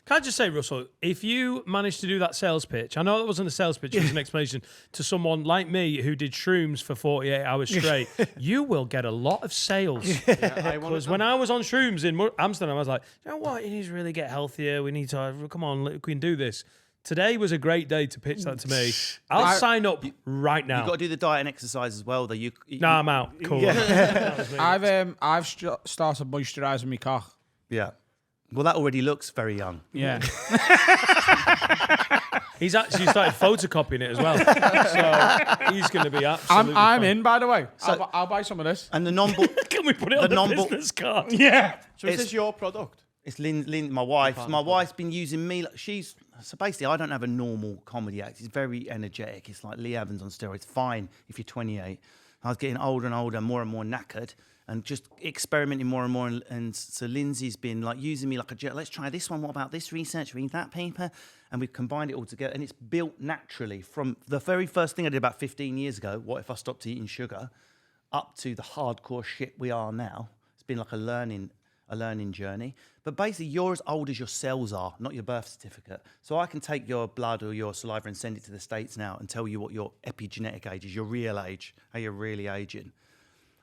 Can I just say, Russell, if you managed to do that sales pitch, I know that wasn't a sales pitch, it was an explanation to someone like me who did shrooms for 48 hours straight, you will get a lot of sales. Because when I was on shrooms in Amsterdam, I was like, you know what, you need to really get healthier. We need to, come on, we can do this. Today was a great day to pitch that to me. I'll sign up right now. You've got to do the diet and exercise as well, though. Nah, I'm out. Cool. I've started moisturising my cock. Yeah. Well, that already looks very young. Yeah. He's actually started photocopying it as well. So he's going to be absolutely I'm fine. in, by the way. So, I'll buy some of this. And the non-book... Can we put it on the business card? Yeah. So is this your product? It's Lynn, my wife. My wife's been using me. So basically, I don't have a normal comedy act. It's very energetic. It's like Lee Evans on steroids. Fine if you're 28. I was getting older and older, more and more knackered, and just experimenting more and more. And so Lindsay's been like using me like a jet. Let's try this one. What about this research? Read that paper. And we've combined it all together. And it's built naturally from the very first thing I did about 15 years ago. What if I stopped eating sugar? Up to the hardcore shit we are now. It's been like a learning journey. But basically, you're as old as your cells are, not your birth certificate. So I can take your blood or your saliva and send it to the States now and tell you what your epigenetic age is, your real age, how you're really aging.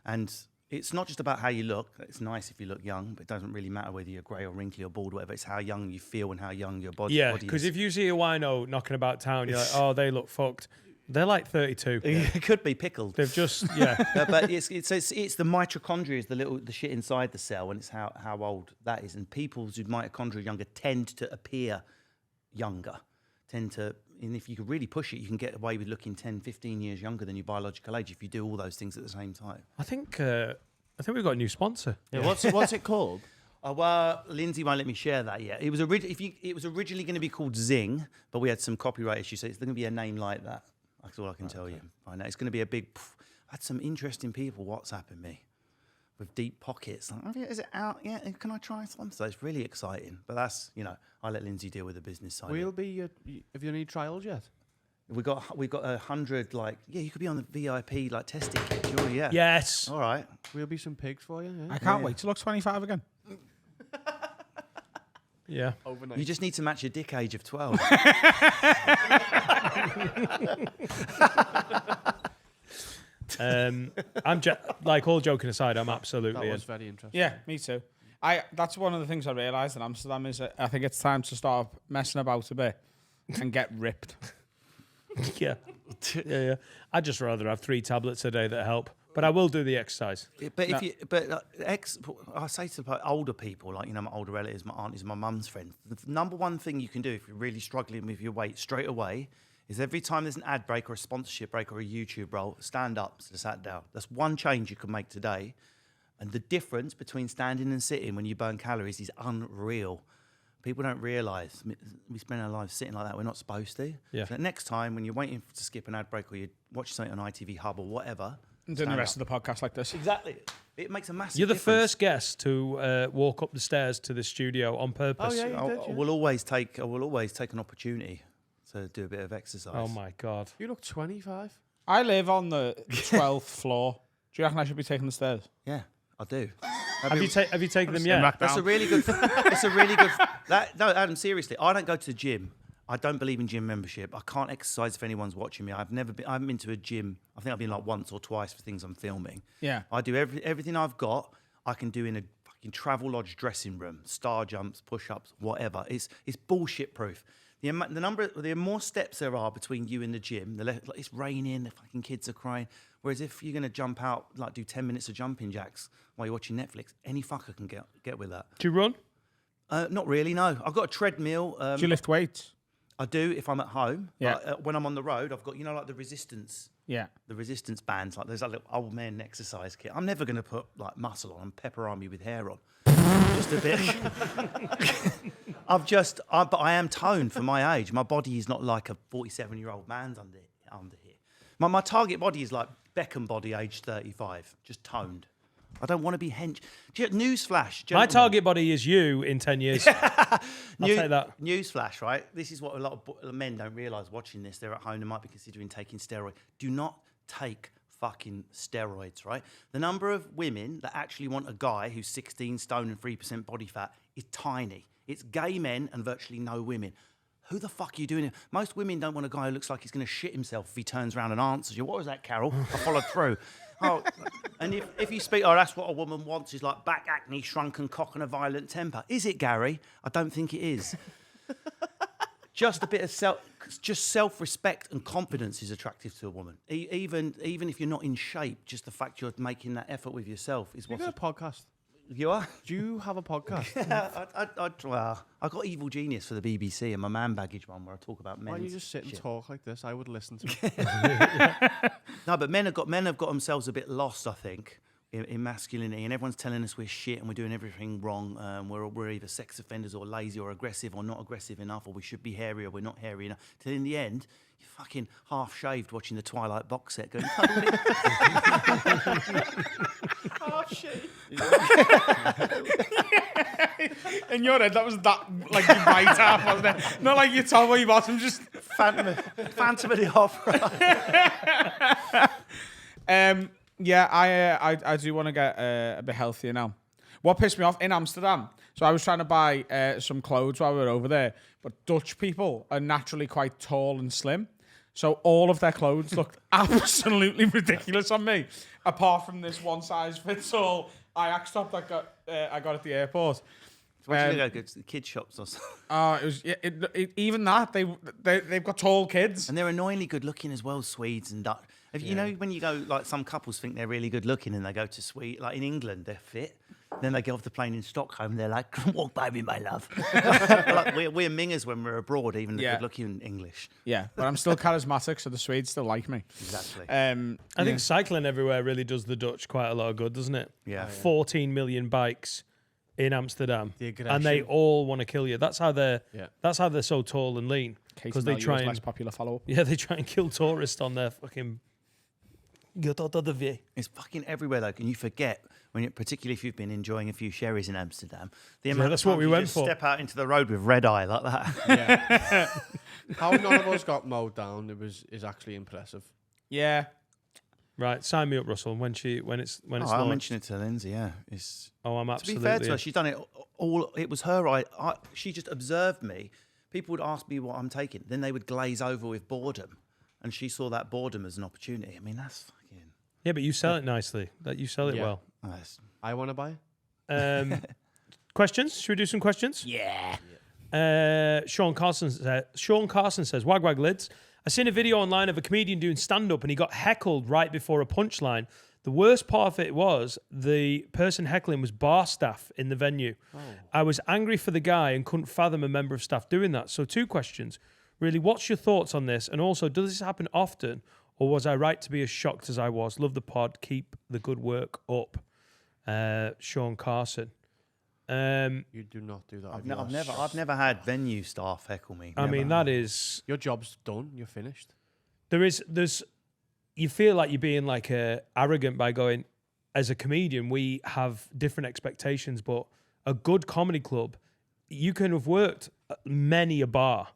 And it's not just about how you look. It's nice if you look young, but it doesn't really matter whether you're grey or wrinkly or bald or whatever. It's how young you feel and how young your body is. Because if you see a wino knocking about town, you're like, oh, they look fucked. They're like 32. It could be pickled. They've just, But it's the mitochondria is the shit inside the cell, and it's how old that is. And people whose mitochondria are younger tend to appear younger. And if you could really push it, you can get away with looking 10, 15 years younger than your biological age if you do all those things at the same time. I think we've got a new sponsor. Yeah. What's it called? Well, Lindsay won't let me share that yet. It was originally going to be called Zing, but we had some copyright issues, so it's going to be a name like that. That's all I can tell you. I know it's going to be a big. I had some interesting people WhatsApping me with deep pockets. Like, is it out? Yeah, can I try some? So it's really exciting. But that's, I'll let Lindsay deal with the business side. Have you any trials yet? We got 100. Like, yeah, you could be on the VIP like testing kit. Sure, yeah. Yes. All right. We'll be some pigs for you. Yeah. I can't wait to look 25 again. Yeah. Overnight. You just need to match your dick age of 12. Like all joking aside, I'm absolutely That in. was very interesting. Yeah, me too. That's one of the things I realised in Amsterdam is that I think it's time to stop messing about a bit and get ripped. Yeah. Yeah. I'd just rather have 3 tablets a day that help. But I will do the exercise. But I say to older people, like, you know, my older relatives, my aunties, my mum's friends, the number one thing you can do if you're really struggling with your weight straight away is every time there's an ad break or a sponsorship break or a YouTube roll, stand up, sat down. That's one change you can make today. And the difference between standing and sitting when you burn calories is unreal. People don't realise we spend our lives sitting like that. We're not supposed to. Yeah. So next time when you're waiting to skip an ad break or you're watching something on ITV Hub or whatever, And doing the rest of the podcast like this. exactly. It makes a massive You're the difference. first guest to walk up the stairs to the studio on purpose. Oh, yeah, you did, I yeah. will always take an opportunity to do a bit of exercise. Oh my God. You look 25. I live on the 12th floor. Do you reckon I should be taking the stairs? Yeah, I do. Have you taken them yet? That's a really good. It's a really good. No, Adam. Seriously, I don't go to the gym. I don't believe in gym membership. I can't exercise if anyone's watching me. I haven't been to a gym. I think I've been like once or twice for things I'm filming. Yeah. I do everything I've got. I can do in a fucking travel lodge dressing room, star jumps, push-ups, whatever. It's bullshit proof. The more steps there are between you and the gym, like, it's raining, the fucking kids are crying. Whereas if you're going to jump out, like do 10 minutes of jumping jacks while you're watching Netflix, any fucker can get with that. Do you run? Not really, no. I've got a treadmill. Do you lift weights? I do if I'm at home. Yeah. When I'm on the road, I've got, you know, like the resistance bands. Like there's that little old man exercise kit. I'm never going to put like muscle on and pepper army with hair on. Just a bit. But I am toned for my age. My body is not like a 47-year-old man's under here. My target body is like Beckham body, age 35, just toned. I don't want to be hench. Newsflash. My target body is you in 10 years. I'll take that. Newsflash, right? This is what a lot of men don't realise watching this. They're at home, they might be considering taking steroids. Do not take fucking steroids, right? The number of women that actually want a guy who's 16 stone and 3% body fat is tiny. It's gay men and virtually no women. Who the fuck are you doing? Most women don't want a guy who looks like he's going to shit himself if he turns around and answers you. What was that, Carol? I followed through. Oh, and if you speak, that's what a woman wants, is like back acne, shrunken cock and a violent temper. Is it, Gary? I don't think it is. Just a bit of self-respect and confidence is attractive to a woman. Even if you're not in shape, just the fact you're making that effort with yourself is You what's... got a podcast? You are? Do you have a podcast? I got Evil Genius for the BBC and my Man Baggage one where I talk about men. Why don't you just sit and talk like this? I would listen to it. No, but men have got themselves a bit lost, I think, in masculinity, and everyone's telling us we're shit and we're doing everything wrong. We're either sex offenders or lazy or aggressive or not aggressive enough, or we should be hairy or we're not hairy enough. Till in the end, you're fucking half shaved watching the Twilight box set going. Oh, shit. In your head, that was that, like, your right half, wasn't it? Not like your top or your bottom, just... Phantom of the Opera. I do want to get a bit healthier now. What pissed me off in Amsterdam, so I was trying to buy some clothes while we were over there, but Dutch people are naturally quite tall and slim, so all of their clothes looked absolutely ridiculous on me, apart from this one size fits all Ajax top that I got at the airport. Why go to the kids shops or something? It was even that they've got tall kids. And they're annoyingly good looking as well, Swedes and Dutch. You know, when you go, like, some couples think they're really good looking and they go to Sweden, like in England, they're fit. Then they get off the plane in Stockholm and they're like, "Come walk by me, my love." Like, we're mingers when we're abroad, even the good looking English. Yeah, but I'm still charismatic, so the Swedes still like me. Exactly. I think cycling everywhere really does the Dutch quite a lot of good, doesn't it? Yeah. 14 million bikes in Amsterdam, The aggression. and they all want to kill you. That's how they're. Yeah. That's how they're so tall and lean, because they try and less popular follow-up. they try and kill tourists on their fucking Get out of the way. It's fucking everywhere, though, and you forget particularly if you've been enjoying a few sherries in Amsterdam. The amount that's of what times we you went just for. Step out into the road with red eye like that. How none of us got mowed down is actually impressive. Yeah. Right, sign me up, Russell. When it's I'll launched. mention it to Lindsay. Yeah, it's. Oh, I'm To absolutely. be fair to her, she's done it all. It was her. She just observed me. People would ask me what I'm taking. Then they would glaze over with boredom, and she saw that boredom as an opportunity. I mean, that's fucking. Yeah, but you sell it nicely. That you sell it Yeah. well. Nice. I want to buy. Questions? Should we do some questions? Yeah. Sean Carson says, wag wag lids. I seen a video online of a comedian doing stand-up and he got heckled right before a punchline. The worst part of it was the person heckling was bar staff in the venue. I was angry for the guy and couldn't fathom a member of staff doing that. So 2 questions. Really, what's your thoughts on this? And also, does this happen often? Or was I right to be as shocked as I was? Love the pod. Keep the good work up. Sean Carson. You do not do that. I've never had venue staff heckle me. I mean, that is... Your job's done. You're finished. There's you feel like you're being like arrogant by going, as a comedian, we have different expectations, but a good comedy club, you can have worked many a bar,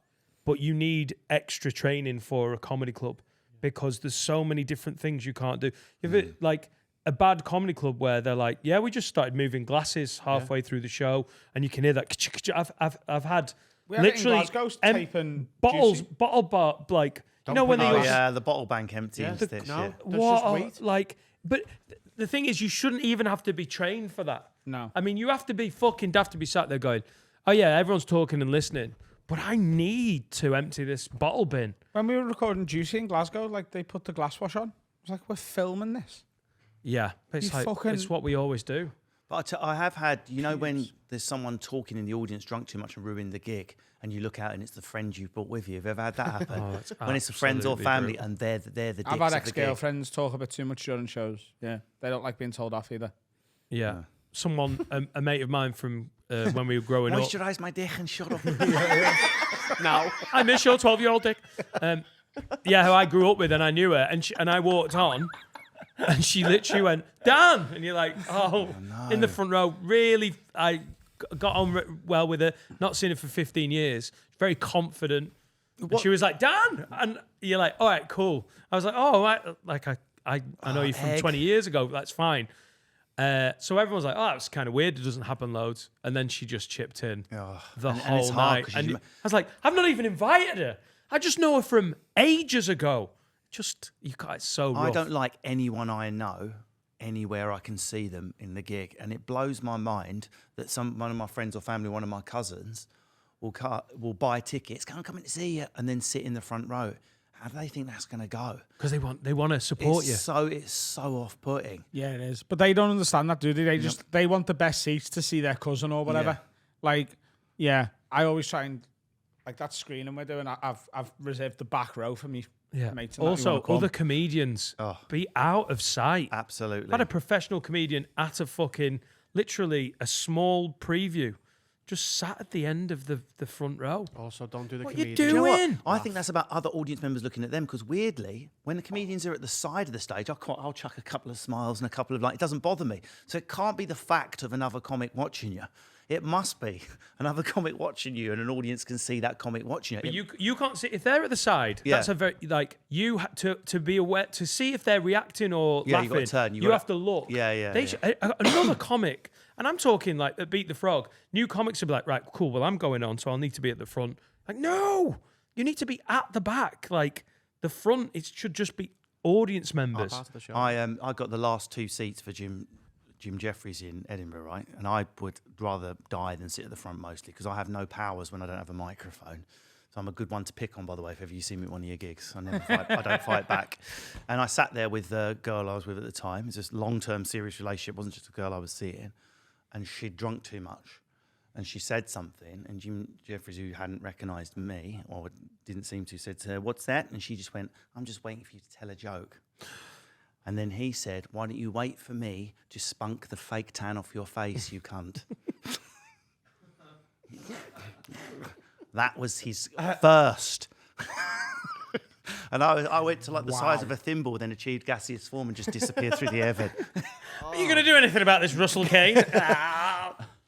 but you need extra training for a comedy club because there's so many different things you can't do. You've like a bad comedy club where they're like, yeah, we just started moving glasses halfway through the show, and you can hear that. I've had We had it in literally Glasgow, taping bottles, juicy. bottle bar, like Don't you know when put they that use yeah, the bottle bank empty Yeah, and the- shit. no. That's what just weight. like. But the thing is, you shouldn't even have to be trained for that. No. I mean, you have to be fucking daft to be sat there going, oh yeah, everyone's talking and listening, but I need to empty this bottle bin. When we were recording Juicy in Glasgow, like they put the glass wash on. I was like, we're filming this. Yeah, it's You like fucking- it's what we always do. But I have had, when there's someone talking in the audience drunk too much and ruin the gig, and you look out and it's the friend you brought with you. Have you ever had that happen? that's When it's the friends or absolutely family brutal. and they're the dicks I've had of the gig. ex-girlfriends talk a bit too much during shows. Yeah, they don't like being told off either. Yeah, someone, a mate of mine from when we were growing up. Moisturise my dick and shut up. Now I miss your 12-year-old dick. Yeah, who I grew up with, and I knew her, and I walked on. And she literally went, Dan! And you're like, oh, in the front row. Really, I got on well with her. Not seen her for 15 years. Very confident. And she was like, Dan! And you're like, all right, cool. I was like, oh, right. Like, I know you from egg. 20 years ago. That's fine. So everyone was like, oh, that's kind of weird. It doesn't happen loads. And then she just chipped in the and whole it's hard night. 'cause And you- I was like, I've not even invited her. I just know her from ages ago. Just, you guys, so rough. I don't like anyone I know anywhere I can see them in the gig, and it blows my mind that one of my friends or family, one of my cousins, will buy tickets, come in to see you, and then sit in the front row. How do they think that's going to go? Because they want to support you. It's so off-putting. Yeah, it is. But they don't understand that, do they? They want the best seats to see their cousin or whatever. Yeah. Like, yeah, I always try and like that screening we're doing. I've reserved the back row for me. Yeah. Mates and that who Also, wanna come. other comedians be out of sight. Absolutely. I had a professional comedian at a fucking, literally a small preview, just sat at the end of the front row. Also, don't do the What comedian. you Do you know what? doing? I think that's about other audience members looking at them, because weirdly, when the comedians are at the side of the stage, I'll chuck a couple of smiles and a couple of it doesn't bother me. So it can't be the fact of another comic watching you. It must be another comic watching you, and an audience can see that comic watching you. But you can't see if they're at the side. Yeah. That's a very you to be aware to see if they're reacting or Yeah, laughing. you gotta turn, you You gotta- have to look. Yeah. Another comic, and I'm talking like at Beat the Frog. New comics will be like, right, cool. Well, I'm going on, so I'll need to be at the front. Like, no, you need to be at the back. Like the front, it should just be audience members. Part of the show. I got the last 2 seats for Jim Jeffries in Edinburgh, right? And I would rather die than sit at the front mostly, because I have no powers when I don't have a microphone. So I'm a good one to pick on, by the way, if ever you see me at one of your gigs. I don't fight back. And I sat there with the girl I was with at the time. It was this long-term serious relationship. It wasn't just a girl I was seeing. And she'd drunk too much. And she said something, and Jim Jeffries, who hadn't recognised me, or didn't seem to, said to her, "What's that?" And she just went, "I'm just waiting for you to tell a joke." And then he said, "Why don't you wait for me to spunk the fake tan off your face, you cunt?" That was his first. And I went to like the size of a thimble, then achieved gaseous form and just disappeared through the air vent. Are you going to do anything about this, Russell Kane?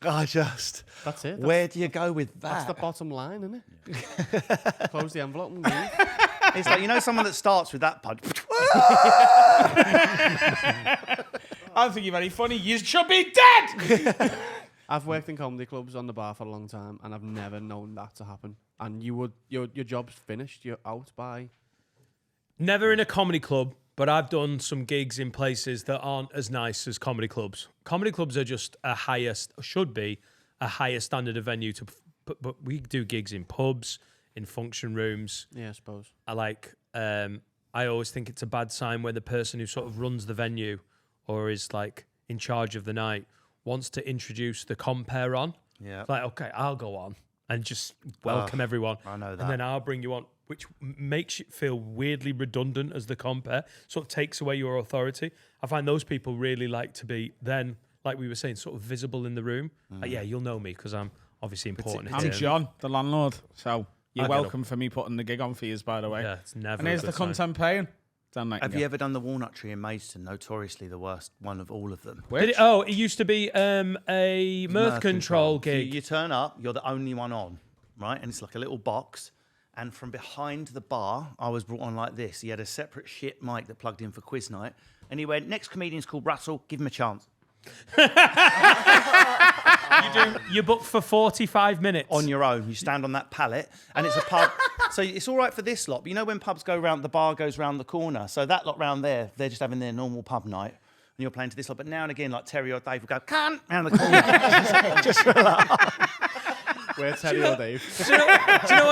That's it. Where do you go with that? That's the bottom line, isn't it? Close the envelope and leave. It's like, someone that starts with that punch. I don't think you're very funny. You should be dead. I've worked in comedy clubs on the bar for a long time, and I've never known that to happen. And your job's finished. You're out by. Never in a comedy club, but I've done some gigs in places that aren't as nice as comedy clubs. Comedy clubs are just should be a higher standard of venue to. But we do gigs in pubs, in function rooms. Yeah, I suppose. I always think it's a bad sign when the person who sort of runs the venue or is like in charge of the night wants to introduce the compere on. Yeah. Like, okay, I'll go on and just welcome everyone. I know that. And then I'll bring you on, which makes it feel weirdly redundant as the compere, sort of takes away your authority. I find those people really like to be then, like we were saying, sort of visible in the room. Like, yeah, you'll know me because I'm obviously important. I'm John, the landlord. So you're I'll get welcome for me putting the gig on for you, by the way. Yeah, it's never. And here's the content paying. Dan Have Nightingale. you ever done the Walnut Tree in Maidstone? Notoriously the worst one of all of them. Did it, it used to be a mirth control So gig. you turn up, you're the only one on, right? And it's like a little box. And from behind the bar, I was brought on like this. He had a separate shit mic that plugged in for quiz night. And he went, next comedian's called Russell, give him a chance. You book for 45 minutes. On your own. You stand on that pallet, and it's a pub. So it's all right for this lot. But you know when pubs go round, the bar goes round the corner. So that lot round there, they're just having their normal pub night. And you're playing to this lot. But now and again, like Terry or Dave will go, cunt, round the corner. just for a laugh. Where's Terry or Dave? Do you know when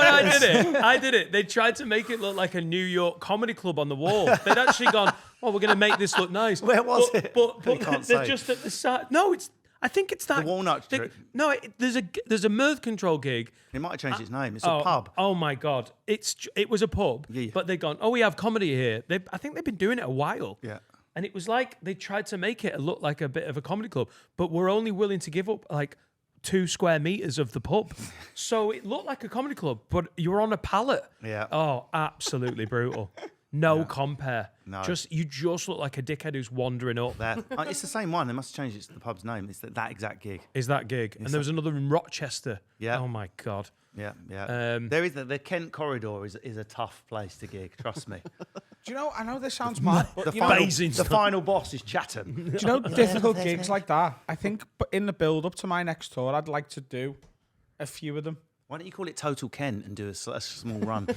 I did it? I did it. They tried to make it look like a New York comedy club on the wall. They'd actually gone, oh, we're going to make this look nice. Where was it? But You can't they're say. just at the side. No, I think it's that. The Walnut Tree. No, there's a mirth control gig. It might have changed its name. It's a pub. Oh my God. It was a pub, Yeah. but they'd gone, oh, we have comedy here. I think they've been doing it a while. Yeah. And it was like they tried to make it look like a bit of a comedy club, but we're only willing to give up like 2 square meters of the pub. So it looked like a comedy club, but you're on a pallet. Yeah. Oh, absolutely brutal. No compare. No. You just look like a dickhead who's wandering up. It's the same one. They must have changed the pub's name. It's that exact gig. Is that gig? And there was another in Rochester. Yeah. Oh my God. Yeah, yeah. There is the Kent corridor is a tough place to gig. Trust me. Do you know, I know this sounds mad, but you know, Basingstoke. The final boss is Chatham. do you know difficult gigs like that? I think in the build-up to my next tour, I'd like to do a few of them. Why don't you call it Total Kent and do a small run?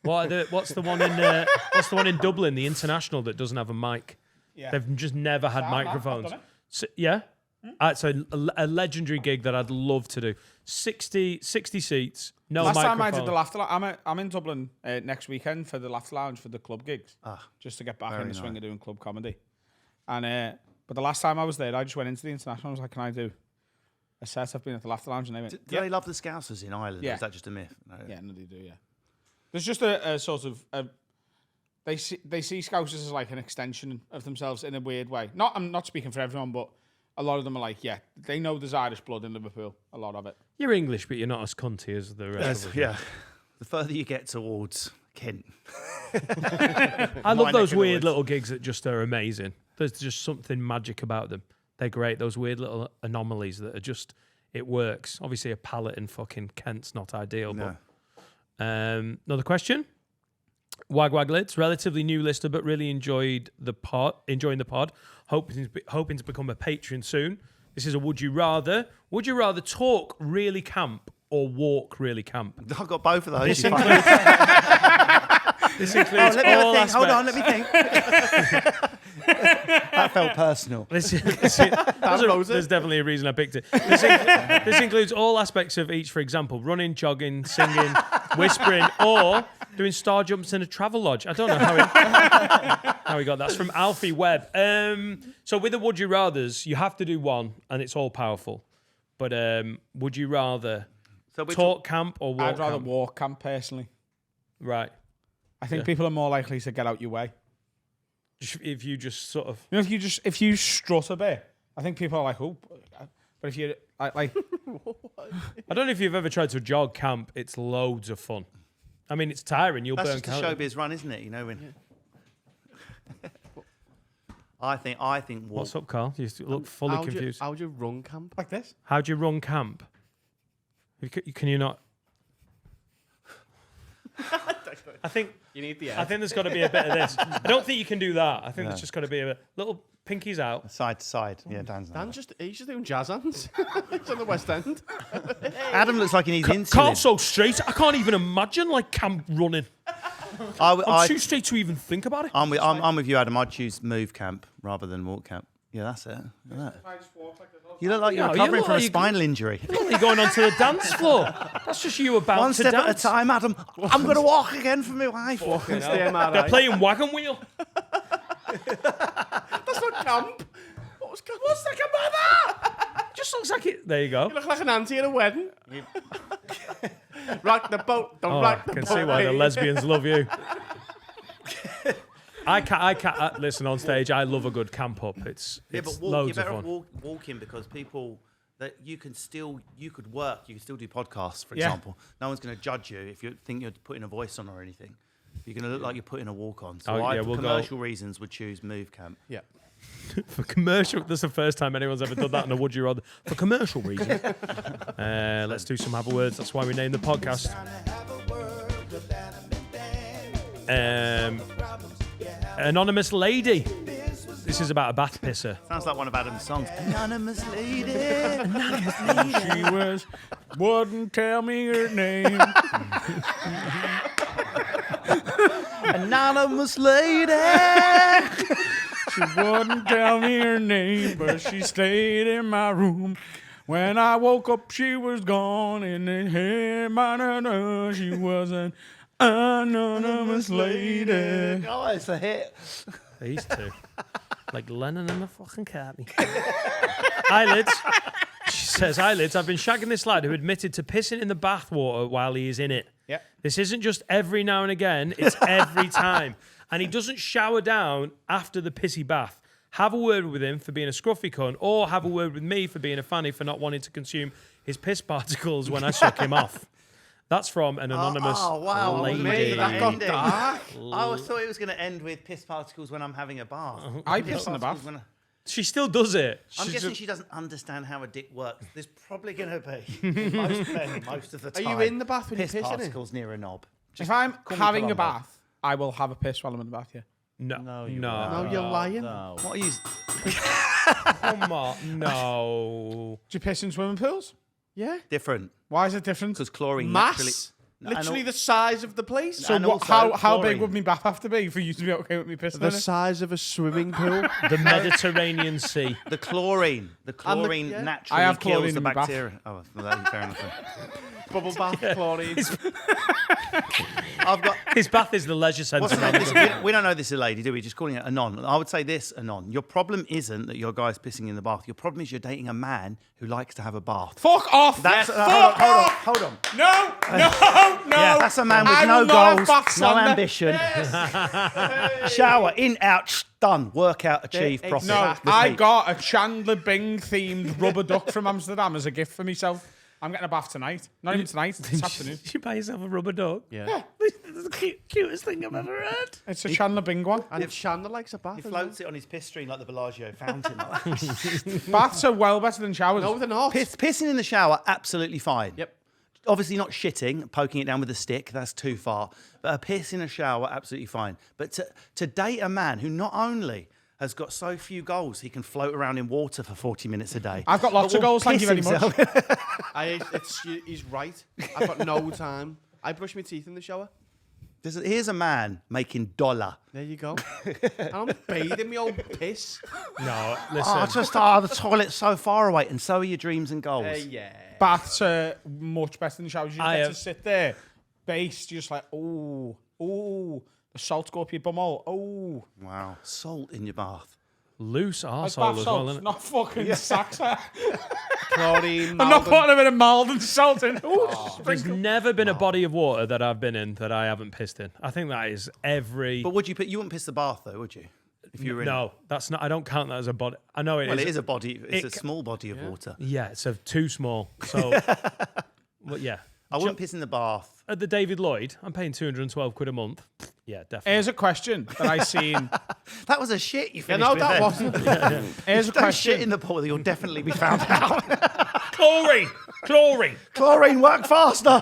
What's the one in Dublin, the International, that doesn't have a mic? Yeah. They've just never had I've microphones. done it. So, yeah? It's a legendary gig that I'd love to do. 60 seats, no Last microphone. time I did the Laughter Lounge, I'm in Dublin next weekend for the Laughter Lounge for the club gigs, just to get back in the swing of doing club comedy. And but the last time I was there, I just went into the International. I was like, "Can I do a set? I've been at the Laughter Lounge," and they went, Do they love the Scousers in Ireland? Yeah. Or is that just a myth? No. "Yeah, no, they do. Yeah." There's just a sort of they see Scousers as like an extension of themselves in a weird way. I'm not speaking for everyone, but a lot of them are like, yeah, they know there's Irish blood in Liverpool. A lot of it. You're English, but you're not as cunty as the rest of us. Yeah. The further you get towards Kent. I love those neck of the weird woods. little gigs that just are amazing. There's just something magic about them. They're great. Those weird little anomalies that are just, it works. Obviously, a pallet in fucking Kent's not ideal, No. but another question. Wag Lids, relatively new lister, but really enjoying the pod. Hoping to become a patron soon. This is a would you rather. Would you rather talk really camp or walk really camp? I've got both of those. This includes, this includes let me all think. Hold on, aspects. let me think. That felt personal. There's definitely a reason I picked it. This includes all aspects of each, for example, running, jogging, singing, whispering, or doing star jumps in a travel lodge. I don't know how he got that. That's from Alfie Webb. So with the would you rathers, you have to do one, and it's all powerful. But would you rather talk camp or walk I'd rather camp? walk camp personally. Right. I think people are more likely to get out your way. If you just sort of... You know, if you strut a bit, I think people are like, oh, But if you like, I don't know if you've ever tried to jog camp. It's loads of fun. I mean, it's tiring. You'll That's burn just a calories. showbiz run, isn't it? You know when. I think. What's up, Carl? You look fully confused. How'd you run camp? like this. How do you run camp? Can you not? I think You need the I think there's got to be a bit of this. I don't think you can do that. I think there's just got to be a little pinkies out. Side to side. Yeah, Dan's He's just doing jazz hands. He's on the West End. Adam looks like he needs insulin. Carl's so straight. I can't even imagine like camp running. I'm too straight to even think about it. I'm with you, Adam. I'd choose move camp rather than walk camp. Yeah, that's it. Look at that. You look like you're No, you recovering look from a like you- spinal injury. You're going onto the dance floor. That's just you about One to step at a dance. time, Adam. I'm going to walk again for my wife. It's the MRI. They're playing wagon wheel. That's not camp. What's camp? What's that about that? Just looks like it. There you go. You look like an auntie at a wedding. Rock the boat. Don't Oh, I rock the can boat. see why the baby. lesbians love you. I can't listen on stage. I love a good camp up. It's Yeah, but you're loads of better fun. off walking because people that you could work, you can still do podcasts, for Yeah. example. No one's going to judge you if you think you're putting a voice on or anything. You're going to look like you're putting a walk on. So Oh, I, yeah, for we'll go- commercial reasons, would choose move camp. Yeah. For commercial, that's the first time anyone's ever done that on a Would You Rather. For commercial reasons. Let's do some have a words. That's why we named the podcast. Anonymous lady. This is about a bath pisser. Sounds like one of Adam's songs. Anonymous lady. She wouldn't tell me her name. Anonymous lady. She wouldn't tell me her name, but she stayed in my room. When I woke up, she was gone, and then hey, she was an anonymous lady. Oh, it's a hit. These two. Like Lennon and the fucking Cartney. Eyelids. She says, eyelids, I've been shagging this lad who admitted to pissing in the bathwater while he is in it. Yeah. This isn't just every now and again, it's every time. And he doesn't shower down after the pissy bath. Have a word with him for being a scruffy cunt, or have a word with me for being a fanny for not wanting to consume his piss particles when I suck him off. That's from an anonymous lady. mate, that got Ending. dark. I always thought it was going to end with piss particles when I'm having a bath. I piss in the bath. She still does it. I'm She's guessing just- she doesn't understand how a dick works. There's probably going to be most men most of the Are time. you in the bath when you're piss pissing in? particles near a knob? If I'm call me having a Columbo. bath, I will have a piss while I'm in the bath, yeah. No. No, you're lying. What are you? Come on. No. Do you piss in swimming pools? Yeah. Different Why is it different? because chlorine Mass. naturally. Literally the size of the place. So and what, also how big chlorine. would my bath have to be for you to be okay with me pissing The in it? size of a swimming pool. The Mediterranean Sea. The chlorine yeah. naturally I have kills chlorine the in my bath. bacteria. Oh, well, that is fair enough. then. Bubble bath, chlorine. I've got. His bath is the leisure centre. What's the name? We don't know this is a lady, do we? Just calling it Anon. I would say this, Anon. Your problem isn't that your guy's pissing in the bath. Your problem is you're dating a man who likes to have a bath. Fuck off! That's Fuck off! hold on. No! Yeah, that's a man with I no will not have goals, baths no on there. ambition. Shower, in, out, done. Workout achieved, profit. No, Repeat. I got a Chandler Bing themed rubber duck from Amsterdam as a gift for myself. I'm getting a bath tonight. Not even tonight, this afternoon. Did you buy yourself a rubber dog? Yeah. That's the cutest thing I've ever heard. It's a Chandler Bing one. And Chandler likes a bath. He as well. floats it on his piss stream like the Bellagio fountain. Baths are well better than showers. No, they're not. Pissing in the shower, absolutely fine. Yep. Obviously not shitting, poking it down with a stick, that's too far. But a piss in a shower, absolutely fine. But to date a man who not only has got so few goals, he can float around in water for 40 minutes a day. I've got lots but of will goals, thank you piss very much. himself. He's right. I've got no time. I brush my teeth in the shower. Here's a man making dollar. There you go. And I'm bathing my old piss. No, listen. The toilet's so far away, and so are your dreams and goals. Yeah. Baths are much better than showers. You I get have- to sit there, based, just like, ooh, the salt go up your bumhole, ooh. Wow. Salt in your bath. Loose Like arsehole bath as well, salts, isn't it? not fucking sacks. I'm Chlorine, not Malvern. putting a bit of mild and salt in. Ooh, There's never been a body of water that I've been in that I haven't pissed in. I think that is every... But would you wouldn't piss the bath though, would you? If you're in No, that's not. I don't count that as a body. I know it Well, is. it is a body. It's a small body of water. Yeah, it's too small. So, well, yeah. I wouldn't piss in the bath. At the David Lloyd, I'm paying 212 quid a month. Yeah, definitely. Here's a question that I seen. That was a shit you Yeah, finished no, with that then. wasn't. Here's a Don't shit question. in the pool. You'll definitely be found out. Chlorine. Chlorine, work faster.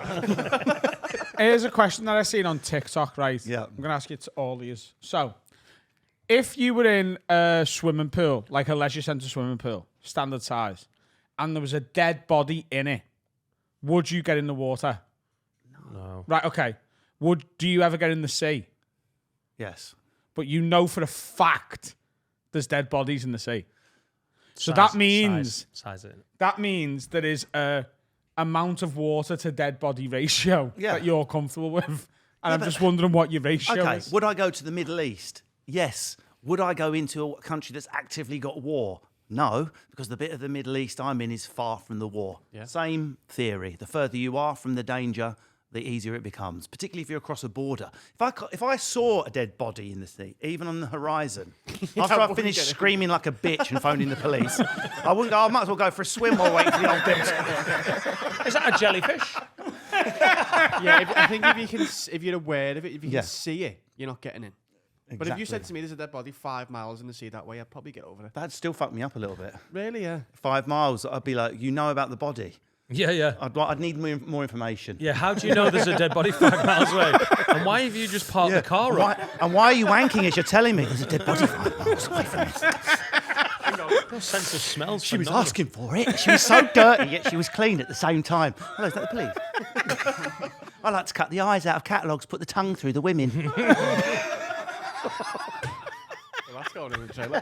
Here's a question that I seen on TikTok, right? Yeah. I'm going to ask it to all of you. So, if you were in a swimming pool, like a leisure centre swimming pool, standard size, and there was a dead body in it, would you get in the water? No. Right, okay. Do you ever get in the sea? Yes. But you know for a fact there's dead bodies in the sea. So that means size it. that means there is a amount of water to dead body ratio that you're comfortable with. And I'm just wondering what your ratio Okay. is. Would I go to the Middle East? Yes. Would I go into a country that's actively got war? No, because the bit of the Middle East I'm in is far from the war. Yeah. Same theory. The further you are from the danger, the easier it becomes, particularly if you're across a border. If I saw a dead body in the sea, even on the horizon, after I finished screaming like a bitch and phoning the police, I wouldn't go, I might as well go for a swim while waiting for the old bitch. Is that a jellyfish? Yeah, I think if you're aware of it, if you Yeah. can see it, you're not getting in. But if you said to me there's a dead body 5 miles in the sea that way, I'd probably get over it. That'd still fuck me up a little bit. Really, yeah. 5 miles, I'd be like, you know about the body. Yeah. I'd need more information. Yeah, how do you know there's a dead body 5 miles away? And why have you just parked the car up? And why are you wanking as you're telling me there's a dead body 5 miles away from me? No sense of smells. She was asking for it. She was so dirty, yet she was clean at the same time. Hello, is that the police? I like to cut the eyes out of catalogues, put the tongue through the women. Well, that's going in the trailer.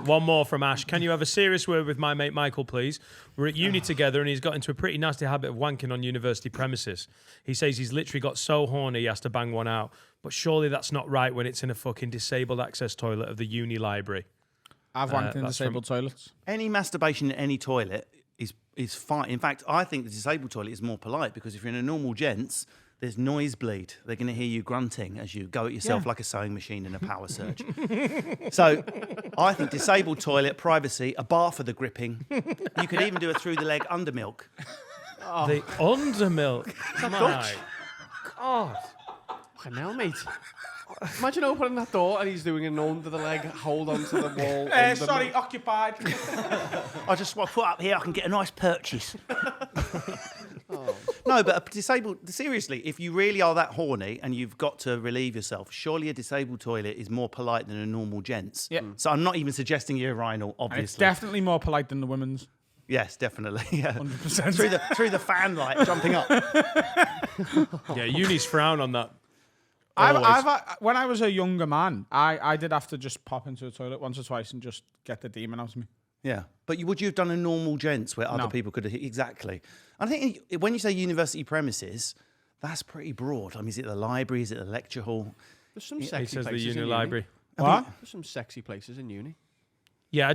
One more from Ash. Can you have a serious word with my mate Michael, please? We're at uni together and he's got into a pretty nasty habit of wanking on university premises. He says he's literally got so horny he has to bang one out. But surely that's not right when it's in a fucking disabled access toilet of the uni library. I've wanked in that's disabled toilets. Any masturbation in any toilet is fine. In fact, I think the disabled toilet is more polite because if you're in a normal gents, there's noise bleed. They're going to hear you grunting as you go at yourself like a sewing machine in a power surge. So I think disabled toilet, privacy, a bar for the gripping. You could even do a through the leg under milk. The undermilk. My God. Fucking hell, mate. Imagine opening that door and he's doing an under the leg, hold on to the wall. Sorry, occupied. I just want to put up here, I can get a nice purchase. No, but a disabled, seriously, if you really are that horny and you've got to relieve yourself, surely a disabled toilet is more polite than a normal gent's. Yeah. So I'm not even suggesting you're urinal, And it's obviously. definitely more polite than the women's. Yes, definitely. Yeah. 100%. Through the fan light, jumping up. Yeah, unis frown on that. When I was a younger man, I did have to just pop into a toilet once or twice and just get the demon out of me. Yeah. But would you have done a normal gents where other No. people could have... Exactly. I think when you say university premises, that's pretty broad. I mean, is it the library? Is it the lecture hall? There's some He sexy says the places uni in library. What? There's some sexy places in uni. Yeah,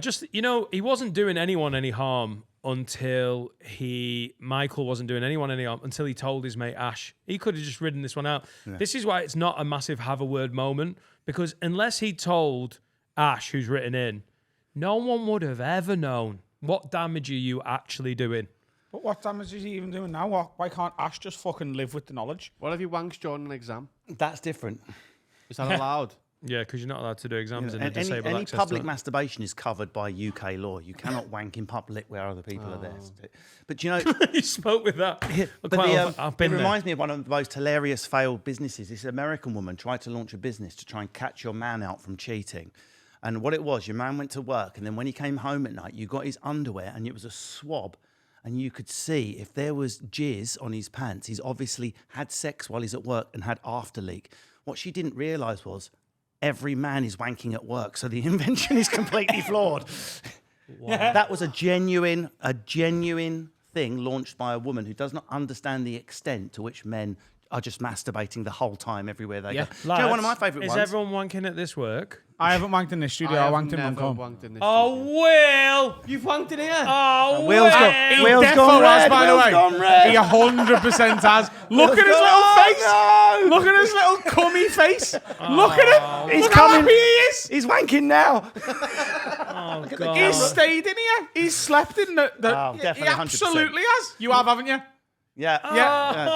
he wasn't doing anyone any harm until Michael wasn't doing anyone any harm until he told his mate Ash. He could have just ridden this one out. Yeah. This is why it's not a massive have a word moment, because unless he told Ash, who's written in, no one would have ever known what damage are you actually doing. But what damage is he even doing now? Why can't Ash just fucking live with the knowledge? What if you wanks during an exam? That's different. Is that allowed? Yeah, because you're not allowed to do exams in a And disabled any access public toilet. masturbation is covered by UK law. You cannot wank in public where other people are there. But you know... You spoke with that. But I've been it there. reminds me of one of the most hilarious failed businesses. This American woman tried to launch a business to try and catch your man out from cheating. And what it was, your man went to work, and then when he came home at night, you got his underwear, and it was a swab. And you could see if there was jizz on his pants, he's obviously had sex while he's at work and had after leak. What she didn't realise was every man is wanking at work, so the invention is completely flawed. Wow. That was a genuine thing launched by a woman who does not understand the extent to which men are just masturbating the whole time everywhere they Yeah. go. Do you know one of my favourite ones? Is everyone wanking at this work? I haven't wanked in this studio. I wanked in Moncombe. Oh, Will! You've wanked in here. Oh, Will's got- He Will's defo gone has, red, by the Will's way. gone red. He 100% has. Look at his little face. Look at his little cummy face. Look at him. He's Look how coming. happy he is. He's wanking now. Oh, God. He's stayed in here. He's slept in the Oh, he definitely, 100%. absolutely has. You have, haven't you? Yeah. Yeah.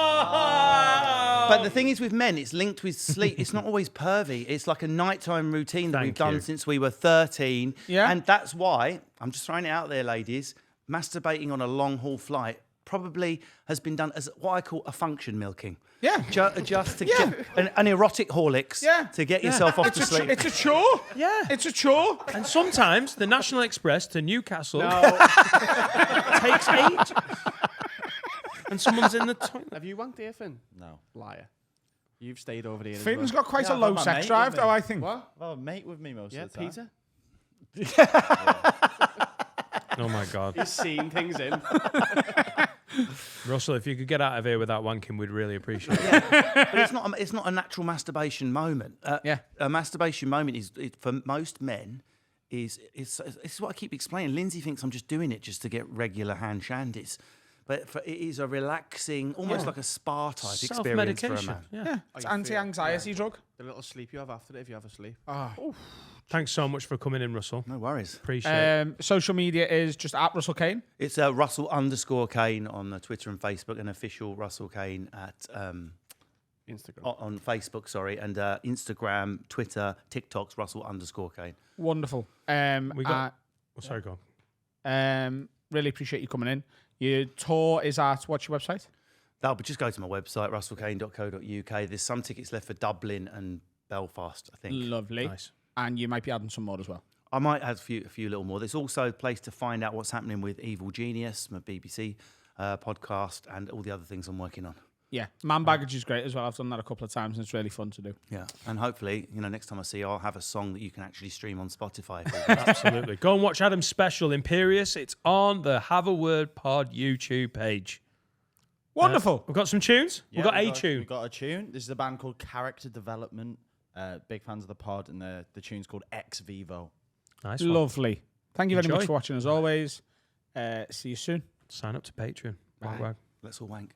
But the thing is with men, it's linked with sleep. It's not always pervy. It's like a nighttime routine that we've Thank done you. since we were 13. Yeah. And that's why, I'm just throwing it out there, ladies, masturbating on a long haul flight probably has been done as what I call a function milking. Yeah. Just to get an erotic Horlicks to get yourself off to sleep. It's a chore. Yeah. It's a chore. And sometimes the National Express to Newcastle takes ages. And someone's in the toilet. Have you wanked here, Finn? No. Liar. You've stayed over here. Finn's as well. got quite Yeah, a I've low got my sex mate drive, with though, me. I think. What? Well, a mate with me most Yeah, of the time. Peter. Oh, my God. He's seen things in. Russell, if you could get out of here without wanking, we'd really appreciate it. But it's not a natural masturbation moment. Yeah. A masturbation moment is for most men is what I keep explaining. Lindsay thinks I'm just doing it just to get regular hand shandies. But it is a relaxing, almost like a spa type experience for a Self-medication. man. Yeah. It's anti-anxiety drug. The little sleep you have after it, if you have a sleep. Thanks so much for coming in, Russell. No worries. Appreciate it. Social media is just at Russell Kane. It's Russell_Kane on Twitter and Facebook, and official Russell Kane at Instagram. on Facebook, sorry, and Instagram, Twitter, TikTok's Russell_Kane. Wonderful. We got. Sorry, go on. Really appreciate you coming in. Your tour is at, what's your website? But just go to my website, russellkane.co.uk. There's some tickets left for Dublin and Belfast, I think. Lovely. Nice. And you might be adding some more as well. I might add a few little more. There's also a place to find out what's happening with Evil Genius, my BBC podcast, and all the other things I'm working on. Yeah. Man Baggage is great as well. I've done that a couple of times and it's really fun to do. Yeah, and hopefully, next time I see you, I'll have a song that you can actually stream on Spotify. Absolutely. Go and watch Adam's special, Imperious. It's on the Have a Word Pod YouTube page. Wonderful. We've got some tunes. Yeah, we've got a tune. We've got a tune. This is a band called Character Development. Big fans of the pod, and the tune's called Ex Vivo. Nice one. Lovely. Thank you very Enjoy. much for watching as always. See you soon. Sign up to Patreon. Right. Wag, wag. Let's all wank.